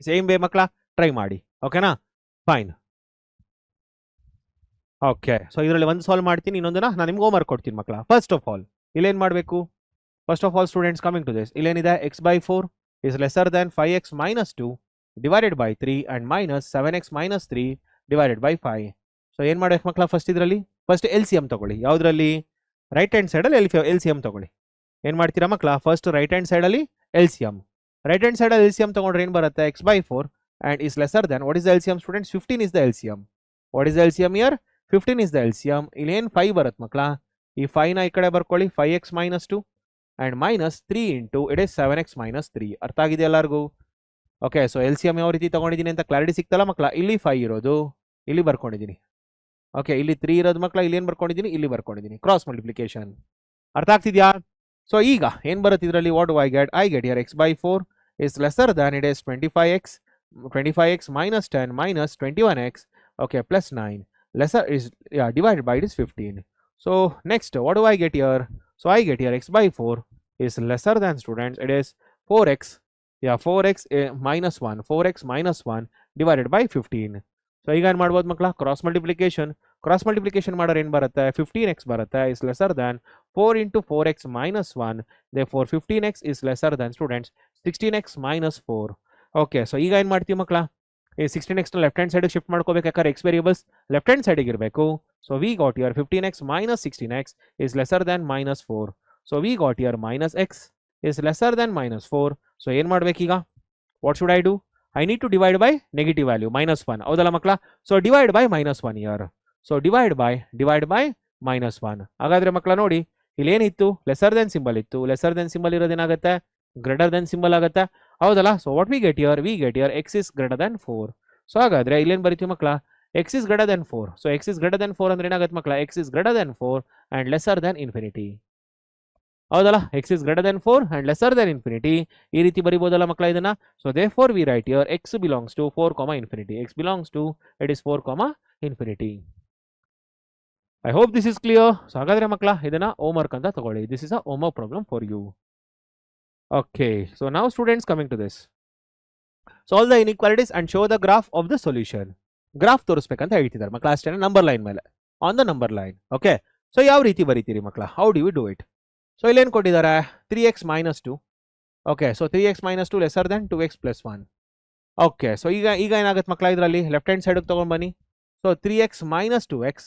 ಸೇಮ್ ವೇ ಮಕ್ಕಳ, ಟ್ರೈ ಮಾಡಿ. ಓಕೆನಾ? ಫೈನ್. ಓಕೆ, ಸೊ ಇದರಲ್ಲಿ ಒಂದು ಸಾಲ್ವ್ ಮಾಡ್ತೀನಿ, ಇನ್ನೊಂದನ್ನ ನಾನು ನಿಮ್ಗೆ ಹೋಮ್ವರ್ಕ್ ಕೊಡ್ತೀನಿ ಮಕ್ಕಳ. ಫಸ್ಟ್ ಆಫ್ ಆಲ್ ಇಲ್ಲೇನು ಮಾಡಬೇಕು? First of all students, coming to this, ಇಲ್ಲೇನಿದೆ? x by 4 is lesser than 5x minus 2 divided by 3 and minus 7x minus 3 divided by 5. So ಏನು ಮಾಡಬೇಕು ಮಕ್ಕಳ? ಫಸ್ಟ್ ಇದರಲ್ಲಿ ಫಸ್ಟ್ LCM ತಗೊಳ್ಳಿ. ಯಾವುದರಲ್ಲಿ? ರೈಟ್ ಹ್ಯಾಂಡ್ ಸೈಡಲ್ಲಿ LCM ತಗೊಳ್ಳಿ. ಏನು ಮಾಡ್ತೀರಾ ಮಕ್ಕಳ? ಫಸ್ಟ್ ರೈಟ್ ಹ್ಯಾಂಡ್ ಸೈಡಲ್ಲಿ LCM. ರೈಟ್ ಹ್ಯಾಂಡ್ ಸೈಡಲ್ಲಿ LCM ತಗೊಂಡ್ರೆ ಏನು ಬರುತ್ತೆ? x by 4 and is lesser than, what is the LCM students? 15 is the LCM. What is the LCM here? 15 is the LCM. ಇಲ್ಲಿ ಏನು 5 ಬರುತ್ತೆ ಮಕ್ಕಳ? ಈ 5ನ ಈ ಕಡೆ ಬರ್ಕೊಳ್ಳಿ. 5x minus 2 and minus 3 into, it is 7x minus 3. ಅರ್ಥ ಆಗಿದೆ ಎಲ್ಲರಿಗೂ? ಓಕೆ, ಸೊ LCM ಯಾವ ರೀತಿ ತಗೊಂಡಿದ್ದೀನಿ ಅಂತ ಕ್ಲಾರಿಟಿ ಸಿಕ್ತಲ್ಲ ಮಕ್ಕಳ? ಇಲ್ಲಿ 5 ಇರೋದು ಇಲ್ಲಿ ಬರ್ಕೊಂಡಿದ್ದೀನಿ. ಓಕೆ, ಇಲ್ಲಿ 3 ಇರೋದು ಮಕ್ಕಳ, ಇಲ್ಲಿ ಏನು ಬರ್ಕೊಂಡಿದ್ದೀನಿ? ಇಲ್ಲಿ ಬರ್ಕೊಂಡಿದ್ದೀನಿ. Cross multiplication. ಅರ್ಥ ಆಗ್ತಿದ್ಯಾ? ಸೊ ಈಗ ಏನು ಬರುತ್ತೆ ಇದರಲ್ಲಿ? What do I get? I get here x by 4 is lesser than, it is 25x minus 10 minus 21x, okay, plus 9, lesser is, divided by, it is 15. So next, what do I get here? So I get here x by 4 is lesser than, students, it is 4x, 4x minus 1 divided by 15. So ಈಗ ಏನು ಮಾಡ್ಬೋದು ಮಕ್ಕಳ? Cross multiplication. ಕ್ರಾಸ್ ಮಲ್ಟಿಪ್ಲಿಕೇಶನ್ ಮಾಡೋರು ಏನು ಬರುತ್ತೆ 15x ಬರುತ್ತೆ is lesser than 4 into 4x minus 1 therefore 15x is lesser than students 16x minus 4. Okay so ಈಗ ಏನು ಮಾಡ್ತೀವಿ ಮಕ್ಕಳ ಈ 16x ನ ಲೆಫ್ಟ್ ಹ್ಯಾಂಡ್ ಸೈಡಿಗೆ ಶಿಫ್ಟ್ ಮಾಡ್ಕೋಬೇಕು ಯಾಕಂದ್ರೆ ಎಕ್ಸ್ ವೇರಿಯಬಲ್ಸ್ ಲೆಫ್ಟ್ ಹ್ಯಾಂಡ್ ಸೈಡಿಗೆ ಇರಬೇಕು. So we got your 15x minus 16x is lesser than minus 4. So we got your minus x is lesser than minus 4. So ಏನು ಮಾಡ್ಬೇಕೀಗ what should I do I need to divide by negative value minus 1 ಹೌದಲ್ಲ ಮಕ್ಕಳ. So divide by minus 1 here. So divide by minus 1. ಹಾಗಾದ್ರೆ ಮಕ್ಕಳ ನೋಡಿ ಇಲ್ಲಿ ಏನಿತ್ತು ಲೆಸರ್ ದೆನ್ ಸಿಂಬಲ್ ಇತ್ತು. ಲೆಸರ್ ದೆನ್ ಸಿಂಬಲ್ ಇರೋದೇನಾಗುತ್ತೆ ಗ್ರೇಟರ್ ದೆನ್ ಸಿಂಬಲ್ ಆಗುತ್ತೆ ಹೌದಲ್ಲ. So what we get here x is greater than 4. So ಹಾಗಾದ್ರೆ ಇಲ್ಲೇನು ಬರೀತೀವಿ ಮಕ್ಕಳ x is greater than 4. So x is greater than 4 ಅಂದ್ರೆ ಏನಾಗುತ್ತೆ ಮಕ್ಕಳ x is greater than 4 and lesser than infinity ಹೌದಲ್ಲ. x is greater than 4 and lesser than infinity ಈ ರೀತಿ ಬರಿಬೋದಲ್ಲ ಮಕ್ಕಳ ಇದನ್ನ. So therefore we write here x belongs to 4 infinity. x belongs to it is 4 infinity. I hope this is clear. So ಹಾಗಾದ್ರೆ ಮಕ್ಕಳ ಇದನ್ನ ಹೋಮ್ವರ್ಕ್ ಅಂತ ತಗೊಳ್ಳಿ. this is a homework problem for you. Okay, so now students coming to this. Solve the inequalities and show the graph of the solution. Graph ತೋರಿಸ್ಬೇಕಂತ ಹೇಳ್ತಿದ್ದಾರೆ ಮಕ್ಕಳ ಅಷ್ಟೇ ನಂಬರ್ ಲೈನ್ ಮೇಲೆ on the number line. Okay so ಯಾವ ರೀತಿ ಬರೀತೀರಿ ಮಕ್ಕಳ how do you do it. So ಇಲ್ಲೇನು ಕೊಟ್ಟಿದ್ದಾರೆ 3x minus 2. Okay so 3x minus 2 lesser than 2x plus 1. Okay so ಈಗ ಏನಾಗುತ್ತೆ ಮಕ್ಕಳ ಇದರಲ್ಲಿ ಲೆಫ್ಟ್ ಹ್ಯಾಂಡ್ ಸೈಡಿಗೆ ತೊಗೊಂಡು ಬನ್ನಿ. So 3x minus 2x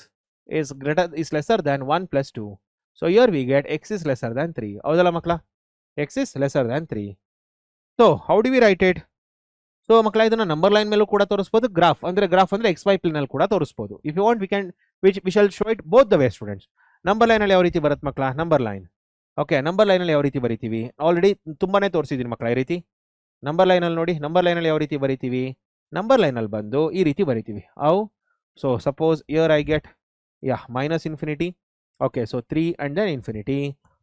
is lesser than 1 plus 2. So here we get x is lesser than 3 ಹೌದಲ್ಲ ಮಕ್ಕಳ x is lesser than 3. So how do we write it. So ಮಕ್ಕಳ ಇದನ್ನ ನಂಬರ್ ಲೈನ್ ಮೇಲೂ ಕೂಡ ತೋರಿಸಬಹುದು. ಗ್ರಾಫ್ ಅಂದ್ರೆ ಎಕ್ಸ್ ವೈ ಪ್ಲೇನ್ ಅಲ್ಲಿ ಕೂಡ ತೋರಿಸಬಹುದು. If you want we shall show it both the way students. Number line ಅಲ್ಲಿ ಯಾವ ರೀತಿ ಬರುತ್ತೆ ಮಕ್ಕಳ number line. Okay number line ಅಲ್ಲಿ ಯಾವ ರೀತಿ ಬರಿತೀವಿ ಆಲ್ರೆಡಿ ತುಂಬಾನೇ ತೋರಿಸಿದೀನಿ ಮಕ್ಕಳ ಈ ರೀತಿ. ನಂಬರ್ ಲೈನ್ ಅಲ್ಲಿ ನೋಡಿ ನಂಬರ್ ಲೈನ್ ಅಲ್ಲಿ ಯಾವ ರೀತಿ ಬರಿತೀವಿ ನಂಬರ್ ಲೈನ್ ಅಲ್ಲಿ ಬಂದು ಈ ರೀತಿ ಬರಿತೀವಿ ಹೌ. So suppose here I get minus infinity. Okay so 3 and then infinity.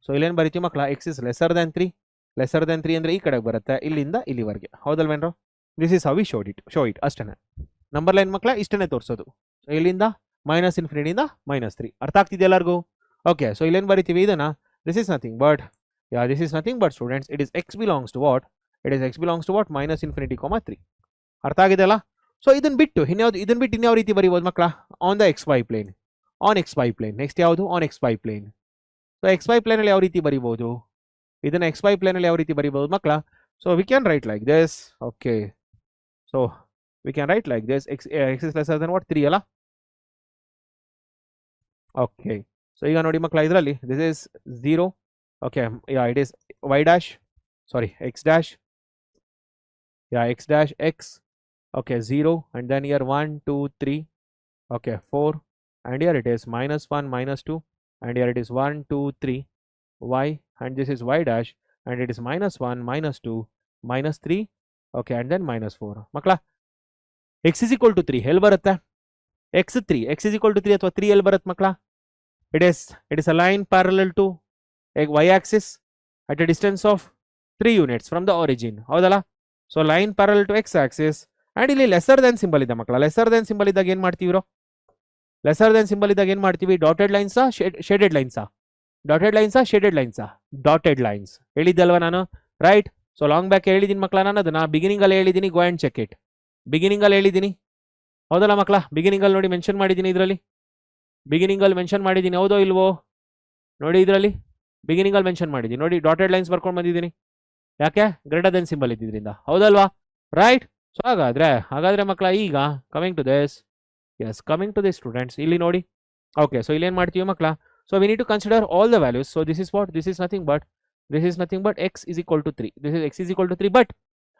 So ಇಲ್ಲೇನು ಬರಿತೀವಿ ಮಕ್ಕಳ x is lesser than 3. Lesser than 3 ಅಂದ್ರೆ ಈ ಕಡೆಗೆ ಬರುತ್ತೆ ಇಲ್ಲಿಂದ ಇಲ್ಲಿವರೆಗೆ ಹೌದಲ್ವೇನ್ರೋ. This is how we show it ಅಷ್ಟೇ. ನಂಬರ್ ಲೈನ್ ಮಕ್ಕಳ ಇಷ್ಟೇ ತೋರಿಸೋದು. ಇಲ್ಲಿಂದ ಮೈನಸ್ ಇನ್ಫಿನಿಟಿಯಿಂದ -3 ಅರ್ಥ ಆಗ್ತಿದೆ ಎಲ್ಲರಿಗೂ. ಓಕೆ ಸೊ ಇಲ್ಲೇನು ಬರಿತೀವಿ ಇದನ್ನ this is nothing but students it is x belongs to what minus infinity, 3 ಅರ್ಥ ಆಗಿದೆಯಲ್ಲ. ಸೊ ಇದನ್ನ ಬಿಟ್ಟು ಇನ್ಯಾವ ರೀತಿ ಬರೀಬಹುದು ಮಕ್ಕಳ on the xy plane. Next ಯಾವುದು on xy plane. So xy plane ಅಲ್ಲಿ ಯಾವ ರೀತಿ ಬರೀಬಹುದು ಇದನ್ನ xy plane ಅಲ್ಲಿ ಯಾವ ರೀತಿ ಬರೀಬಹುದು ಮಕ್ಕಳ. So we can write like this. Okay so we can write like this x is lesser than what 3 ಅಲ್ಲ. ಓಕೆ ಸೊ ಈಗ ನೋಡಿ ಮಕ್ಕಳ ಇದರಲ್ಲಿ this is 0. Okay it is x dash x. okay 0 and then here 1 2 3 okay 4 and here it is -1 -2 and here it is 1 2 3 y and this is y dash and it is -1 -2 -3 okay and then -4 ಮಕ್ಕಳ x is equal to 3 ಎಲ್ಲಿ ಬರುತ್ತೆ x is equal to 3 ಅಥವಾ 3 ಎಲ್ಲಿ ಬರುತ್ತೆ ಮಕ್ಕಳ. it is a line parallel to y axis at a distance of 3 units from the origin ಹೌದಲ್ಲ. So line parallel to x axis and ಇಲ್ಲಿ ಲೆಸರ್ ದೆನ್ ಸಿಂಬಲ್ ಇದೆ ಮಕ್ಕಳ. ಲೆಸರ್ ದೆನ್ ಸಿಂಬಲ್ ಇದ್ದಾಗ ಏನು ಮಾಡ್ತೀವಿ ಡಾಟೆಡ್ ಲೈನ್ಸಾ ಶೇಡೆಡ್ ಲೈನ್ಸಾ ಡಾಟೆಡ್ ಲೈನ್ಸ್ ಹೇಳಿದ್ದಲ್ವ ನಾನು ರೈಟ್. ಸೊ ಲಾಂಗ್ ಬ್ಯಾಕ್ ಹೇಳಿದ್ದೀನಿ ಮಕ್ಕಳ ನಾನು ಅದನ್ನ ಬಿಗಿನಿಂಗ್ ಅಲ್ಲಿ ಹೇಳಿದ್ದೀನಿ. Go and check it. Beginning ಅಲ್ಲಿ ಹೇಳಿದ್ದೀನಿ ಹೌದಲ್ಲ ಮಕ್ಕಳ. ಬಿಗಿನಿಂಗ್ ಅಲ್ಲಿ ನೋಡಿ ಮೆನ್ಷನ್ ಮಾಡಿದ್ದೀನಿ ಇದರಲ್ಲಿ. ಬಿಗಿನಿಂಗ್ ಅಲ್ಲಿ ಮೆನ್ಷನ್ ಮಾಡಿದ್ದೀನಿ ಹೌದೋ ಇಲ್ವೋ ನೋಡಿ ಇದರಲ್ಲಿ ಬಿಗಿನಿಂಗ್ ಅಲ್ಲಿ ಮೆನ್ಷನ್ ಮಾಡಿದ್ದೀನಿ ನೋಡಿ. ಡಾಟೆಡ್ ಲೈನ್ಸ್ ಬರ್ಕೊಂಡು ಬಂದಿದ್ದೀನಿ ಯಾಕೆ ಗ್ರೇಟರ್ ದೆನ್ ಸಿಂಬಲ್ ಇದ್ದಿದ್ರಿಂದ ಹೌದಲ್ವಾ ರೈಟ್. ಸೊ ಹಾಗಾದ್ರೆ ಮಕ್ಕಳ ಈಗ ಕಮಿಂಗ್ ಟು ದಿಸ್ ಸ್ಟೂಡೆಂಟ್ಸ್ ಇಲ್ಲಿ ನೋಡಿ. ಓಕೆ ಸೊ ಇಲ್ಲಿ ಏನು ಮಾಡ್ತೀವಿ ಮಕ್ಕಳ. So we need to consider all the values. So this is nothing but x is equal to 3.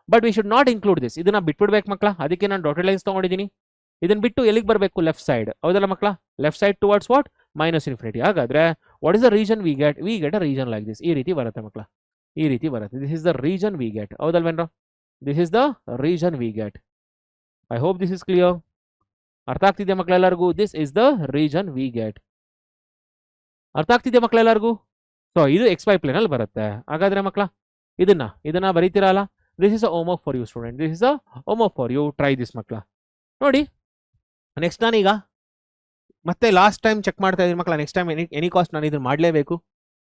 But we should not include this. ಇದನ್ನ ಬಿಟ್ಬಿಡ್ಬೇಕು ಮಕ್ಕಳ. ಅದಕ್ಕೆ ನಾನು ಡಾಟೆಡ್ ಲೈನ್ಸ್ ತಗೊಂಡಿದ್ದೀನಿ. ಇದನ್ನ ಬಿಟ್ಟು ಎಲ್ಲಿಗೆ ಬರಬೇಕು ಲೆಫ್ಟ್ ಸೈಡ್ ಹೌದಲ್ಲ ಮಕ್ಕಳ. Left side towards what minus infinity. ಹಾಗಾದ್ರೆ what is the region we get a region like this. ಈ ರೀತಿ ಬರುತ್ತೆ ಮಕ್ಕಳ. ಈ ರೀತಿ ಬರುತ್ತೆ. This is the region we get ಹೌದಲ್ವೇನ್ರೋ. This is the region we get. I hope this is clear. ಅರ್ಥ ಆಗ್ತಿದೆ ಮಕ್ಕಳೆಲ್ಲರಿಗೂ. This is the region we get. ಅರ್ಥ ಆಗ್ತಿದೆ ಮಕ್ಕಳೆಲ್ಲರಿಗೂ. ಸೊ ಇದು XY ಪ್ಲೇನ್ ಅಲ್ಲಿ ಬರುತ್ತೆ. ಹಾಗಾದ್ರೆ ಮಕ್ಕಳ ಇದನ್ನ ಬರೀತೀರಲ್ಲ. This is a homework for you student. This is a homework for you. Try this ಮಕ್ಕಳ. ನೋಡಿ ನೆಕ್ಸ್ಟ್ ನಾನೀಗ ಮತ್ತೆ ಲಾಸ್ಟ್ ಟೈಮ್ ಚೆಕ್ ಮಾಡ್ತಾ ಇದ್ದೀನಿ ಮಕ್ಕಳ. ನೆಕ್ಸ್ಟ್ ಟೈಮ್ ಎನಿ ಕಾಸ್ಟ್ ನಾನು ಇದನ್ನ ಮಾಡಲೇಬೇಕು.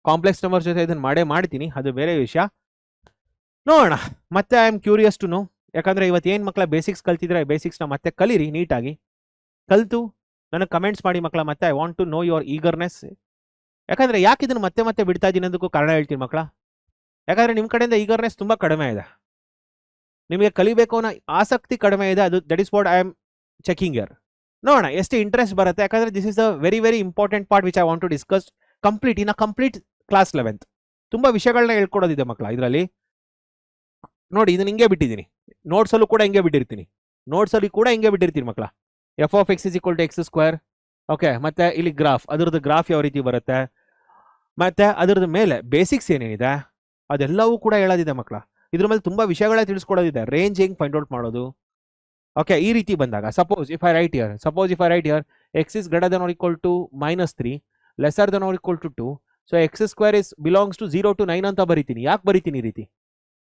ಕಾಂಪ್ಲೆಕ್ಸ್ ನಂಬರ್ ಜೊತೆ ಇದನ್ನು ಮಾಡ್ತೀನಿ. ಅದು ಬೇರೆ ವಿಷಯ. ನೋಡೋಣ ಮತ್ತೆ I am curious to know. ಯಾಕಂದರೆ ಇವತ್ತು ಏನು ಮಕ್ಕಳ ಬೇಸಿಕ್ಸ್ ಕಲ್ತಿದ್ರೆ ಬೇಸಿಕ್ಸ್ನ ಮತ್ತೆ ಕಲೀರಿ ನೀಟಾಗಿ. ಕಲಿತು ನನಗೆ ಕಮೆಂಟ್ಸ್ ಮಾಡಿ ಮಕ್ಕಳ. ಮತ್ತೆ I want to know your eagerness. ಯಾಕಂದ್ರೆ ಯಾಕೆ ಇದನ್ನು ಮತ್ತೆ ಮತ್ತೆ ಬಿಡ್ತಾ ಇದ್ದೀನಿ ಅನ್ನೋದಕ್ಕೂ ಕಾರಣ ಹೇಳ್ತೀನಿ ಮಕ್ಕಳ. ಯಾಕಂದ್ರೆ ನಿಮ್ಮ ಕಡೆಯಿಂದ ಈಗರ್ನೆಸ್ ತುಂಬ ಕಡಿಮೆ ಇದೆ, ನಿಮಗೆ ಕಲಿಬೇಕು ಅನ್ನೋ ಆಸಕ್ತಿ ಕಡಿಮೆ ಇದೆ. ಅದು that is what I am checking here. ನೋಡೋಣ ಎಷ್ಟು ಇಂಟ್ರೆಸ್ಟ್ ಬರುತ್ತೆ. ಯಾಕಂದ್ರೆ this is a very very important part which I want to discuss complete in a complete class 11th. ತುಂಬ ವಿಷಯಗಳನ್ನ ಹೇಳ್ಕೊಡೋದಿದೆ ಮಕ್ಕಳ ಇದರಲ್ಲಿ. ನೋಡಿ ಇದನ್ನ ಹಿಂಗೆ ಬಿಟ್ಟಿದ್ದೀನಿ, ನೋಟ್ಸಲ್ಲೂ ಕೂಡ ಹಿಂಗೆ ಬಿಟ್ಟಿರ್ತೀನಿ, ನೋಟ್ಸಲ್ಲಿ ಕೂಡ ಹಿಂಗೆ ಬಿಟ್ಟಿರ್ತೀನಿ ಮಕ್ಕಳ. F of x is equal to x square. Okay, ಮತ್ತೆ ಇಲ್ಲಿ ಗ್ರಾಫ್, ಅದರದ್ದು ಗ್ರಾಫ್ ಯಾವ ರೀತಿ ಬರುತ್ತೆ, ಮತ್ತೆ ಅದರದ್ದು ಮೇಲೆ ಬೇಸಿಕ್ಸ್ ಏನೇನಿದೆ ಅದೆಲ್ಲವೂ ಕೂಡ ಹೇಳೋದಿದೆ ಮಕ್ಕಳ. ಇದ್ರ ಮೇಲೆ ತುಂಬ ವಿಷಯಗಳೇ ತಿಳಿಸ್ಕೊಡೋದಿದೆ. ರೇಂಜ್ ಹೆಂಗೆ ಫೈಂಡ್ ಔಟ್ ಮಾಡೋದು. ಓಕೆ, ಈ ರೀತಿ ಬಂದಾಗ suppose if I write here x is greater than or equal to -3 lesser than or equal to 2. So x square is belongs to 0 to 9 ಅಂತ ಬರೀತೀನಿ. ಯಾಕೆ ಬರೀತೀನಿ ಈ ರೀತಿ?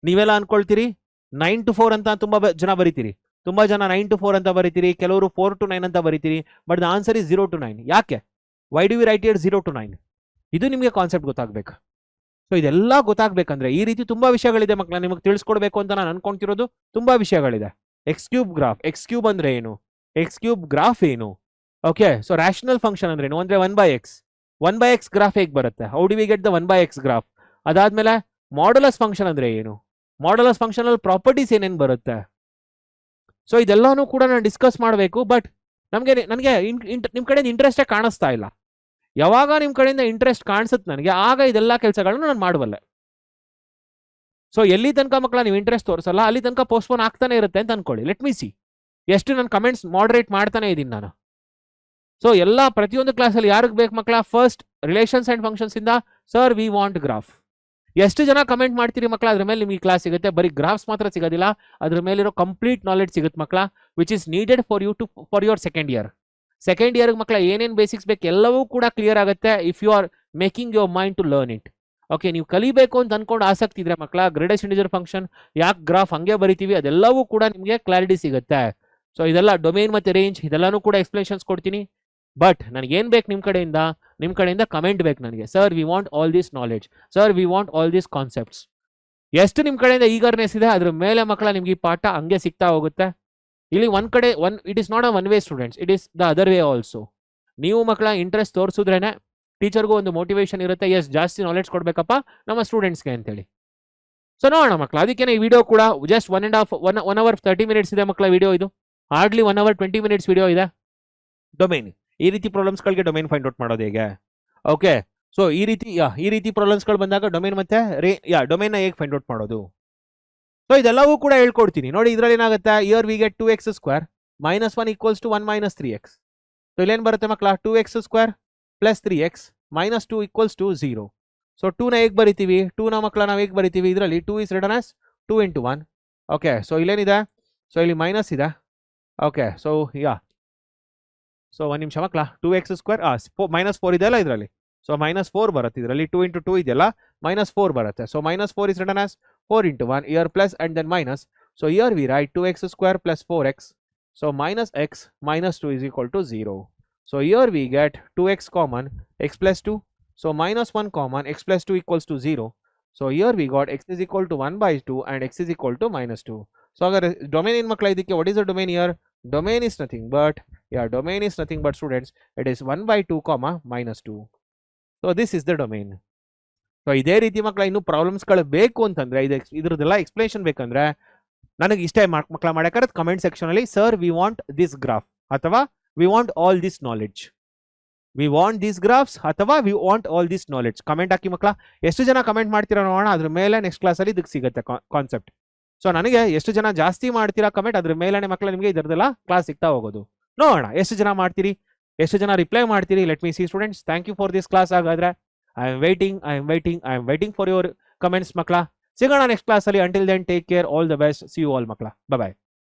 ನೀವೆಲ್ಲ ಅನ್ಕೊಳ್ತೀರಿ 9 to 4 ಅಂತ ತುಂಬ ಜನ ಬರೀತೀರಿ, ತುಂಬ ಜನ 9 to 4 ಅಂತ ಬರೀತೀರಿ, ಕೆಲವರು 4 to 9 ಅಂತ ಬರೀತೀರಿ. But the answer is 0 to 9. ಯಾಕೆ? Why do we write here 0 to 9? ಇದು ನಿಮಗೆ ಕಾನ್ಸೆಪ್ಟ್ ಗೊತ್ತಾಗಬೇಕು. ಸೊ ಇದೆಲ್ಲ ಗೊತ್ತಾಗಬೇಕಂದ್ರೆ ಈ ರೀತಿ ತುಂಬ ವಿಷಯಗಳಿದೆ ಮಕ್ಕಳ. ನಿಮಗೆ ತಿಳಿಸ್ಕೊಡ್ಬೇಕು ಅಂತ ನಾನು ಅನ್ಕೊಂತಿರೋದು ತುಂಬ ವಿಷಯಗಳಿದೆ. X cube graph, x cube ಅಂದ್ರೆ ಏನು, ಎಕ್ಸ್ ಕ್ಯೂಬ್ ಗ್ರಾಫ್ ಏನು. ಓಕೆ, ಸೊ ರ್ಯಾಷನಲ್ ಫಂಕ್ಷನ್ ಅಂದ್ರೆ ಏನು, ಅಂದ್ರೆ 1/x ಗ್ರಾಫ್ ಹೇಗೆ ಬರುತ್ತೆ, how do we get the 1/x graph. ಅದಾದ್ಮೇಲೆ ಮಾಡ್ಯುಲಸ್ ಫಂಕ್ಷನ್ ಅಂದ್ರೆ ಏನು, ಮಾಡ್ಯುಲಸ್ ಫಂಕ್ಷನ್ ಅಲ್ಲಿ ಪ್ರಾಪರ್ಟೀಸ್ ಏನೇನು ಬರುತ್ತೆ. ಸೊ ಇದೆಲ್ಲಾನು ಕೂಡ ನಾನು ಡಿಸ್ಕಸ್ ಮಾಡಬೇಕು. ಬಟ್ ನನಗೆ ನಿಮ್ಮ ಕಡೆಯಿಂದ ಇಂಟ್ರೆಸ್ಟೇ ಕಾಣಿಸ್ತಾ ಇಲ್ಲ. ಯಾವಾಗ ನಿಮ್ಮ ಕಡೆಯಿಂದ ಇಂಟ್ರೆಸ್ಟ್ ಕಾಣಿಸುತ್ತೆ ನನಗೆ, ಆಗ ಇದೆಲ್ಲ ಕೆಲಸಗಳನ್ನು ನಾನು ಮಾಡಬಲ್ಲೆ. ಸೊ ಎಲ್ಲಿ ತನಕ ಮಕ್ಕಳ ನೀವು ಇಂಟ್ರೆಸ್ಟ್ ತೋರಿಸಲ್ಲ ಅಲ್ಲಿ ತನಕ ಪೋಸ್ಟ್ಪೋನ್ ಆಗ್ತಾನೆ ಇರುತ್ತೆ ಅಂತ ಅನ್ಕೊಳ್ಳಿ. ಲೆಟ್ ಮೀ ಸಿ ಎಷ್ಟು ನಾನು ಕಮೆಂಟ್ಸ್ ಮಾಡರೇಟ್ ಮಾಡ್ತಾನೆ ಇದ್ದೀನಿ ನಾನು. ಸೊ ಎಲ್ಲ ಪ್ರತಿಯೊಂದು ಕ್ಲಾಸಲ್ಲಿ ಯಾರಿಗೆ ಬೇಕು ಮಕ್ಕಳ, ಫಸ್ಟ್ ರಿಲೇಷನ್ಸ್ ಆ್ಯಂಡ್ ಫಂಕ್ಷನ್ಸ್ ಇಂದ ಸರ್ ವಿ ವಾಂಟ್ ಗ್ರಾಫ್. ಎಷ್ಟು ಜನ ಕಮೆಂಟ್ ಮಾಡ್ತೀರಿ ಮಕ್ಕಳ, ಅದ್ರ ಮೇಲೆ ನಿಮಗೆ ಕ್ಲಾಸ್ ಸಿಗುತ್ತೆ. ಬರೀ ಗ್ರಾಫ್ಸ್ ಮಾತ್ರ ಸಿಗೋದಿಲ್ಲ, ಅದ್ರ ಮೇಲಿರೋ ಕಂಪ್ಲೀಟ್ ನಾಲೆಡ್ಜ್ ಸಿಗುತ್ತೆ ಮಕ್ಕಳ, which is needed for your second year. Second ಇಯರ್ಗೆ ಮಕ್ಕಳ ಏನೇನು ಬೇಸಿಕ್ಸ್ ಬೇಕು ಎಲ್ಲವೂ ಕೂಡ ಕ್ಲಿಯರ್ ಆಗುತ್ತೆ if you are making your mind to learn it. Okay, ನೀವು ಕಲಿಬೇಕು ಅಂತ ಅನ್ಕೊಂಡು ಆಸಕ್ತಿ ಇದ್ರೆ ಮಕ್ಕಳ, ಗ್ರೇಟೆಸ್ಟ್ ಇಂಟಿಜರ್ ಫಂಕ್ಷನ್ ಯಾಕೆ ಗ್ರಾಫ್ ಹಂಗೆ ಬರಿತೀವಿ ಅದೆಲ್ಲವೂ ಕೂಡ ನಿಮಗೆ ಕ್ಲಾರಿಟಿ ಸಿಗುತ್ತೆ. ಸೊ ಇದೆಲ್ಲ ಡೊಮೇನ್ ಮತ್ತೆ ರೇಂಜ್ ಇದೆಲ್ಲಾನು ಕೂಡ ಎಕ್ಸ್ಪ್ಲೇಷನ್ಸ್ ಕೊಡ್ತೀನಿ. ಬಟ್ ನನಗೇನು ಬೇಕು ನಿಮ್ಮ ಕಡೆಯಿಂದ ಕಮೆಂಟ್ ಬೇಕು ನನಗೆ. Sir we want all this knowledge, sir we want all this concepts. ಎಷ್ಟು ನಿಮ್ಮ ಕಡೆಯಿಂದ ಈಗರ್ನೆಸ್ ಇದೆ ಅದ್ರ ಮೇಲೆ ಮಕ್ಕಳ ನಿಮ್ಗೆ ಈ ಪಾಠ ಹಂಗೆ ಸಿಗ್ತಾ ಹೋಗುತ್ತೆ. ಇಲ್ಲಿ it is not a one way students, it is the other way also. ನೀವು ಮಕ್ಕಳ ಇಂಟ್ರೆಸ್ಟ್ ತೋರಿಸಿದ್ರೇನೆ ಟೀಚರ್ಗೂ ಒಂದು ಮೋಟಿವೇಶನ್ ಇರುತ್ತೆ, ಎಸ್ ಜಾಸ್ತಿ ನಾಲೆಡ್ಜ್ ಕೊಡ್ಬೇಕಪ್ಪ ನಮ್ಮ ಸ್ಟೂಡೆಂಟ್ಸ್ಗೆ ಅಂತೇಳಿ. ಸೊ ನೋಡೋಣ ಮಕ್ಕಳ, ಅದಕ್ಕೆ ಈ ವಿಡಿಯೋ ಕೂಡ ಜಸ್ಟ್ 1 hour 30 minutes ಇದೆ ಮಕ್ಕಳ ವಿಡಿಯೋ. ಇದು ಹಾರ್ಡ್ಲಿ 1 hour 20 minutes ವಿಡಿಯೋ ಇದೆ. ಡೊಮೈನ್, ಈ ರೀತಿ ಪ್ರಾಬ್ಲಮ್ಸ್ಗಳಿಗೆ ಡೊಮೈನ್ ಫೈಂಡ್ ಔಟ್ ಮಾಡೋದು ಹೇಗೆ. ಓಕೆ, ಸೊ ಈ ರೀತಿ ಪ್ರಾಬ್ಲಮ್ಸ್ಗಳು ಬಂದಾಗ ಡೊಮೈನ್ ಮತ್ತೆ ಡೊಮೈನ್ನ ಹೇಗೆ ಫೈಂಡ್ ಔಟ್ ಮಾಡೋದು. ಸೊ ಇದೆಲ್ಲವೂ ಕೂಡ ಹೇಳ್ಕೊಡ್ತೀನಿ. ನೋಡಿ ಇದರಲ್ಲಿ ಏನಾಗುತ್ತೆ, here we get 2x square -1 equals to 1 - 3x. So ಇಲ್ಲೇನು ಬರುತ್ತೆ ಮಕ್ಕಳ, 2x square plus 3x -2 equals to 0. So 2ನ ಹೇಗೆ ಬರಿತೀವಿ, 2ನ ಮಕ್ಕಳ ನಾವು ಹೇಗೆ ಬರಿತೀವಿ, ಇದರಲ್ಲಿ 2 is written as 2 into 1. Okay, so ಇಲ್ಲೇನಿದೆ, ಸೊ ಇಲ್ಲಿ ಮೈನಸ್ ಇದೆ. ಓಕೆ, ಸೊ ಒಂದು ನಿಮಿಷ ಮಕ್ಕಳ, 2x ಸ್ಕ್ವೇರ್ -4 ಇದೆಯಲ್ಲ ಇದರಲ್ಲಿ, ಸೊ -4 ಬರುತ್ತೆ ಇದರಲ್ಲಿ. 2 into 2 ಇದೆಯಲ್ಲ -4 ಬರುತ್ತೆ. So -4 is written as 4 into 1 here plus and then minus. So here we write 2x square plus 4x. So minus x minus 2 is equal to 0. So here we get 2x common, x plus 2. So minus 1 common, x plus 2 equals to 0. So here we got x is equal to 1/2 and x is equal to -2. So agar domain in makla idikke, what is the domain here? Domain is nothing but students, it is 1/2 comma -2. So this is the domain. So ಇದೇ ರೀತಿ ಮಕ್ಕಳ ಇನ್ನೂ ಪ್ರಾಬ್ಲಮ್ಸ್ಗಳು ಬೇಕು ಅಂತಂದ್ರೆ ಇದ್ರದ್ದೆಲ್ಲ ಎಕ್ಸ್ಪ್ಲೇಷನ್ ಬೇಕಂದ್ರೆ ನನಗೆ ಇಷ್ಟೇ ಮಕ್ಕಳ ಮಾಡಕ್ಕಾರೆ ಕಮೆಂಟ್ ಸೆಕ್ಷನ್ ಅಲ್ಲಿ sir we want this graph ಅಥವಾ we want all this knowledge, we want this graphs ಅಥವಾ we want all this knowledge comment ಹಾಕಿ ಮಕ್ಕಳ. ಎಷ್ಟು ಜನ ಕಮೆಂಟ್ ಮಾಡ್ತೀರಾ ನೋಡೋಣ, ಅದ್ರ ಮೇಲೆ ನೆಕ್ಸ್ಟ್ ಕ್ಲಾಸಲ್ಲಿ ಇದಕ್ಕೆ ಸಿಗುತ್ತೆ ಕಾನ್ಸೆಪ್ಟ್. ಸೊ ನನಗೆ ಎಷ್ಟು ಜನ ಜಾಸ್ತಿ ಮಾಡ್ತೀರಾ ಕಮೆಂಟ್, ಅದ್ರ ಮೇಲೆ ಮಕ್ಕಳ ನಿಮಗೆ ಇದರದೆಲ್ಲ ಕ್ಲಾಸ್ ಸಿಗ್ತಾ ಹೋಗೋದು. ನೋಡೋಣ ಎಷ್ಟು ಜನ ಮಾಡ್ತೀರಿ, ಎಷ್ಟು ಜನ ರಿಪ್ಲೈ ಮಾಡ್ತೀರಿ. Let me see students, thank you for this class. ಹಾಗಾದ್ರೆ I am waiting for your comments makla. ಸಿಗೋಣ ನೆಕ್ಸ್ಟ್ ಕ್ಲಾಸ್ ಅಲ್ಲಿ. Until then take care, all the best, see you all makla, bye bye.